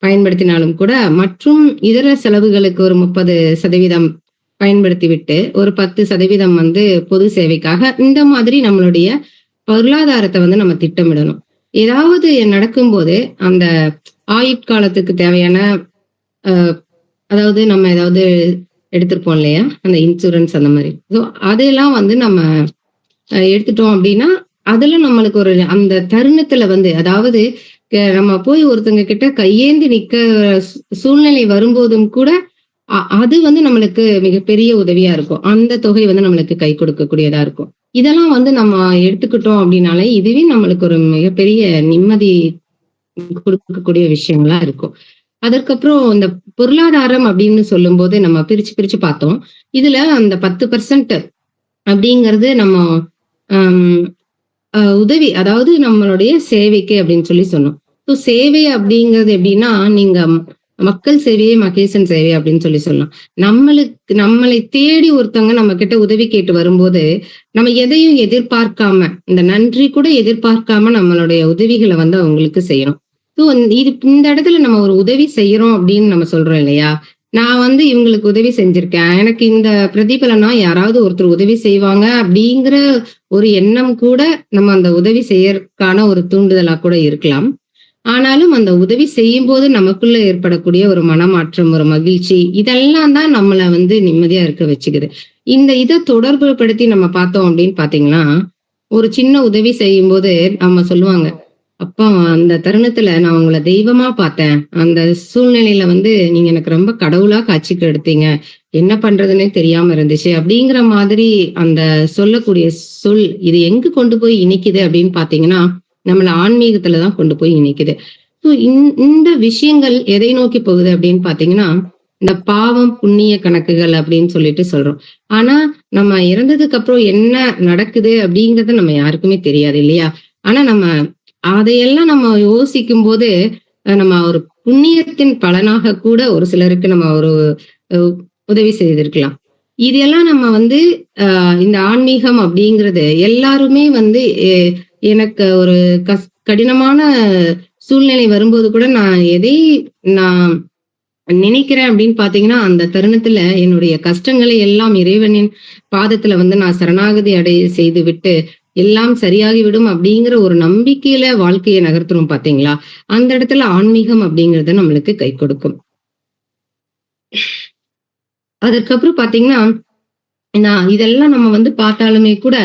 [SPEAKER 7] பயன்படுத்தினாலும் கூட, மற்றும் இதர செலவுகளுக்கு ஒரு 30% பயன்படுத்தி விட்டு ஒரு 10% வந்து பொது சேவைக்காக, இந்த மாதிரி நம்மளுடைய பொருளாதாரத்தை வந்து நம்ம திட்டமிடணும். ஏதாவது நடக்கும்போது அந்த ஆயுட்காலத்துக்கு தேவையான அதாவது நம்ம ஏதாவது எடுத்திருப்போம் இல்லையா, அந்த இன்சூரன்ஸ் அந்த மாதிரி. ஸோ அதெல்லாம் வந்து நம்ம எடுத்துட்டோம் அப்படின்னா, அதுல நம்மளுக்கு ஒரு அந்த தருணத்துல வந்து, அதாவது நம்ம போய் ஒருத்தங்க கிட்ட கையேந்தி நிக்க சூழ்நிலை வரும்போதும் கூட அது வந்து நம்மளுக்கு மிகப்பெரிய உதவியா இருக்கும். அந்த தொகை வந்து நம்மளுக்கு கை கொடுக்கக்கூடியதா இருக்கும். இதெல்லாம் வந்து நம்ம எடுத்துக்கிட்டோம் அப்படின்னாலே இதுவே நம்மளுக்கு ஒரு மிகப்பெரிய நிம்மதி கொடுக்கக்கூடிய விஷயங்களா இருக்கும். அதற்கப்புறம் இந்த பொருளாதாரம் அப்படின்னு சொல்லும் போது நம்ம பிரிச்சு பார்த்தோம். இதுல அந்த 10% அப்படிங்கிறது நம்ம உதவி, அதாவது நம்மளுடைய சேவைக்கு அப்படின்னு சொன்னோம். ஸோ சேவை அப்படிங்கிறது எப்படின்னா, நீங்க மக்கள் சேவையே மகேசன் சேவை அப்படின்னு சொல்லலாம். நம்மளை தேடி ஒருத்தவங்க நம்ம கிட்ட உதவி கேட்டு வரும்போது நம்ம எதையும் எதிர்பார்க்காம, இந்த நன்றி கூட எதிர்பார்க்காம நம்மளுடைய உதவிகளை வந்து அவங்களுக்கு செய்யணும். ஸோ இந்த இடத்துல நம்ம ஒரு உதவி செய்யறோம் அப்படின்னு நம்ம சொல்றோம் இல்லையா, நான் வந்து இவங்களுக்கு உதவி செஞ்சிருக்கேன், எனக்கு இந்த பிரதிபலனா யாராவது ஒருத்தர் உதவி செய்வாங்க அப்படிங்கிற ஒரு எண்ணம் கூட நம்ம அந்த உதவி செய்யறதுக்கான ஒரு தூண்டுதலா கூட இருக்கலாம். ஆனாலும் அந்த உதவி செய்யும் போது நமக்குள்ள ஏற்படக்கூடிய ஒரு மனமாற்றம், ஒரு மகிழ்ச்சி, இதெல்லாம் தான் நம்மளை வந்து நிம்மதியா இருக்க வச்சுக்குது. இதை தொடர்பு படுத்தி நம்ம பார்த்தோம் அப்படின்னு பாத்தீங்கன்னா, ஒரு சின்ன உதவி செய்யும் போது நம்ம சொல்லுவாங்க, அப்பா அந்த தருணத்துல நான் உங்களை தெய்வமா பார்த்தேன், அந்த சூழ்நிலையில வந்து நீங்க எனக்கு ரொம்ப கடவுளா காட்சிக்கு எடுத்தீங்க, என்ன பண்றதுன்னே தெரியாம இருந்துச்சு அப்படிங்கிற மாதிரி அந்த சொல்லக்கூடிய சொல் இது எங்க கொண்டு போய் இணைக்குது அப்படின்னு பாத்தீங்கன்னா, நம்மள ஆன்மீகத்துலதான் கொண்டு போய் இணைக்குது. ஸோ இந்த விஷயங்கள் எதை நோக்கி போகுது அப்படின்னு பாத்தீங்கன்னா, இந்த பாவம் புண்ணிய கணக்குகள் அப்படின்னு சொல்லிட்டு சொல்றோம். ஆனா நம்ம இறந்ததுக்கு அப்புறம் என்ன நடக்குது அப்படிங்கறது நம்ம யாருக்குமே தெரியாது இல்லையா? ஆனா நம்ம அதையெல்லாம் நம்ம யோசிக்கும் போது நம்ம ஒரு புண்ணியத்தின் பலனாக கூட ஒரு சிலருக்கு நம்ம ஒரு உதவி செய்திருக்கலாம். இதெல்லாம் நம்ம வந்து இந்த ஆன்மீகம் அப்படிங்கிறது எல்லாருமே வந்து எனக்கு ஒரு கடினமான சூழ்நிலை வரும்போது கூட நான் எதை நான் நினைக்கிறேன் அப்படின்னு பாத்தீங்கன்னா, அந்த தருணத்துல என்னுடைய கஷ்டங்களை எல்லாம் இறைவனின் பாதத்துல வந்து நான் சரணாகதி அடைய செய்து விட்டு எல்லாம் சரியாகிவிடும் அப்படிங்கிற ஒரு நம்பிக்கையில வாழ்க்கையை நகர்த்துறோம் பாத்தீங்களா, அந்த இடத்துல ஆன்மீகம் அப்படிங்கறத நம்மளுக்கு கை கொடுக்கும். அதற்கப்புறம் பாத்தீங்கன்னா, இதெல்லாம் நம்ம வந்து பார்த்தாலுமே கூட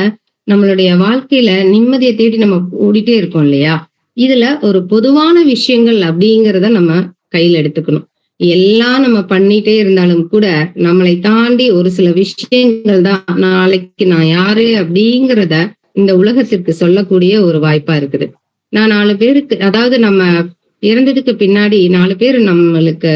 [SPEAKER 7] நம்மளுடைய வாழ்க்கையில நிம்மதியை தேடி நம்ம ஓடிட்டே இருக்கோம் இல்லையா? இதுல ஒரு பொதுவான விஷயங்கள் அப்படிங்கிறத நம்ம கையில எடுத்துக்கணும். எல்லாம் நம்ம பண்ணிட்டே இருந்தாலும் கூட நம்மளை தாண்டி ஒரு சில விஷயங்கள் தான் நாளைக்கு நான் யாரு அப்படிங்கிறத இந்த உலகத்திற்கு சொல்லக்கூடிய ஒரு வாய்ப்பா இருக்குது. நான் 4 பேருக்கு, அதாவது நம்ம இறந்ததுக்கு பின்னாடி 4 பேர் நம்மளுக்கு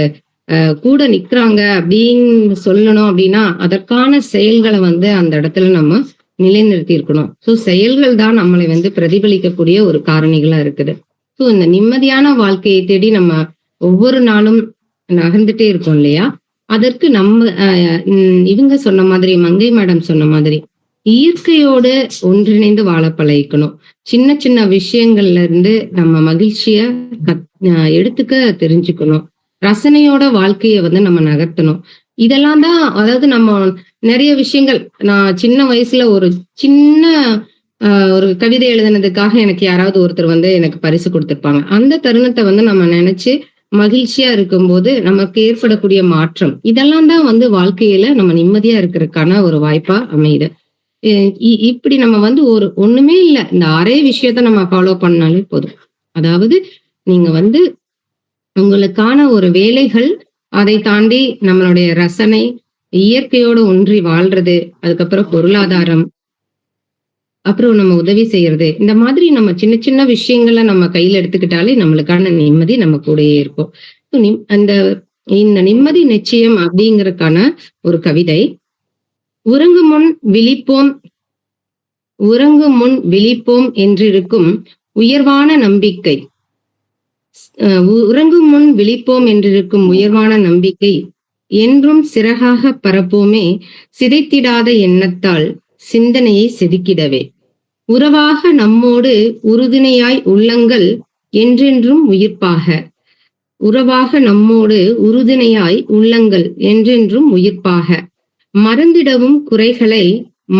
[SPEAKER 7] கூட நிக்கிறாங்க அப்படின்னு சொல்லணும் அப்படின்னா அதற்கான செயல்களை அந்த இடத்துல நம்ம நிலைநிறுத்தி இருக்கணும். ஸோ செயல்கள் தான் நம்மளை பிரதிபலிக்கக்கூடிய ஒரு காரணிகளா இருக்குது. ஸோ இந்த நிம்மதியான வாழ்க்கையை தேடி நம்ம ஒவ்வொரு நாளும் நகர்ந்துட்டே இருக்கோம் இல்லையா? அதற்கு நம்ம இவங்க சொன்ன மாதிரி, மங்கை மேடம் சொன்ன மாதிரி இயற்கையோடு ஒன்றிணைந்து வாழ பழகிக்கணும். சின்ன சின்ன விஷயங்கள்ல இருந்து நம்ம மகிழ்ச்சிய எடுத்துக்க தெரிஞ்சுக்கணும். ரசனையோட வாழ்க்கைய நம்ம நகர்த்தணும். இதெல்லாம் தான், அதாவது நம்ம நிறைய விஷயங்கள், நான் சின்ன வயசுல ஒரு சின்ன ஒரு கவிதை எழுதினதுக்காக எனக்கு யாராவது ஒருத்தர் எனக்கு பரிசு கொடுத்திருப்பாங்க. அந்த தருணத்தை நம்ம நினைச்சு மகிழ்ச்சியா இருக்கும்போது நமக்கு ஏற்படக்கூடிய மாற்றம், இதெல்லாம் தான் வாழ்க்கையில நம்ம நிம்மதியா இருக்கிறதுக்கான ஒரு வாய்ப்பா அமையுது. இப்படி நம்ம ஒரு ஒண்ணுமே இல்ல, இந்த 6 விஷயத்த நம்ம ஃபாலோ பண்ணாலே போதும். அதாவது நீங்க உங்களுக்கான ஒரு வேலைகள், அதை தாண்டி நம்மளுடைய ரசனை, இயற்கையோடு ஒன்றி வாழ்றது, அதுக்கப்புறம் பொருளாதாரம், அப்புறம் நம்ம உதவி செய்யறது, இந்த மாதிரி நம்ம சின்ன சின்ன விஷயங்களை நம்ம கையில எடுத்துக்கிட்டாலே நம்மளுக்கான நிம்மதி நம்ம கூடயே இருக்கும். இந்த நிம்மதி நிச்சயம் அப்படிங்கறதுக்கான ஒரு கவிதை. உறங்கும் முன் விழிப்போம் என்றிருக்கும் உயர்வான நம்பிக்கை. உறங்கும் முன் விழிப்போம் என்றிருக்கும் உயர்வான நம்பிக்கை என்றும் சிறகாக பரப்போமே, சிதைத்திடாத எண்ணத்தால் சிந்தனையை செதுக்கிடவே. உறவாக நம்மோடு உறுதுணையாய் உள்ளங்கள் என்றென்றும் உயிர்ப்பாக. உறவாக நம்மோடு உறுதுணையாய் உள்ளங்கள் என்றென்றும் உயிர்ப்பாக. மறந்திடவும் குறைகளை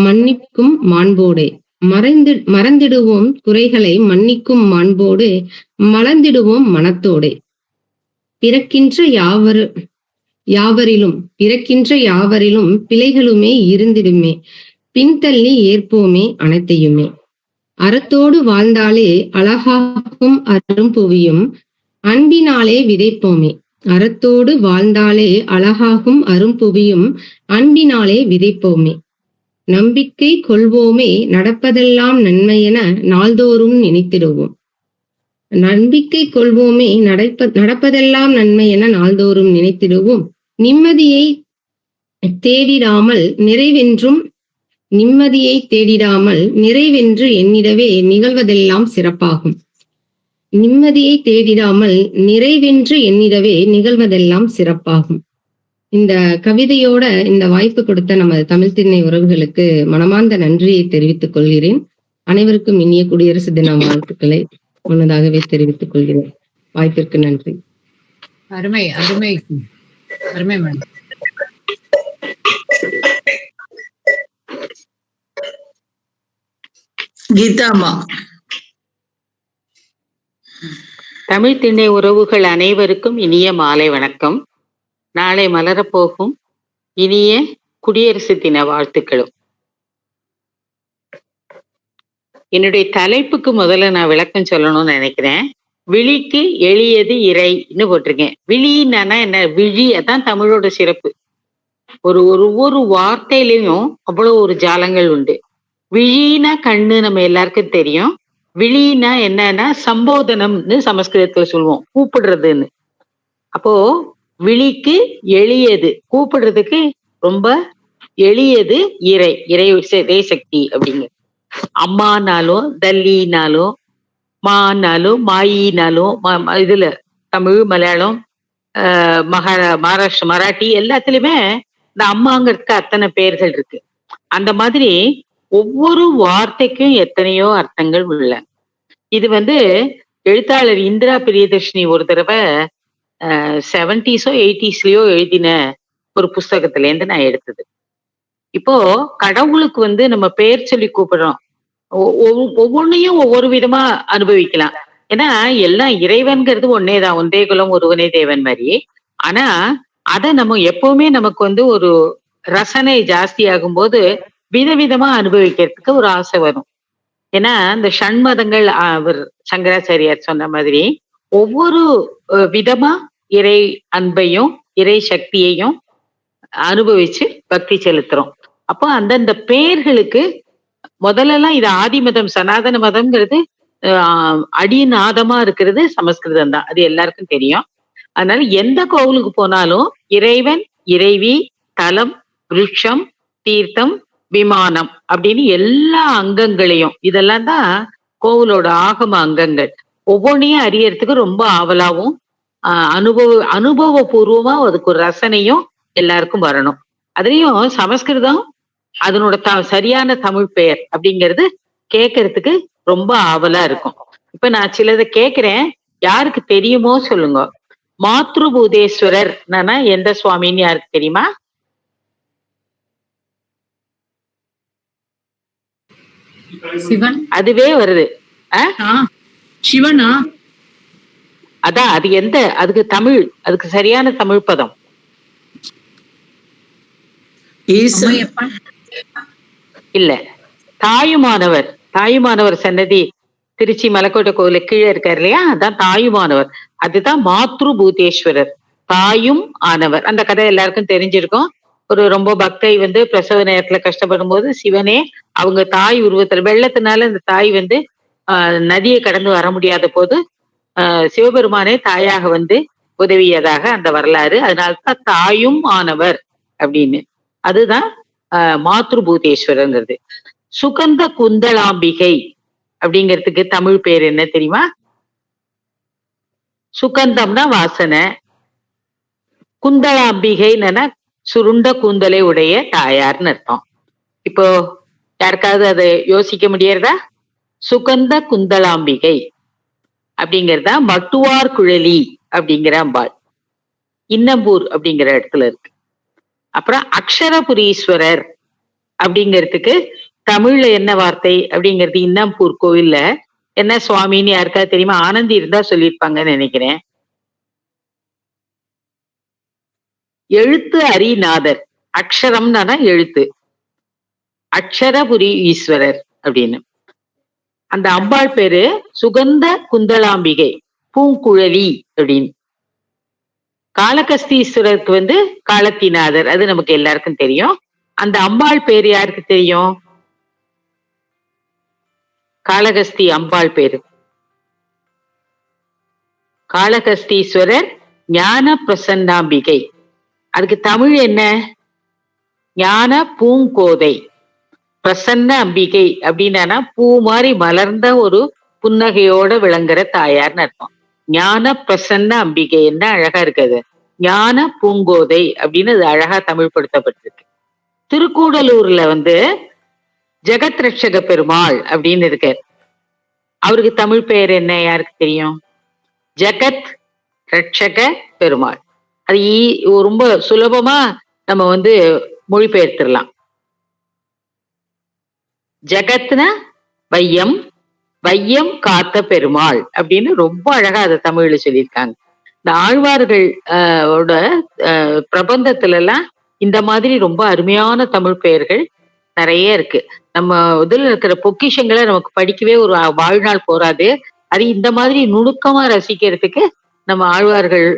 [SPEAKER 7] மன்னிக்கும் மாண்போடே. மறந்திடுவோம் குறைகளை மன்னிக்கும் மாண்போடு, மலர்ந்திடுவோம் மனத்தோடே. பிறக்கின்ற யாவரிலும் பிழைகளுமே இருந்திடுமே, பின்தள்ளி ஏற்போமே அனைத்தையுமே. அறத்தோடு வாழ்ந்தாலே அழகாகும் அரும்புவியும் அன்பினாலே விதைப்போமே. அறத்தோடு வாழ்ந்தாலே அழகாகும் அரும்புவியும் அன்பினாலே விதைப்போமே. நம்பிக்கை கொள்வோமே நடப்பதெல்லாம் நன்மையென நாள்தோறும் நினைத்திடுவோம். நம்பிக்கை கொள்வோமே நடப்பதெல்லாம் நன்மை என நாள்தோறும் நினைத்திடுவோம். நிம்மதியை தேடிடாமல் நிறைவென்று எண்ணிடவே நிகழ்வதெல்லாம் சிறப்பாகும். நிம்மதியை தேடிடாமல் நிறைவென்று எண்ணிடவே நிகழ்வதெல்லாம் சிறப்பாகும். இந்த கவிதையோட இந்த வாய்ப்பு கொடுத்த நமது தமிழ் திண்ணை உறவுகளுக்கு மனமார்ந்த நன்றியை தெரிவித்துக் கொள்கிறேன். அனைவருக்கும் இனிய குடியரசு தின வாழ்த்துக்களை முன்னதாகவே தெரிவித்துக் கொள்கிறேன். வாய்ப்பிற்கு நன்றி.
[SPEAKER 5] அருமை அருமை அருமை மேடம்.
[SPEAKER 1] கீதாமா.
[SPEAKER 8] தமிழ் திண்ணை உறவுகள் அனைவருக்கும் இனிய மாலை வணக்கம். நாளை மலரப்போகும் இனிய குடியரசு தின வாழ்த்துக்களும். என்னுடைய தலைப்புக்கு முதல்ல நான் விளக்கம் சொல்லணும்னு நினைக்கிறேன். விழிக்கு எளியது இறைன்னு போட்டிருக்கேன். விழின்னா என்ன? விழி, அதான் தமிழோட சிறப்பு. ஒவ்வொரு வார்த்தையிலையும் அவ்வளவு ஒரு ஜாலங்கள் உண்டு. விழினா கண்ணு, நம்ம எல்லாருக்கும் தெரியும். விழினா என்னன்னா சம்போதனம்னு சமஸ்கிருதத்துல சொல்லுவோம், கூப்பிடுறதுன்னு. அப்போ விழிக்கு எளியது, கூப்பிடுறதுக்கு ரொம்ப எளியது இறை சக்தி அப்படிங்க. அம்மானாலும் தல்லினாலும் மானாலும் மாயினாலும் இதுல தமிழ், மலையாளம், மகாராஷ்டிர, மராட்டி எல்லாத்துலயுமே இந்த அம்மாங்கிறதுக்கு அத்தனை பெயர்கள் இருக்கு. அந்த மாதிரி ஒவ்வொரு வார்த்தைக்கும் எத்தனையோ அர்த்தங்கள் உள்ள. இது எழுத்தாளர் இந்திரா பிரியதர்ஷினி ஒரு தடவை 70s 80s எழுதின ஒரு புஸ்தகத்துல இருந்து நான் எடுத்தது. இப்போ கடவுளுக்கு நம்ம பெயர் சொல்லி கூப்பிடுறோம். ஒவ்வொன்னையும் ஒவ்வொரு விதமா அனுபவிக்கலாம். ஏன்னா எல்லாம் இறைவன்கிறது ஒன்னேதான், ஒன்றே குலம் ஒருவனே தேவன் மாதிரி. ஆனா அத நம்ம எப்பவுமே நமக்கு ஒரு ரசனை ஜாஸ்தி ஆகும்போது விதவிதமா அனுபவிக்கிறதுக்கு ஒரு ஆசை வரும். ஏன்னா இந்த ஷண்மதங்கள் அவர் சங்கராச்சாரியார் சொன்ன மாதிரி ஒவ்வொரு விதமா இறை அன்பையும் இறை சக்தியையும் அனுபவிச்சு பக்தி செலுத்துறோம். அப்போ அந்தந்த பெயர்களுக்கு முதல்ல எல்லாம் இது ஆதி மதம் சனாதன மதம்ங்கிறது அடிநாதமா இருக்கிறது சமஸ்கிருதம் தான், அது எல்லாருக்கும் தெரியும். அதனால எந்த கோவிலுக்கு போனாலும் இறைவன், இறைவி, தலம், விருட்சம், தீர்த்தம், விமானம் அப்படின்னு எல்லா அங்கங்களையும், இதெல்லாம் தான் கோவிலோட ஆகம அங்கங்கள். ஒவ்வொன்றையும் அறியறதுக்கு ரொம்ப ஆவலாவும் அனுபவபூர்வமா அதுக்கு ஒரு ரசனையும் எல்லாருக்கும் வரணும். அதுலயும் சமஸ்கிருதம் அதனோட சரியான தமிழ் பெயர் அப்படிங்கிறது கேட்கறதுக்கு ரொம்ப ஆவலா இருக்கும். இப்ப நான் சிலதை கேட்கிறேன், யாருக்கு தெரியுமோ சொல்லுங்க. மாத்ருபூதேஸ்வரர் எந்த சுவாமின்னு யாருக்கு தெரியுமா?
[SPEAKER 5] சிவன்.
[SPEAKER 8] அதுவே வருது.
[SPEAKER 4] சிவனா?
[SPEAKER 8] அதான் அது அதுக்கு தமிழ், அதுக்கு சரியான தமிழ் பதம் இல்ல. தாயுமானவர். தாயுமானவர் சன்னதி திருச்சி மலைக்கோட்டை கோவில கீழே இருக்காரு இல்லையா, அதான் தாயுமானவர். அதுதான் மாத்ருபூதேஸ்வரர், தாயும் ஆனவர். அந்த கதை எல்லாருக்கும் தெரிஞ்சிருக்கும். ஒரு ரொம்ப பக்தை பிரசவ நேரத்துல கஷ்டப்படும் போது சிவனே அவங்க தாய் உருவத்துல, வெள்ளத்தினால அந்த தாய் நதியை கடந்து வர முடியாத போது சிவபெருமானே தாயாக உதவியதாக அந்த வரலாறு. அதனால்தான் தாயும் ஆனவர் அப்படின்னு. அதுதான் மாத்ருபூதேஸ்வரங்கிறது. சுகந்த குந்தளாம்பிகை அப்படிங்கிறதுக்கு தமிழ் பேர் என்ன தெரியுமா? சுகந்தம்னா வாசனை, குந்தளாம்பிகைன்னா சுருண்ட கூந்தலை உடைய தாயார்னு அர்த்தம். இப்போ யாருக்காவது அதை யோசிக்க முடியறதா? சுகந்த குந்தளாம்பிகை அப்படிங்கிறதா மட்டுவார் குழலி அப்படிங்கிற அம்பாள் இன்னம்பூர் அப்படிங்கிற இடத்துல இருக்கு. அப்புறம் அக்ஷரபுரீஸ்வரர் அப்படிங்கிறதுக்கு தமிழ்ல என்ன வார்த்தை அப்படிங்கிறது இன்னம்பூர் கோவில்ல என்ன சுவாமின்னு யாருக்காவது தெரியுமா? ஆனந்தி இருந்தா சொல்லியிருப்பாங்கன்னு நினைக்கிறேன். எழுத்து அரிநாதர். அக்ஷரம்னா எழுத்து, அக்ஷரபுரி ஈஸ்வரர் அப்படின்னு. அந்த அம்பாள் பேரு சுகந்த குந்தளாம்பிகை, பூங்குழலி அப்படின்னு. காளகஸ்தீஸ்வரருக்கு காலத்திநாதர், அது நமக்கு எல்லாருக்கும் தெரியும். அந்த அம்பாள் பேரு யாருக்கு தெரியும்? காளகஸ்தி அம்பாள் பேரு காளகஸ்தீஸ்வரர் ஞான பிரசன்னாம்பிகை. அதுக்கு தமிழ் என்ன? ஞான பூங்கோதை. பிரசன்ன அம்பிகை அப்படின்னா பூ மாதிரி மலர்ந்த ஒரு புன்னகையோட விளங்குற தாயார்னு அர்த்தம். ஞான பிரசன்ன அம்பிகை, என்ன அழகா இருக்குது. ஞான பூங்கோதை அப்படின்னு அது அழகா தமிழ் படுத்தப்பட்டிருக்கு. திருக்கூடலூர்ல ஜெகத் ரட்சக பெருமாள் அப்படின்னு இருக்கார். அவருக்கு தமிழ் பெயர் என்ன யாருக்கு தெரியும்? ஜெகத் ரட்சக பெருமாள். அது ரொம்ப சுலபமா நம்ம மொழிபெயர்த்திடலாம். ஜெகத்னா வையம், வையம் காத்த பெருமாள் அப்படின்னு ரொம்ப அழகா அதை தமிழ்ல சொல்லியிருக்காங்க. இந்த ஆழ்வார்கள் பிரபந்தத்துல எல்லாம் இந்த மாதிரி ரொம்ப அருமையான தமிழ் பெயர்கள் நிறைய இருக்கு. நம்ம இதுல இருக்கிற பொக்கிஷங்களை நமக்கு படிக்கவே ஒரு வாழ்நாள் போராது. அது இந்த மாதிரி நுணுக்கமா ரசிக்கிறதுக்கு நம்ம ஆழ்வார்கள்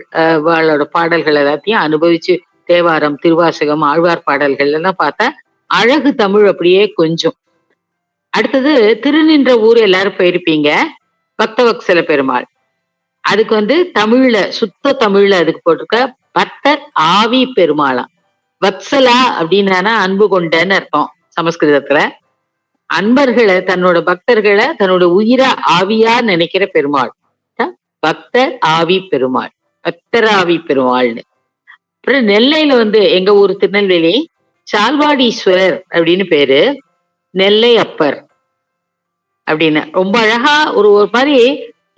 [SPEAKER 8] பாடல்கள் எல்லாத்தையும் அனுபவிச்சு, தேவாரம், திருவாசகம், ஆழ்வார் பாடல்கள் எல்லாம் பார்த்தா அழகு தமிழ் அப்படியே கொஞ்சம். அடுத்தது திருநின்ற ஊர் எல்லாரும் போயிருப்பீங்க, பக்தவத்சல பெருமாள். அதுக்கு தமிழ்ல சுத்த தமிழ்ல அதுக்கு போட்டிருக்க பக்தர் ஆவி பெருமாளாம். வத்சலா அப்படின்னா அன்பு கொண்டன்னு அர்த்தம் சமஸ்கிருதத்துல. அன்பர்களை, தன்னோட பக்தர்களை தன்னோட உயிரா ஆவியா நினைக்கிற பெருமாள் பக்தர் ஆவி பெருமாள், பக்தராவி பெருமாள்னு. அப்புறம் நெல்லையில எங்க ஊர் திருநெல்வேலி சால்வாடீஸ்வரர் அப்படின்னு பேரு. நெல்லை அப்பர் அப்படின்னு ரொம்ப அழகா ஒரு மாதிரி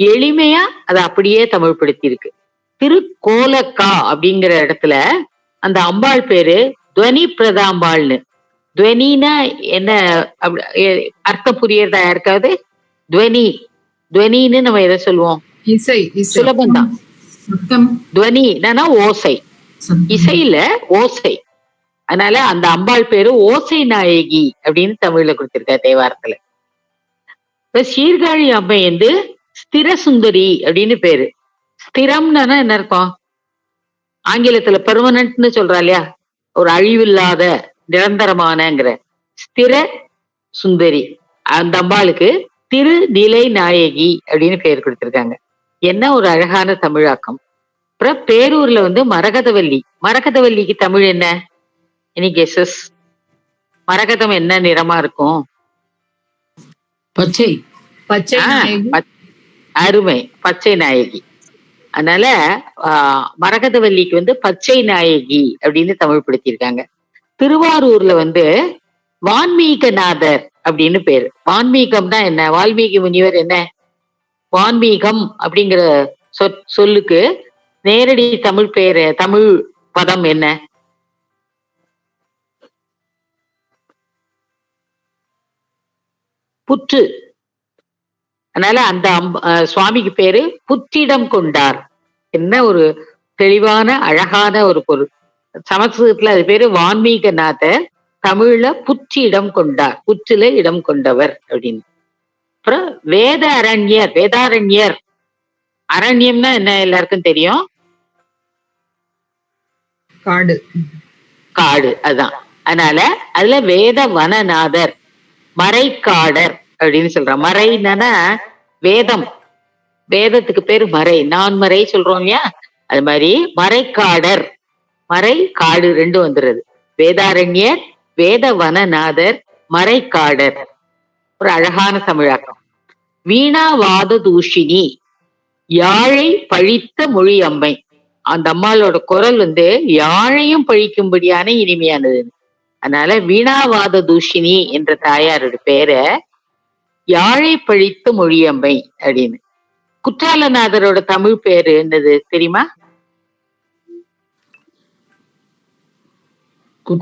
[SPEAKER 8] எளிமையா அதை அப்படியே தமிழ் படுத்தி இருக்கு. திருக்கோலக்கா அப்படிங்கிற இடத்துல அந்த அம்பாள் பேரு துவனி பிரதாம்பாள்னு. துவனினா என்ன அர்த்தம் புரியறதா யாருக்காவது? துவனி, துவனின்னு நம்ம எதை சொல்லுவோம்?
[SPEAKER 5] இசை.
[SPEAKER 8] சுலபந்தான். துவனி என்னன்னா ஓசை, இசையில ஓசை. அதனால அந்த அம்பாள் பேரு ஓசை நாயகி அப்படின்னு தமிழ்ல கொடுத்திருக்க தேவாரத்துல. இப்ப சீர்காழி அம்மை வந்து ஸ்திர சுந்தரி அப்படின்னு பேரு. ஸ்திரம்னா என்ன அர்த்தம்? ஆங்கிலத்துல பெர்மனன்ட்னு சொல்றா இல்லையா, ஒரு அழிவில்லாத நிரந்தரமானங்கிற ஸ்திர சுந்தரி. அந்த அம்பாளுக்கு திருநிலை நாயகி அப்படின்னு பெயர் கொடுத்திருக்காங்க. என்ன ஒரு அழகான தமிழாக்கம். அப்புறம் பேரூர்ல வந்து மரகதவல்லி. மரகதவல்லிக்கு தமிழ் என்ன? Any guesses? மரகதம் என்ன நிறமா இருக்கும்?
[SPEAKER 5] பச்சை. பச்சை நாயகி.
[SPEAKER 8] அருமை, பச்சை நாயகி. அதனால மரகதவல்லிக்கு வந்து பச்சை நாயகி அப்படின்னு தமிழ் படுத்தியிருக்காங்க. திருவாரூர்ல வந்து வான்மீகநாதர் அப்படின்னு பேரு. வான்மீகம்னா என்ன? வால்மீகி முனிவர் என்ன? வான்மீகம் அப்படிங்கிற சொல்லுக்கு நேரடி தமிழ் பேரு, தமிழ் பதம் என்ன? புற்று. அதனால அந்த சுவாமிக்கு பேரு புற்றிடம் கொண்டார். என்ன ஒரு தெளிவான அழகான ஒரு பொருள். சமஸ்கிருதத்துல அது பேரு வான்மீகநாதர், தமிழ்ல புற்றிடம் கொண்டார், புற்றில இடம் கொண்டவர் அப்படின்னு. அப்புறம் வேத அரண்யர், வேதாரண்யர். அரண்யம்னா என்ன எல்லாருக்கும் தெரியும்?
[SPEAKER 5] காடு. காடு,
[SPEAKER 8] அதுதான். அதனால அதுல வேத வனநாதர், மறைக்காடர் அப்படின்னு சொல்ற. மறைனா வேதம், வேதத்துக்கு பேரு மறை, நான்மறை சொல்றோம் இல்லையா, அது மாதிரி மறைக்காடர், மறை காடு ரெண்டு வந்துடுறது. வேதாரண்யர், வேத வனநாதர், மறைக்காடர். ஒரு அழகான தமிழாக்கம். வீணாவாத தூஷினி, யாழை பழித்த மொழி அம்மை. அந்த அம்மாளோட குரல் வந்து யாழையும் பழிக்கும்படியான இனிமையானது. அதனால வீணாவாத தூஷினி என்ற தாயாரோட பேரை யாழை பழித்த மொழியம்மை அப்படின்னு. குற்றாலநாதரோட தமிழ் பேரு என்னது தெரியுமா?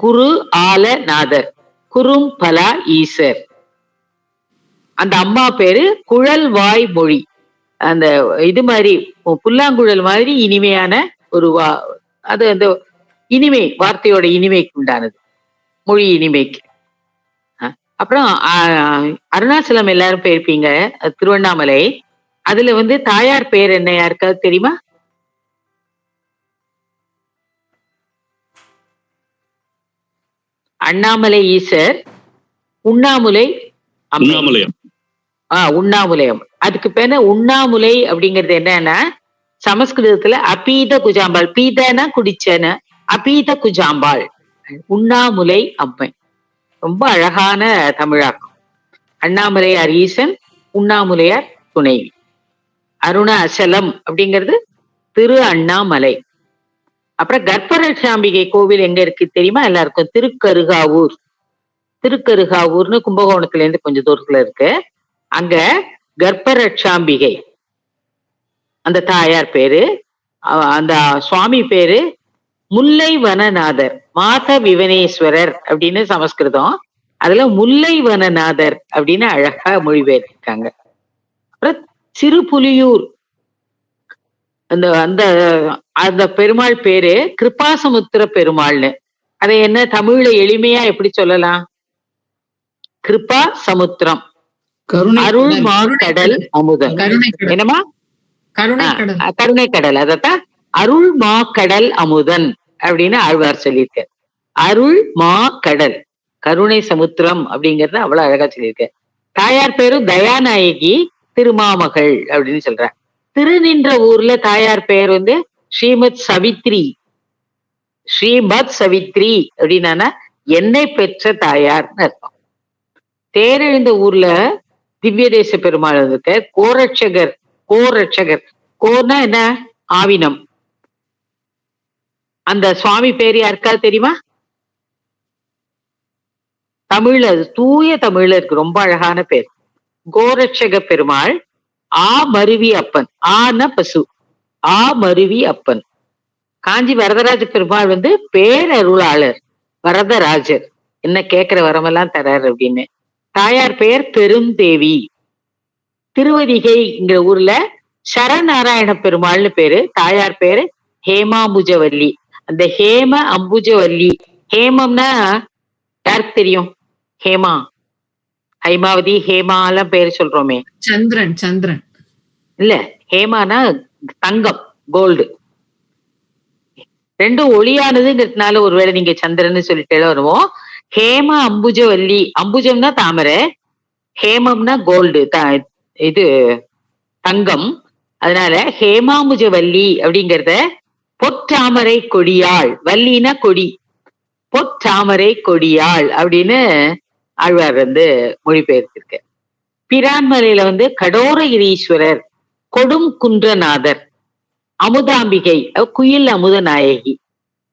[SPEAKER 8] குரு ஆலநாதர், குறும் பலா ஈசர். அந்த அம்மா பேரு குழல் வாய் மொழி. அந்த இது மாதிரி புல்லாங்குழல் மாதிரி இனிமையான ஒரு அது அந்த இனிமை, வார்த்தையோட இனிமைக்கு உண்டானது, மொழி இனிமைக்கு. அப்புறம் அருணாச்சலம் எல்லாரும் போயிருப்பீங்க, திருவண்ணாமலை. அதுல வந்து தாயார் பேர் என்ன யாருக்காவது தெரியுமா? அண்ணாமலை ஈசர், உண்ணாமுலை, உண்ணாமுலையம். அதுக்கு பேரு உண்ணாமுலை அப்படிங்கிறது என்னன்னா சமஸ்கிருதத்துல அபீத குஜாம்பாள். பீதனா குடிச்சன, அபீத குஜாம்பாள், உண்ணாமுலை அம்மை. ரொம்ப அழகான தமிழாக்கம். அண்ணாமலையார் ஈசன், உண்ணாமுலையார் துணைவி. அருணாச்சலம் அப்படிங்கிறது திரு அண்ணாமலை. அப்புறம் கர்ப்பரட்சாம்பிகை கோவில் எங்க இருக்கு தெரியுமா எல்லாருக்கும்? திருக்கருகாவூர். திருக்கருகாவூர்னு கும்பகோணத்துல இருந்து கொஞ்சம் தூரத்துல இருக்கு. அங்க கர்ப்பரட்சாம்பிகை அந்த தாயார் பேரு. அந்த சுவாமி பேரு முல்லை வனநாதர், மாத விவனேஸ்வரர் அப்படின்னு சமஸ்கிருதம். அதுல முல்லை வனநாதர் அப்படின்னு அழகா மொழிபெயர்த்திருக்காங்க. அப்புறம் சிறுபுலியூர் அந்த அந்த அந்த பெருமாள் பேரு கிருபாசமுத்திர பெருமாள்னு. அதை என்ன தமிழ்ல எளிமையா எப்படி சொல்லலாம்? கிருபா சமுத்திரம், அருள் மாக்கடல் அமுதன். என்னமா? கருணை கடல். அதத்தான் அருள் மாக்கடல் அமுதன் அப்படின்னு ஆழ்வார் சொல்லியிருக்க. அருள் மா கடல், கருணை சமுத்திரம் அப்படிங்கறத அவ்வளவு அழகா சொல்லியிருக்க. தாயார் பேரு தயாநாயகி திருமாமகள் அப்படின்னு சொல்ற. திருநின்ற ஊர்ல தாயார் பெயர் வந்து ஸ்ரீமத் சவித்ரி. ஸ்ரீமத் சவித்ரி அப்படின்னா என்னை பெற்ற தாயார்னு அர்த்தம். தேரெழுந்த ஊர்ல திவ்ய தேச பெருமாள் இருக்க கோரட்சகர். கோரட்சகர், கோர்னா என்ன? ஆவினம். அந்த சுவாமி பேர் யாருக்காவது தெரியுமா? தமிழ்ல, தூய தமிழ்ல இருக்கு, ரொம்ப அழகான பேர். கோரட்சக பெருமாள். ஆ மருவி அப்பன். ஆன பசு, ஆ மருவி அப்பன். காஞ்சி வரதராஜ பெருமாள் வந்து பேரருளாளர், வரதராஜர். என்ன கேட்கிற வரமெல்லாம் தராரு அப்படின்னு. தாயார் பெயர் பெருந்தேவி. திருவதிகைங்கிற ஊர்ல சரநாராயண பெருமாள்னு பேரு. தாயார் பேரு ஹேமாம்புஜவல்லி. அந்த ஹேம அம்புஜவல்லி, ஹேமம்னா யாருக்கு தெரியும்? ஹேமா ஹைமாவதி, ஹேமா எல்லாம் பேர் சொல்றோமே.
[SPEAKER 5] சந்திரன். சந்திரன்
[SPEAKER 8] இல்ல, ஹேமானா தங்கம், கோல்டு. ரெண்டும் ஒளியானதுங்கிறதுனால ஒருவேளை நீங்க சந்திரன்னு சொல்லிட்டே வருவோம். ஹேம அம்புஜவல்லி, அம்புஜம்னா தாமரை, ஹேமம்னா கோல்டு, இது தங்கம். அதனால ஹேமாம்புஜவல்லி அப்படிங்கறத பொற்றாமரை கொடியாள், வள்ளினா கொடி, பொற்றாமரை கொடியாள் அப்படின்னு ஆழ்வார் மொழிபெயர்த்திருக்க. பிரான்மலையில கடோரகிரீஸ்வரர், கொடும் குன்றநாதர், அமுதாம்பிகை, குயில் அமுத நாயகி.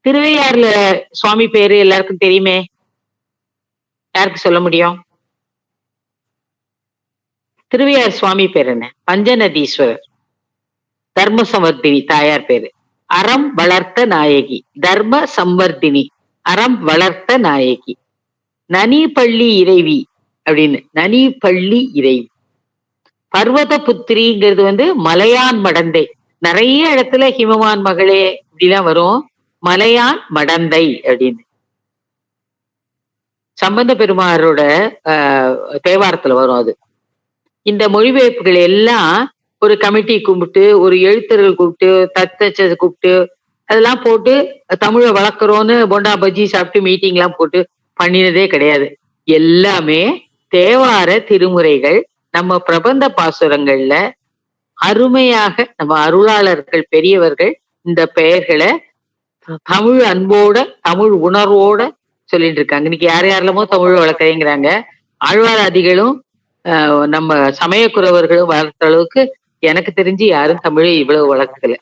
[SPEAKER 8] திருவையாறுல சுவாமி பேரு எல்லாருக்கும் தெரியுமே, யாருக்கு சொல்ல முடியும்? திருவையார் சுவாமி பேர் என்ன? பஞ்சநதீஸ்வரர். தர்ம சம்வர்த்தினி தாயார் பேரு. அறம் வளர்த்த நாயகி, தர்ம சம்வர்த்தினி, அறம் வளர்த்த நாயகி. நனிப்பள்ளி இறைவி அப்படின்னு, நனிப்பள்ளி இறைவி. பர்வத புத்திரிங்கிறது மலையான் மடந்தை. நிறைய இடத்துல ஹிமவான் மகளே இப்படிலாம் வரும், மலையான் மடந்தை அப்படின்னு. சம்பந்த பெருமாரோட தேவாரத்துல வரும் அது. இந்த மொழிபெயர்ப்புகள் எல்லாம் ஒரு கமிட்டி கூப்பிட்டு, ஒரு எழுத்தர்கள் கூப்பிட்டு, தத்தச்ச கூப்பிட்டு, அதெல்லாம் போட்டு தமிழை வளர்க்குறோன்னு போண்டா பஜ்ஜி சாப்பிட்டு மீட்டிங் எல்லாம் போட்டு பண்ணினதே கிடையாது. எல்லாமே தேவார திருமுறைகள், நம்ம பிரபந்த பாசுரங்கள்ல அருமையாக நம்ம அருளாளர்கள் பெரியவர்கள் இந்த பெயர்களை தமிழ் அன்போட தமிழ் உணர்வோட சொல்லிட்டு இருக்காங்க. இன்னைக்கு யார் யாரெல்லாமோ தமிழ் வளர்க்குறேங்கிறாங்க. ஆழ்வாராதிகளும் நம்ம சமயக்குறவர்களும் வளர்த்த அளவுக்கு எனக்கு தெரிஞ்சு யாரும் தமிழை இவ்வளவு வளர்க்கல.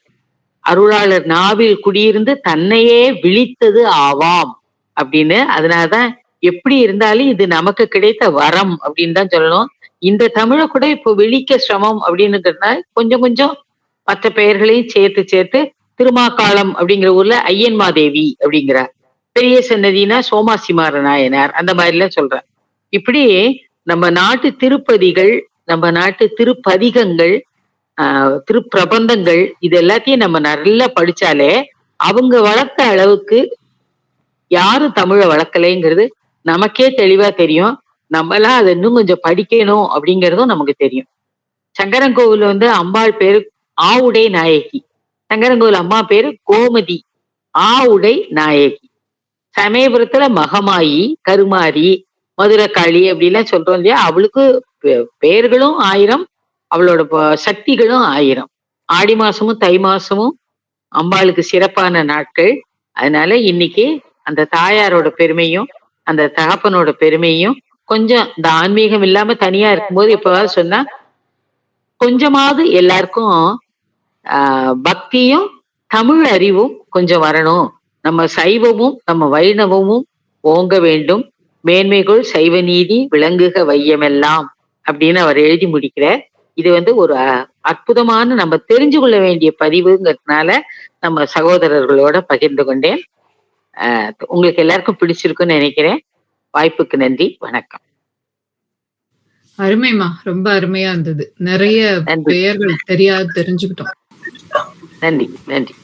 [SPEAKER 8] அருளாளர் நாவில் குடியிருந்து தன்னையே விழித்தது ஆவாம் அப்படின்னு. அதனாலதான் எப்படி இருந்தாலும் இது நமக்கு கிடைத்த வரம் அப்படின்னு தான் சொல்லணும். இந்த தமிழை கூட இப்போ விழிக்க சிரமம் அப்படின்னுங்கிறதுனால கொஞ்சம் கொஞ்சம் மற்ற பெயர்களையும் சேர்த்து சேர்த்து, திருமாக்காளம் அப்படிங்கிற ஊர்ல ஐயன்மாதேவி அப்படிங்கிறார், பெரிய சன்னதினா சோமாசிமார நாயனார், அந்த மாதிரி எல்லாம் சொல்றார். இப்படி நம்ம நாட்டு திருப்பதிகள், நம்ம நாட்டு திருப்பதிகங்கள், திருப்பிரபந்தங்கள், இது எல்லாத்தையும் நம்ம நல்லா படிச்சாலே அவங்க வளர்த்த அளவுக்கு யாரும் தமிழை வளர்க்கலைங்கிறது நமக்கே தெளிவா தெரியும். நம்மளாம் அதை இன்னும் கொஞ்சம் படிக்கணும் அப்படிங்கிறதும் நமக்கு தெரியும். சங்கரன்கோவில் அம்பாள் பேரு ஆவுடை நாயகி, சங்கரன்கோவில் அம்மா பேரு கோமதி, ஆவுடை நாயகி. சமயபுரத்துல மகமாயி, கருமாரி, மதுரகாளி அப்படிலாம் சொல்றோம் இல்லையா, அவளுக்கு பெயர்களும் 1000, அவளோட சக்திகளும் 1000. ஆடி மாசமும் தை மாசமும் அம்பாளுக்கு சிறப்பான நாட்கள். அதனால இன்னைக்கு அந்த தாயாரோட பெருமையும் அந்த தகப்பனோட பெருமையும் கொஞ்சம் இந்த ஆன்மீகம் இல்லாம தனியா இருக்கும்போது எப்பவாவது சொன்னா கொஞ்சமாவது எல்லாருக்கும் பக்தியும் தமிழ் அறிவும் கொஞ்சம் வரணும். நம்ம சைவமும் நம்ம வைணவமும் ஓங்க வேண்டும். மேன்மைகள் சைவ நீதி விளங்குக வையமெல்லாம் அப்படின்னு அவர் எழுதி முடிக்கிறார். இது ஒரு அற்புதமான நம்ம தெரிஞ்சு கொள்ள வேண்டிய பதிவுங்கிறதுனால நம்ம சகோதரர்களோட பகிர்ந்து கொண்டேன். உங்களுக்கு எல்லாருக்கும் பிடிச்சிருக்குன்னு நினைக்கிறேன். வாய்ப்புக்கு நன்றி, வணக்கம்.
[SPEAKER 5] அருமைமா, ரொம்ப அருமையா இருந்தது. நிறைய பெயர்கள் தெரியாது தெரிஞ்சுக்கிட்டோம்.
[SPEAKER 8] நன்றி நன்றி.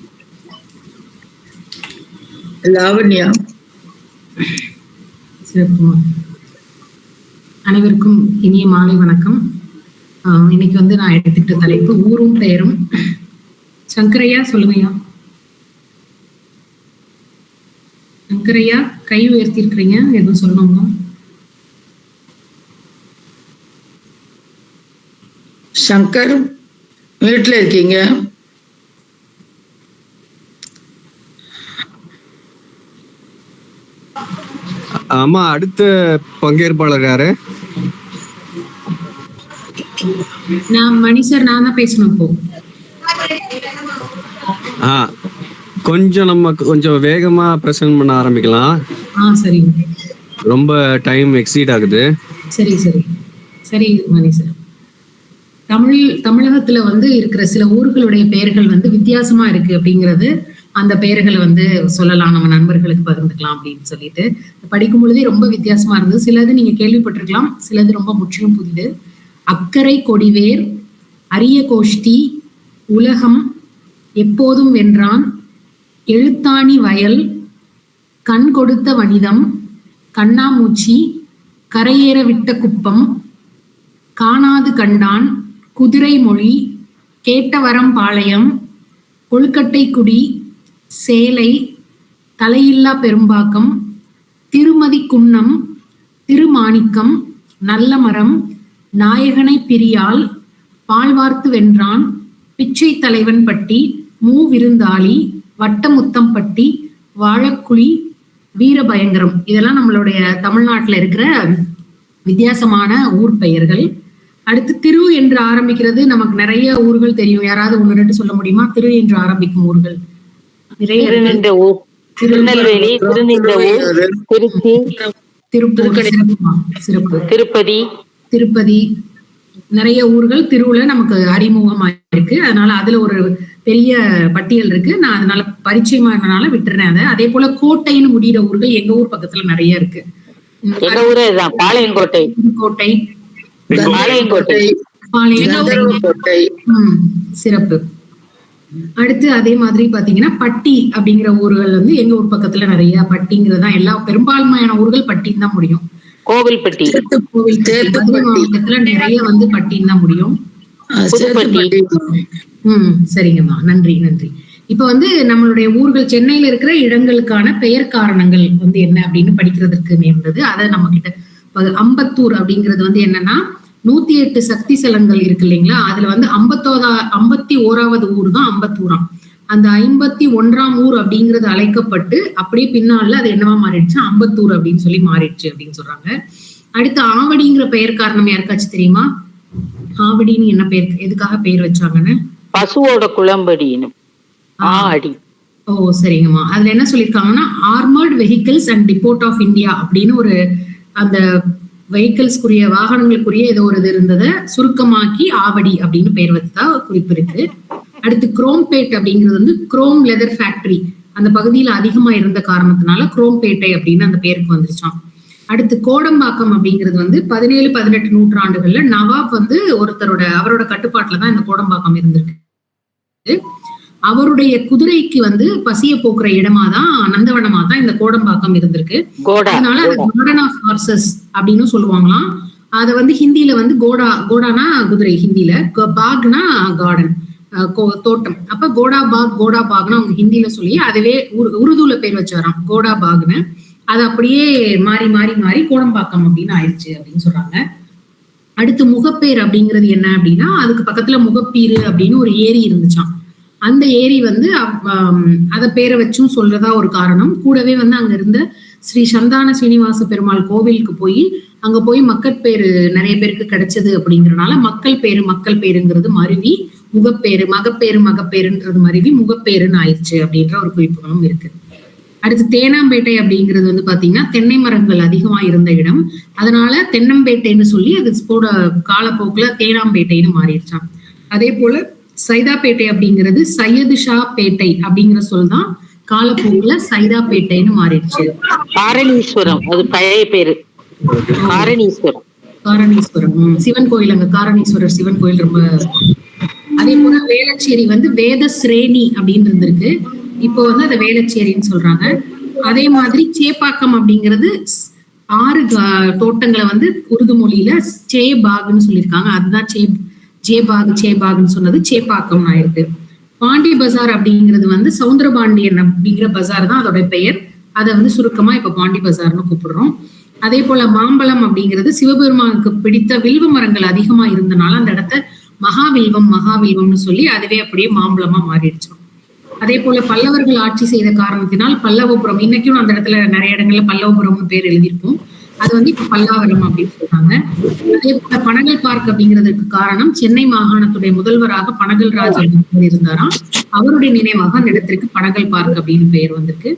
[SPEAKER 1] லாவண்யா.
[SPEAKER 9] சிறப்புமா. அனைவருக்கும் இனிய மாலை வணக்கம். இன்னைக்கு நான் எடுத்துக்கிட்ட தலைப்பு ஊரும் பெயரும். சங்கரையா சொல்லுங்கய்யா. சங்கரையா கை உயர்த்தி இருக்கிறீங்க, எதுவும் சொல்லணுமா?
[SPEAKER 1] சங்கர் வீட்டுல இருக்கீங்க?
[SPEAKER 10] ஆமா, அடுத்த பங்கேற்பாளர் யாரு?
[SPEAKER 9] நான் மணி சார், நான் தான் பேசணும் இப்போ.
[SPEAKER 10] கொஞ்சம் நம்ம கொஞ்சம் வேகமா பிரசன்ட் பண்ண ஆரம்பிக்கலாம்.
[SPEAKER 9] சரி.
[SPEAKER 10] ரொம்ப டைம் எக்ஸீட் ஆகுது.
[SPEAKER 9] சரி சரி சரி மணி சார். தமிழகத்துல இருக்கிற சில ஊர்களுடைய பெயர்கள் வித்தியாசமா இருக்கு அப்படிங்கிறது, அந்த பெயர்களை சொல்லலாம், நம்ம நண்பர்களுக்கு பகிர்ந்துக்கலாம் அப்படின்னு சொல்லிட்டு படிக்கும் பொழுதே ரொம்ப வித்தியாசமா இருந்தது. சிலது நீங்க கேள்விப்பட்டிருக்கலாம், சிலது ரொம்ப முற்றிலும் புதிது. அக்கரை கொடிவேர், அரிய கோஷ்டி, உலகம், எப்போதும் வென்றான், எழுத்தாணி வயல், கண் கொடுத்த வனிதம், கண்ணாமூச்சி, கரையேற விட்ட குப்பம், காணாது கண்டான், குதிரை மொழி, கேட்டவரம் பாளையம், கொழுக்கட்டை குடி, சேலை, தலையில்லா பெரும்பாக்கம், திருமதி குன்னம், திருமாணிக்கம், நல்ல மரம், நாயகனை பிரியால், பால்வார்த்து வென்றான், பிச்சை தலைவன் பட்டி, மூவிருந்தாளி, வட்டமுத்தம் பட்டி, வாழக்குழி, வீரபயங்கரம். இதெல்லாம் நம்மளுடைய தமிழ்நாட்டுல இருக்கிற வித்தியாசமான ஊர் பெயர்கள். அடுத்து திரு என்று ஆரம்பிக்கிறது. நமக்கு நிறைய ஊர்கள் தெரியும். யாராவது ஒண்ணு ரெண்டு சொல்ல முடியுமா? திரு என்று ஆரம்பிக்கும் ஊர்கள் நிறைய.
[SPEAKER 8] திருநெல்வேலி, திருச்சி,
[SPEAKER 9] திருப்பூர், சிறப்பு.
[SPEAKER 8] திருப்பதி,
[SPEAKER 9] திருப்பதி, நிறைய ஊர்கள் திருவுல நமக்கு அறிமுகமா இருக்கு. அதனால அதுல ஒரு பெரிய பட்டியல் இருக்கு. நான் அதனால பரிச்சயமானனால விட்டுறேன் அதை. அதே போல கோட்டைன்னு முடிகிற ஊர்கள் எங்க ஊர் பக்கத்துல நிறைய இருக்கு.
[SPEAKER 8] பாளையங்கோட்டை,
[SPEAKER 9] கோட்டை,
[SPEAKER 8] பாளையங்கோட்டை,
[SPEAKER 9] பாளையங்கோட்டை, சிறப்பு. அடுத்து அதே மாதிரி பாத்தீங்கன்னா பட்டி அப்படிங்கிற ஊர்கள் வந்து எங்க ஊர் பக்கத்துல நிறைய பட்டிங்கிறதுதான். எல்லா பெரும்பான்மையான ஊர்கள் பட்டின்னு தான் முடியும்.
[SPEAKER 8] கோவில்பட்டி,
[SPEAKER 9] மாவட்டத்துல நிறைய வந்து பட்டின்னு தான் முடியும். சரிங்கம்மா, நன்றி நன்றி. இப்ப வந்து நம்மளுடைய ஊர்கள் சென்னையில இருக்கிற இடங்களுக்கான பெயர் காரணங்கள் வந்து என்ன அப்படின்னு படிக்கிறதுக்கு நேர்ந்தது. அதை நம்ம கிட்ட அம்பத்தூர் அப்படிங்கிறது வந்து என்னன்னா 108 சக்தி சலங்கள் இருக்கு இல்லைங்களா? அதுல வந்து 51வது ஊர் தான் அம்பத்தூராம். அந்த 51ஆம் ஊர் அப்படிங்கிறது அழைக்கப்பட்டு அப்படியே பின்னால அது என்னவா மாறிடுச்சு, அம்பத்தூர் அப்படின்னு சொல்லி மாறிடுச்சு அப்படின்னு சொல்றாங்க. அடுத்து ஆவடிங்கிற பெயர் காரணம் யாருக்காச்சும் தெரியுமா? ஆவடின்னு என்ன பெயர், எதுக்காக பெயர் வச்சாங்கன்னு?
[SPEAKER 8] பசுவோட குளம்படின்னு. ஆடி.
[SPEAKER 9] ஓ சரிங்கம்மா. அதுல என்ன சொல்லியிருக்காங்கன்னா armoured vehicles and depot of India அப்படின்னு ஒரு அந்த வெஹிக்கிள்ஸ்க்குரிய வாகனங்களுக்குரிய ஏதோ ஒரு இது இருந்ததை சுருக்கமாக்கி ஆவடி அப்படின்னு பெயர் வச்சதா குறிப்பு இருக்கு. அடுத்து குரோம்பேட் அப்படிங்கிறது வந்து குரோம் லெதர் ஃபேக்டரி அந்த பகுதியில அதிகமா இருந்த காரணத்தினால குரோம்பேட்டை அப்படின்னு அந்த பேருக்கு வந்துருச்சான். அடுத்து கோடம்பாக்கம் அப்படிங்கிறது வந்து 17-18 நூற்றாண்டுகள்ல நவாப் வந்து அவரோட கட்டுப்பாட்டுலதான் இந்த கோடம்பாக்கம் இருந்திருக்கு. அவருடைய குதிரைக்கு வந்து பசிய போக்குற இடமாதான் நந்தவனமா தான் இந்த கோடம்பாக்கம் இருந்திருக்கு. அதனால அது கார்டன் ஆஃப் ஹார்சஸ் அப்படின்னு சொல்லுவாங்களாம். அத வந்து ஹிந்தியில வந்து கோடானா குதிரை, ஹிந்தியில பாக்னா கார்டன், தோட்டம். அப்ப கோடா பாக்னு அவங்க ஹிந்தியில சொல்லி அதுவே உருதுல பேர் வச்சாராம் கோடா பாக்னு. அது அப்படியே மாறி மாறி மாறி கோடம்பாக்கம் அப்படின்னு ஆயிடுச்சு அப்படின்னு சொல்றாங்க. அடுத்து முகப்பேர் அப்படிங்கிறது என்ன அப்படின்னா அதுக்கு பக்கத்துல முகப்பீரு அப்படின்னு ஒரு ஏரி இருந்துச்சான். அந்த ஏரி வந்து அத பேரை வச்சும் சொல்றதா ஒரு காரணம். கூடவே வந்து அங்க இருந்த ஸ்ரீ சந்தான சீனிவாச பெருமாள் கோவிலுக்கு போய் அங்க போய் மக்கட்பேரு நிறைய பேருக்கு கிடைச்சது அப்படிங்கறதுனால மக்கள் பேருங்கிறது மருவி முகப்பேரு, மகப்பேருன்றது மருவி முகப்பேருன்னு ஆயிடுச்சு அப்படின்ற ஒரு குறிப்புகளும் இருக்கு. அடுத்து தேனாம்பேட்டை அப்படிங்கிறது வந்து பாத்தீங்கன்னா தென்னை மரங்கள் அதிகமா இருந்த இடம். அதனால தென்னம்பேட்டைன்னு சொல்லி அது காலப்போக்குல தேனாம்பேட்டைன்னு மாறிடுச்சான். அதே போல சைதாப்பேட்டை அப்படிங்கிறது சையது ஷா பேட்டை அப்படிங்கிற சொல் தான் காலப்போக்குல சைதாப்பேட்டைன்னு மாறிடுச்சு.
[SPEAKER 8] காரணீஸ்வரம் அது பழைய பேரு.
[SPEAKER 9] காரணீஸ்வரம் சிவன் கோயில், அங்க காரணீஸ்வரர் சிவன் கோயில் ரொம்ப. அதே போல வேளச்சேரி வந்து வேத ஸ்ரேணி அப்படின்னு இருந்திருக்கு. இப்போ வந்து அதை வேளச்சேரின்னு சொல்றாங்க. அதே மாதிரி சேப்பாக்கம் அப்படிங்கிறது 6 தோட்டங்களை வந்து உருது மொழியில சேபாக்னு சொல்லியிருக்காங்க. அதுதான் சேபாக்னு சொன்னது சேப்பாக்கம் ஆயிருக்கு. பாண்டி பஜார் அப்படிங்கிறது வந்து சவுந்தரபாண்டியன் அப்படிங்கிற பஜார் தான் அதோட பெயர். அதை வந்து சுருக்கமா இப்ப பாண்டி பஜார்னு கூப்பிடுறோம். அதே போல மாம்பழம் அப்படிங்கிறது சிவபெருமானுக்கு பிடித்த வில்வ மரங்கள் அதிகமா இருந்தனால அந்த இடத்த மகாவில்வம்னு சொல்லி அதுவே அப்படியே மாம்பழமா மாறிடுச்சோம். அதே போல பல்லவர்கள் ஆட்சி செய்த காரணத்தினால் பல்லவபுரம், இன்னைக்கும் அந்த இடத்துல நிறைய இடங்கள்ல பல்லவபுரம்னு பேர் எழுதியிருக்கும். அது வந்து இப்ப பல்லாவரம் அப்படின்னு சொல்றாங்க. அதே போல பனகல் பார்க் அப்படிங்கிறதுக்கு காரணம் சென்னை மாகாணத்துடைய முதல்வராக பனகல் ராஜ் இருந்தாராம். அவருடைய நினைவாக அந்த இடத்திற்கு பனகல் பார்க் அப்படின்னு பெயர் வந்திருக்கு.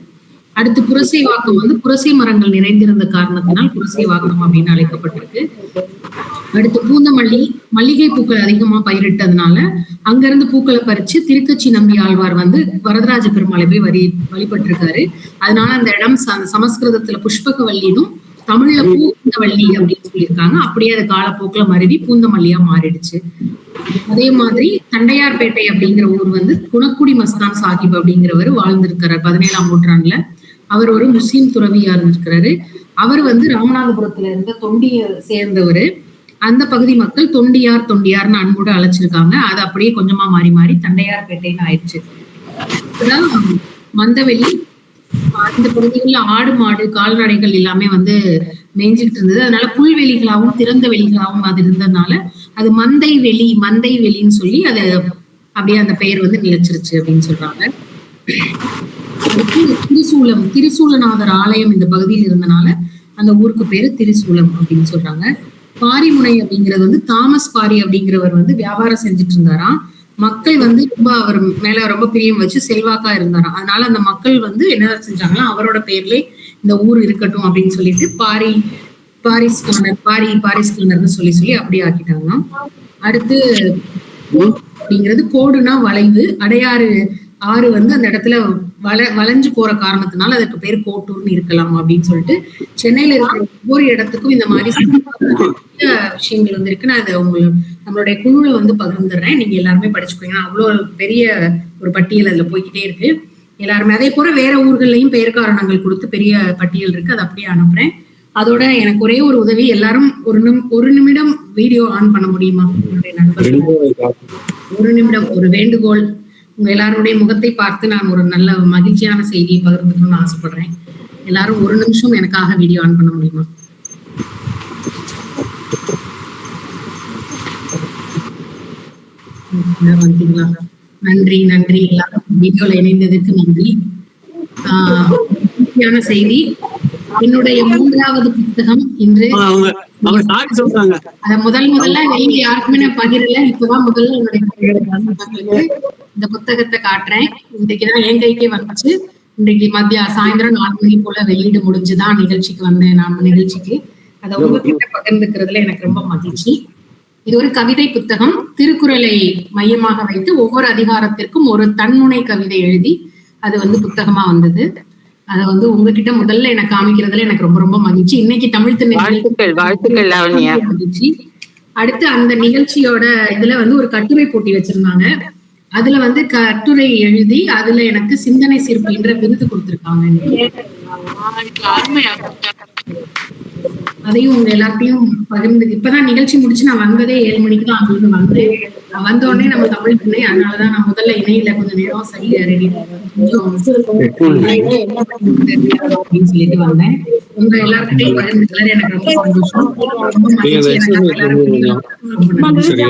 [SPEAKER 9] அடுத்து புரசை வாக்கம் வந்து புரசை மரங்கள் நிறைந்திருந்த காரணத்தினால் புரசை வாக்கம் அப்படின்னு அழைக்கப்பட்டிருக்கு. அடுத்து பூந்தமல்லி, மல்லிகை பூக்கள் அதிகமா பயிரிட்டதுனால அங்கிருந்து பூக்களை பறிச்சு திருக்கச்சி நம்பி ஆழ்வார் வந்து வரதராஜ பெருமாளை போய் வழிபட்டிருக்காரு. அதனால அந்த இடம் சமஸ்கிருதத்துல புஷ்பகவல்லினும் தமிழ்ல பூந்தவல்லி அப்படின்னு சொல்லியிருக்காங்க. அப்படியே அது காலப்போக்குல மருவி பூந்தமல்லியா மாறிடுச்சு. அதே மாதிரி தண்டையார்பேட்டை அப்படிங்கிற ஊர் வந்து குணக்குடி மஸ்தான் சாஹிப் அப்படிங்கிறவர் வாழ்ந்திருக்கிறார் 17ஆம் நூற்றாண்டுல. அவர் ஒரு முஸ்லிம் துறவியா இருந்திருக்கிறாரு. அவர் வந்து ராமநாதபுரத்துல இருந்த தொண்டிய சேர்ந்தவர். அந்த பகுதி மக்கள் தொண்டியார்னு அன்போடு அழைச்சிருக்காங்க. அது அப்படியே கொஞ்சமா மாறி மாறி தண்டையார்பேட்டைன்னு ஆயிடுச்சு. மந்தவெளி இந்த பகுதிகளில் ஆடு மாடு கால்நடைகள் எல்லாமே வந்து மேய்ஞ்சிட்டு இருந்தது. அதனால புல்வெளிகளாகவும் திறந்த வெளிகளாகவும் அது இருந்ததுனால அது மந்தை வெளின்னு சொல்லி அது அப்படியே அந்த பெயர் வந்து நிலைச்சிருச்சு அப்படின்னு சொல்றாங்க. திரிசூலநாதர் ஆலயம் இந்த பகுதியில் இருந்தனால அந்த ஊருக்கு பேரு திரிசூலம் அப்படின்னு சொல்றாங்க. பாரிமுனை அப்படிங்கிறது வந்து தாமஸ் பாரி அப்படிங்கிறவர் வந்து வியாபாரம் செஞ்சுட்டு இருந்தாராம். மக்கள் வந்து ரொம்ப அவர் மேல ரொம்ப பிரியம் வச்சு செல்வாக்கா இருந்தாராம். அதனால அந்த மக்கள் வந்து என்ன செஞ்சாங்கன்னா அவரோட பேர்ல இந்த ஊர் இருக்கட்டும் அப்படின்னு சொல்லிட்டு பாரிஸ்கானர்னு சொல்லி அப்படி ஆக்கிட்டாங்க. அடுத்து அப்படிங்கிறது கோடுனா வளைவு, அடையாறு ஆறு வந்து அந்த இடத்துல வளைஞ்சு போற காரணத்தினால அதுக்கு பேர் கோட்டூர்னு இருக்கலாம் அப்படின்னு சொல்லிட்டு சென்னையில இருக்கிற ஒவ்வொரு இடத்துக்கும் இந்த மாதிரி விஷயங்கள் வந்து இருக்கு. நான் அதை நம்மளுடைய குழுல வந்து பகிர்ந்துடுறேன். நீங்க எல்லாருமே படிச்சுக்கோங்க. அவ்வளவு பெரிய ஒரு பட்டியல் அதுல போய்கிட்டே இருக்கு. எல்லாருமே அதே போல வேற ஊர்கள்லயும் பெயர் காரணங்கள் கொடுத்து பெரிய பட்டியல் இருக்கு. அதை அப்படியே அனுப்புறேன். அதோட எனக்கு ஒரே ஒரு உதவி, எல்லாரும் ஒரு நிமிடம் வீடியோ ஆன் பண்ண முடியுமா? என்னுடைய நண்பர்கள் ஒரு நிமிடம், ஒரு வேண்டுகோள். உங்க எல்லாருடைய முகத்தை பார்த்து நான் ஒரு நல்ல மகிழ்ச்சியான செய்தியை பகிர்ந்துக்கணும்னு ஆசைப்படுறேன். எல்லாரும் ஒரு நிமிஷம் எனக்காக வீடியோ ஆன் பண்ண முடியுமா? வந்தீங்களா? நன்றி எல்லாரும் வீடியோல இணைந்ததுக்கு நன்றி. மகிழ்ச்சியான செய்தி, என்னுடைய 3வது புத்தகம் இன்று அத முதல்ல வெளியே யாருக்குமே நான் பகிரல. இப்பதான் முதல்ல என்னுடைய இந்த புத்தகத்தை காட்டுறேன். இன்றைக்குதான் என் கைக்கே வந்துச்சு. இன்றைக்கு சாயந்தரம் 4 மணி போல வெளியீடு முடிஞ்சுதான் நிகழ்ச்சிக்கு வந்தேன். நிகழ்ச்சிக்கு அதை உங்ககிட்ட பகிர்ந்துக்கிறதுல எனக்கு ரொம்ப மகிழ்ச்சி. இது ஒரு கவிதை புத்தகம். திருக்குறளை மையமாக வைத்து ஒவ்வொரு அதிகாரத்திற்கும் ஒரு தன்முனை கவிதை எழுதி அது வந்து புத்தகமா வந்தது. அதை வந்து உங்ககிட்ட முதல்ல எனக்கு காமிக்கிறதுல எனக்கு ரொம்ப ரொம்ப மகிழ்ச்சி. இன்னைக்கு தமிழ் திணை மகிழ்ச்சி. அடுத்து அந்த நிகழ்ச்சியோட இதுல வந்து ஒரு கட்டுரை போட்டி வச்சிருந்தாங்க. அதுல வந்து கட்டுரை எழுதி அதுல எனக்கு சிந்தனை சிற்பி என்ற விருது கொடுத்திருக்காங்க. அதையும் உங்க எல்லாத்தையும் பகிர்ந்து, இப்பதான் நிகழ்ச்சி முடிச்சு நான் வந்ததே 7 மணிக்கு தான் அங்கிருந்து வந்தேன். வந்த உடனே நம்ம தமிழ் திணை, அதனாலதான் நான் முதல்ல இணையில கொஞ்ச நேரம் சரி ரெடி அப்படின்னு சொல்லிட்டு வந்தேன். உங்க எல்லார்கிட்டையும் பகிர்ந்துக்கிறது எனக்கு ரொம்ப சந்தோஷம், ரொம்ப மகிழ்ச்சி.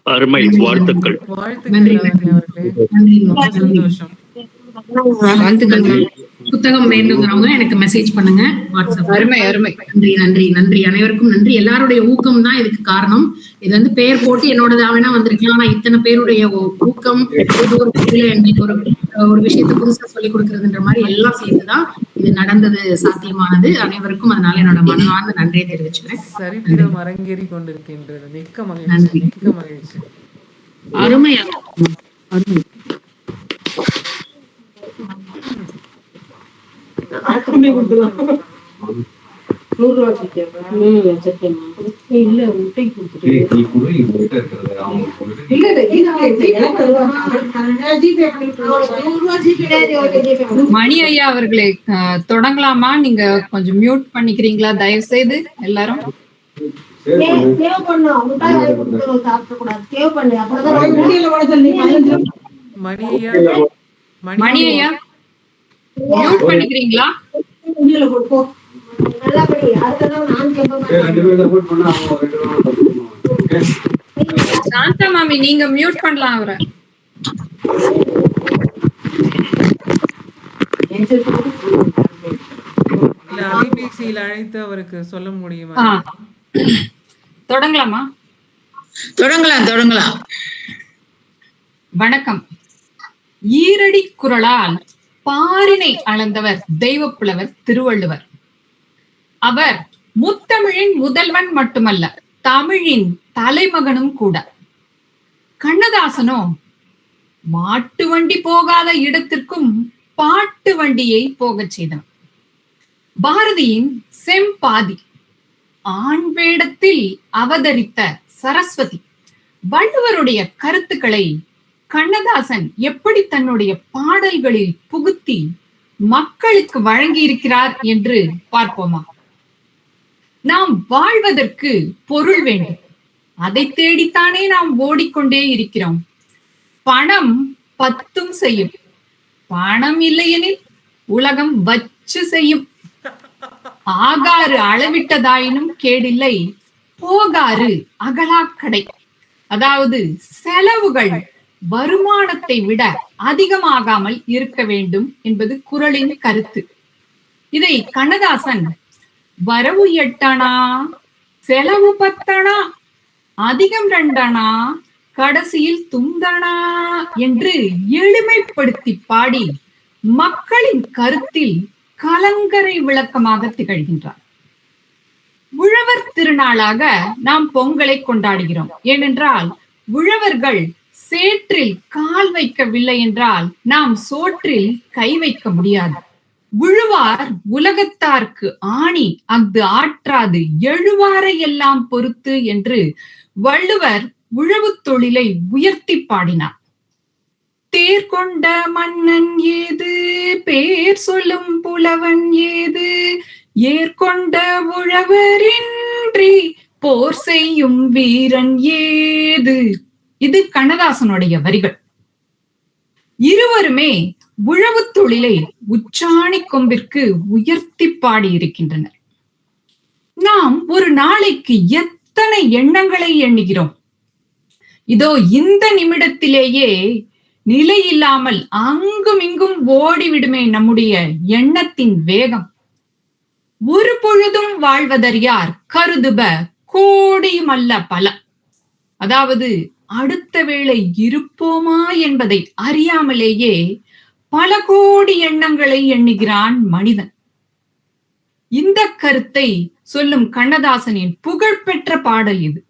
[SPEAKER 11] அருமை, வாழ்த்துக்கள்.
[SPEAKER 9] நன்றி. புத்தகம் வேண்டுங்கிறவங்க எனக்கு மெசேஜ் பண்ணுங்க வாட்ஸ்அப்.
[SPEAKER 5] அருமை.
[SPEAKER 9] நன்றி அனைவருக்கும் நன்றி. எல்லாருடைய ஊக்கம் தான் இதுக்கு காரணம். இது வந்து பெயர் போட்டு என்னோடதா வேணா வந்திருக்கலாம். ஆனா இத்தனை பேருடைய ஊக்கம், எங்களுக்கு ஒரு விஷயத்த புதுசா சொல்லிக் கொடுக்கறதுன்ற மாதிரி எல்லாம் சேர்ந்துதான் இது நடந்தது, சாத்தியமானது. அனைவருக்கும் அதனால என்னோட மனமார்ந்த நன்றியை தெரிவிச்சுக்கிறேன்.
[SPEAKER 6] சரித்திரம் அரங்கேறி கொண்டிருக்கின்றது. மிக்க மகிழ்ச்சி.
[SPEAKER 9] அருமையா அருமை.
[SPEAKER 5] மணி ஐயா அவர்களை தொடங்கலாமா? நீங்க கொஞ்சம் மியூட் பண்ணிக்கிறீங்களா தயவு செய்து எல்லாரும்? மணி ஐயா மியூட் பண்ணிக்கிறீங்களா? சாந்தா மாமி நீங்க மியூட் பண்ணலாம் அவரை.
[SPEAKER 6] அலைபேசியில் அழைத்து அவருக்கு சொல்ல முடியுமா?
[SPEAKER 5] தொடங்கலாமா?
[SPEAKER 1] தொடங்கலாம்.
[SPEAKER 5] வணக்கம். ஈரடி குரலால் பாரினை அளந்தவர் தெய்வப்புலவர் திருவள்ளுவர். அவர் முத்தமிழின் முதல்வன் மட்டுமல்ல, தமிழின் தலைமகனும் கூட. கண்ணதாசனோ மாட்டு வண்டி போகாத இடத்திற்கும் பாட்டு வண்டியை போகச் செய்தவன். பாரதியின் செம்பாதி, ஆண் வேடத்தில் அவதரித்த சரஸ்வதி. வள்ளுவருடைய கருத்துக்களை கண்ணதாசன் எப்படி தன்னுடைய பாடல்களில் புகுத்தி மக்களுக்கு வழங்கி இருக்கிறார் என்று பார்ப்போமா? நாம் வாழ்வதற்கு பொருள் வேண்டும். அதை தேடித்தானே நாம் ஓடிக்கொண்டே இருக்கிறோம். பணம் பத்தும் செய்யும். பணம் இல்லையெனில் உலகம் வச்சு செய்யும். ஆகாறு அளவிட்டதாயினும் கேடில்லை, போகாறு அகலாக்கடை. அதாவது செலவுகள் வருமானத்தை விட அதிகமாகாமல் இருக்க வேண்டும் என்பது குறளின் கருத்து. இதை கண்ணதாசன் வரவு 8 அணா, செலவு 10 அணா, அதிகம் 2 அணா, கடைசியில் துந்தனா என்று எளிமைப்படுத்தி பாடி மக்களின் கருத்தில் கலங்கரை விளக்கமாக திகழ்கின்றார். உழவர் திருநாளாக நாம் பொங்கலை கொண்டாடுகிறோம். ஏனென்றால் உழவர்கள் சேற்றில் கால் வைக்கவில்லை என்றால் நாம் சோற்றில் கை வைக்க முடியாது. உழுவார் உலகத்தார்க்கு ஆணி அஃது ஆற்றாது எழுவாரை எல்லாம் பொறுத்து என்று வள்ளுவர் உழவு தொழிலை உயர்த்தி பாடினார். தேர் கொண்ட மன்னன் ஏது, பேர் சொல்லும் புலவன் ஏது, ஏற்கொண்ட உழவரின்றி போர் செய்யும் வீரன் ஏது. இது கண்ணதாசனுடைய வரிகள். இருவருமே உழவு தொழிலை உச்சாணி கொம்பிற்கு உயர்த்தி பாடியிருக்கின்றனர். நாம் ஒரு நாளைக்கு எத்தனை எண்ணங்களை எண்ணுகிறோம். இதோ இந்த நிமிடத்திலேயே நிலையில்லாமல் அங்கும் இங்கும் ஓடிவிடுமே நம்முடைய எண்ணத்தின் வேகம். ஒரு பொழுதும் வாழ்வதறியார் கருதுப கோடியும் அல்ல பல. அதாவது அடுத்த வேளை இருப்போமா என்பதை அறியாமலேயே பல கோடி எண்ணங்களை எண்ணுகிறான் மனிதன். இந்த கருத்தை சொல்லும் கண்ணதாசனின் புகழ்பெற்ற பாடல் இது.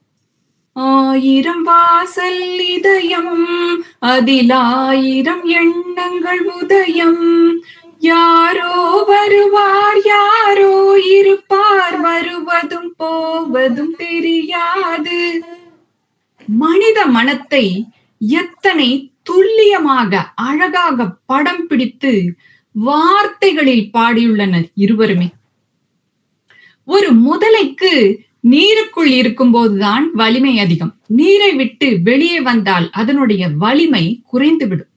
[SPEAKER 5] 1000 வாசல் இதயம், அதில் 1000 எண்ணங்கள் உதயம், யாரோ வருவார் யாரோ இருப்பார், வருவதும் போவதும் தெரியாது. மனித மனத்தை எத்தனை துல்லியமாக அழகாக படம் பிடித்து வார்த்தைகளில் பாடியுள்ளனர் இருவருமே. ஒரு முதலைக்கு நீருக்குள் இருக்கும் போதுதான் வலிமை அதிகம். நீரை விட்டு வெளியே வந்தால் அதனுடைய வலிமை குறைந்துவிடும்.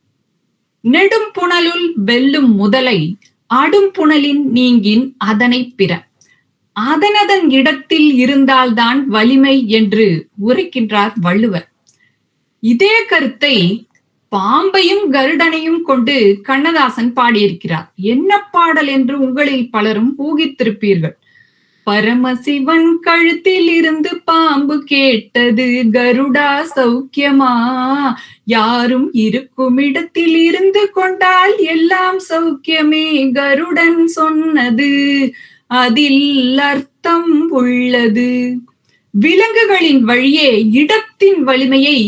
[SPEAKER 5] நெடும் புனலுள் வெல்லும் முதலை அடும் புனலின் நீங்கின் அதனை பிற, அதனதன் இடத்தில் இருந்தால்தான் வலிமை என்று உரைக்கின்றார் வள்ளுவர். இதே கருத்தை பாம்பையும் கருடனையும் கொண்டு கண்ணதாசன் பாடியிருக்கிறார். என்ன பாடல் என்று உங்களில் பலரும் ஊகித்திருப்பீர்கள். பரமசிவன் கழுத்தில் இருந்து பாம்பு கேட்டது, கருடா சௌக்கியமா, யாரும் இருக்கும் இடத்தில் இருந்து கொண்டால் எல்லாம் சௌக்கியமே, கருடன் சொன்னது அதில் அர்த்தம் உள்ளது. விலங்குகளின் வழியே இடத்தின் வலிமையை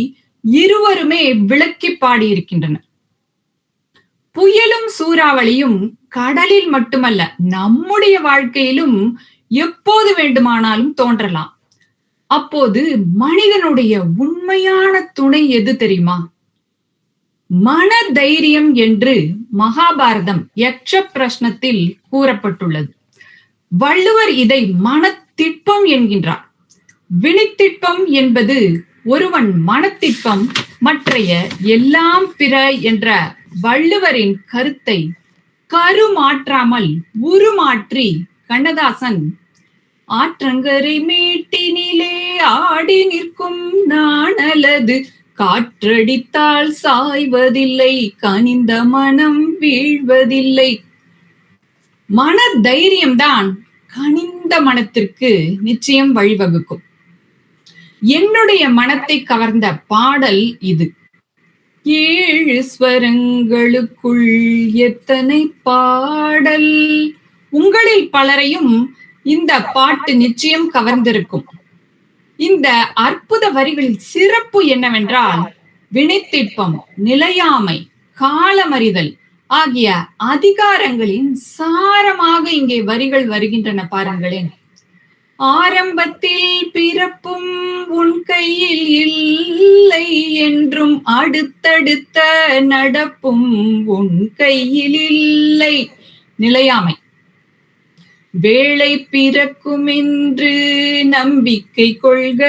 [SPEAKER 5] இருவருமே விளக்கி பாடியிருக்கின்றனர். புயலும் சூறாவளியும் கடலில் மட்டுமல்ல, நம்முடைய வாழ்க்கையிலும் எப்போது வேண்டுமானாலும் தோன்றலாம். அப்போது மனிதனுடைய உண்மையான துணை எது தெரியுமா? மன தைரியம் என்று மகாபாரதம் யக்ஷ பிரஷ்னத்தில் கூறப்பட்டுள்ளது. வள்ளுவர் இதை மனத்திட்பம் என்கின்றார். வினித்திட்பம் என்பது ஒருவன் மனத்திட்பம் மற்றைய எல்லாம் பிற என்ற வள்ளுவரின் கருத்தை கருமாற்றாமல் உருமாற்றி கண்ணதாசன் ஆற்றங்கரை மேட்டினிலே ஆடி நிற்கும் நாணலது, காற்றடித்தால் சாய்வதில்லை, கனிந்த மனம் வீழ்வதில்லை. மன தைரியம்தான் கனிந்த மனத்திற்கு நிச்சயம் வழிவகுக்கும். என்னுடைய மனத்தை கவர்ந்த பாடல் இது. 7 ஸ்வரங்களுக்குள் எத்தனை பாடல். உங்களில் பலரையும் இந்த பாட்டு நிச்சயம் கவர்ந்திருக்கும். இந்த அற்புத வரிகளில் சிறப்பு என்னவென்றால், வினைத்திட்பம், நிலையாமை, காலமறிதல் ஆகிய அதிகாரங்களின் சாரமாக இங்கே வரிகள் வருகின்றன. பாருங்களேன். ஆரம்பத்தில் பிறப்பும் உன் கையில் இல்லை என்றும், அடுத்தடுத்த நடப்பும் உன் கையில் இல்லை, நிலையாமை. வேளை பிறக்கும் என்று நம்பிக்கை கொள்க,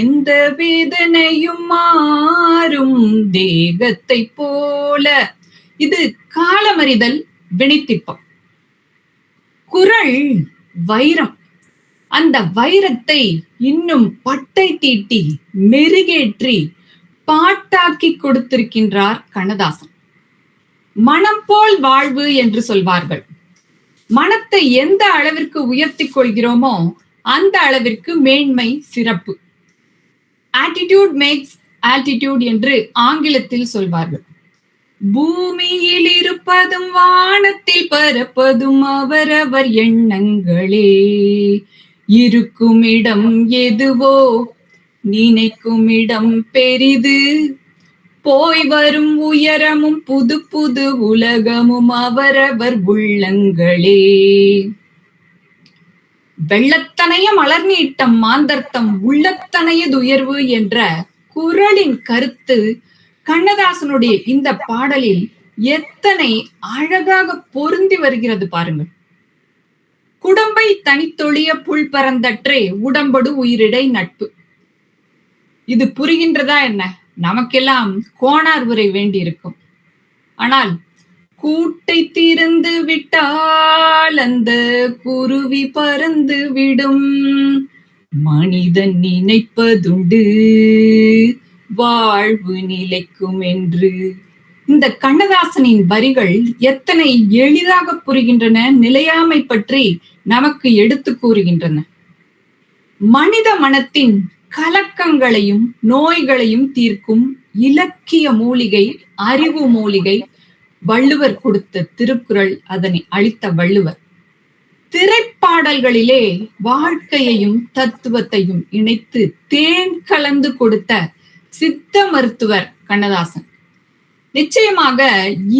[SPEAKER 5] எந்த வேதனையும் மாறும் தேகத்தை போல. இது காலமறிதல் வினைத்திப்பம். குறள் வைரம். அந்த வைரத்தை இன்னும் பட்டை தீட்டி மெருகேற்றி பாட்டாக்கி கொடுத்திருக்கின்றார் கண்ணதாசன். மனம் போல் வாழ்வு என்று சொல்வார்கள். மனத்தை எந்த அளவிற்கு உயர்த்தி கொள்கிறோமோ அந்த அளவிற்கு மேன்மை, சிறப்பு. ஆட்டிடியூட் மேக்ஸ் ஆல்டிடியூட் என்று ஆங்கிலத்தில் சொல்வார்கள். பூமியில் இருப்பதும் வானத்தில் பறப்பதும் அவரவர் எண்ணங்களே. இருக்கும் இடம் எதுவோ நினைக்கும் இடம் பெரிது. போய் வரும் உயரமும் புது புது உலகமும் அவரவர் உள்ளங்களே. வெள்ளத்தனைய மலர் நீட்டம் மாந்தர்த்தம் உள்ளத்தனையது உயர்வு என்ற குறளின் கருத்து கண்ணதாசனுடைய இந்த பாடலில் எத்தனை அழகாக பொருந்தி வருகிறது பாருங்கள். குடம்பை தனித்தொழிய புல் பரந்தற்றே உடம்படு உயிரிடை நட்பு. இது புரிகின்றதா என்ன? நமக்கெல்லாம் கோணார் உரை வேண்டி இருக்கும். ஆனால் கூட்டை திறந்து விட்டால் அந்த குருவி பறந்து விடும். மனிதன் நினைப்பதுண்டு வாழ்வு நிலைக்கும் என்று. இந்த கண்ணதாசனின் வரிகள் எத்தனை எளிதாக புரிகின்றன, நிலையாமை பற்றி நமக்கு எடுத்து கூறுகின்றன. மனித மனத்தின் கலக்கங்களையும் நோய்களையும் தீர்க்கும் இலக்கிய மூலிகை, அறிவு மூலிகை வள்ளுவர் கொடுத்த திருக்குறள். அதனை அளித்த வள்ளுவர் திரைப்பாடல்களிலே வாழ்க்கையையும் தத்துவத்தையும் இணைத்து தேன் கலந்து கொடுத்த சித்த மருத்துவர் கண்ணதாசன். நிச்சயமாக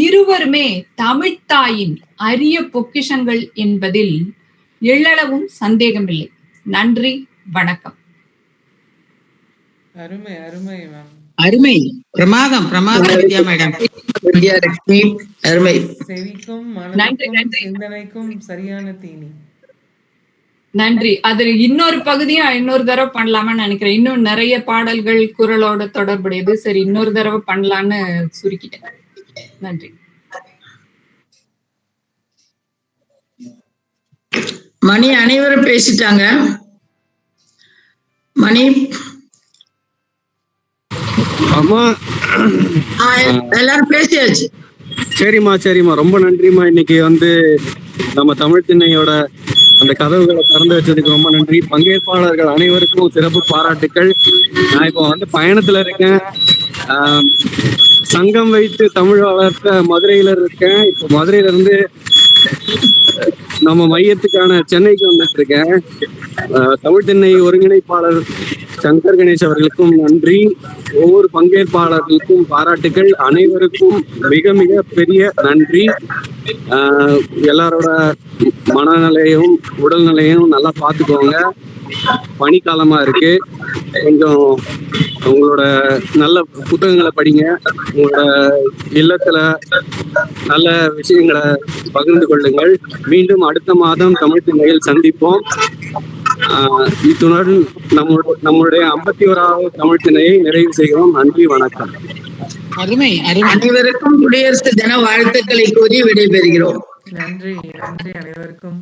[SPEAKER 5] இருவருமே தமிழ்த்தாயின் அரிய பொக்கிஷங்கள் என்பதில் எள்ளளவும் சந்தேகமில்லை. நன்றி, வணக்கம்.
[SPEAKER 6] அருமை அருமை மேம்.
[SPEAKER 1] அருமை, பிரமாதம் பிரமாதம் வித்யா மேடம். வித்யாலட்சுமி அருமை.
[SPEAKER 6] செவிக்கும் மனதுக்கும் சிந்தனைக்கும் சரியான தீனி.
[SPEAKER 5] நன்றி. அது இன்னொரு பகுதியும் இன்னொரு தடவை பண்ணலாமான்னு நினைக்கிறேன். இன்னும் நிறைய பாடல்கள் குறளோட தொடர்புடையது. சரி, இன்னொரு தடவை பண்ணலான்னு சுருக்கிட்டேன். நன்றி.
[SPEAKER 1] மணி அனைவரும் பேசிட்டாங்க. மணி
[SPEAKER 10] ஆமா,
[SPEAKER 1] எல்லாரும் பேசியாச்சு.
[SPEAKER 10] சரிம்மா ரொம்ப நன்றிம்மா. இன்னைக்கு நம்ம தமிழ் திண்ணையோட அந்த கதவுகளை திறந்து வச்சதுக்கு ரொம்ப நன்றி. பங்கேற்பாளர்கள் அனைவருக்கும் சிறப்பு பாராட்டுக்கள். நான் இப்போ பயணத்துல இருக்கேன். சங்கம் வைத்து தமிழ் வளர்த்த மதுரையில இருக்கேன். இப்போ மதுரையில இருந்து நம்ம மையத்துக்கான சென்னைக்கு வந்துட்டு இருக்கேன். தமிழ் திண்ணை ஒருங்கிணைப்பாளர் சங்கர் கணேஷ் அவர்களுக்கும் நன்றி. ஒவ்வொரு பங்கேற்பாளர்களுக்கும் பாராட்டுகள். அனைவருக்கும் மிக மிக பெரிய நன்றி. எல்லாரோட மனநிலையும் உடல்நிலையும் நல்லா பார்த்துக்கோங்க. பனிக்காலமா இருக்கு. கொஞ்சம் உங்களோட நல்ல புத்தகங்களை படிங்க. உங்களோட இல்லத்துல நல்ல விஷயங்களை பகிர்ந்து கொள்ளுங்கள். மீண்டும் அடுத்த மாதம் தமிழ் திண்ணையில் சந்திப்போம். இத்துடன் நம்மளுடைய 51வது தமிழ் திணையை நிறைவு செய்கிறோம். நன்றி, வணக்கம்.
[SPEAKER 1] அருமை அருமை. அனைவருக்கும் குடியரசு தின வாழ்த்துக்களை கூறி விடைபெறுகிறோம்.
[SPEAKER 6] நன்றி நன்றி அனைவருக்கும்.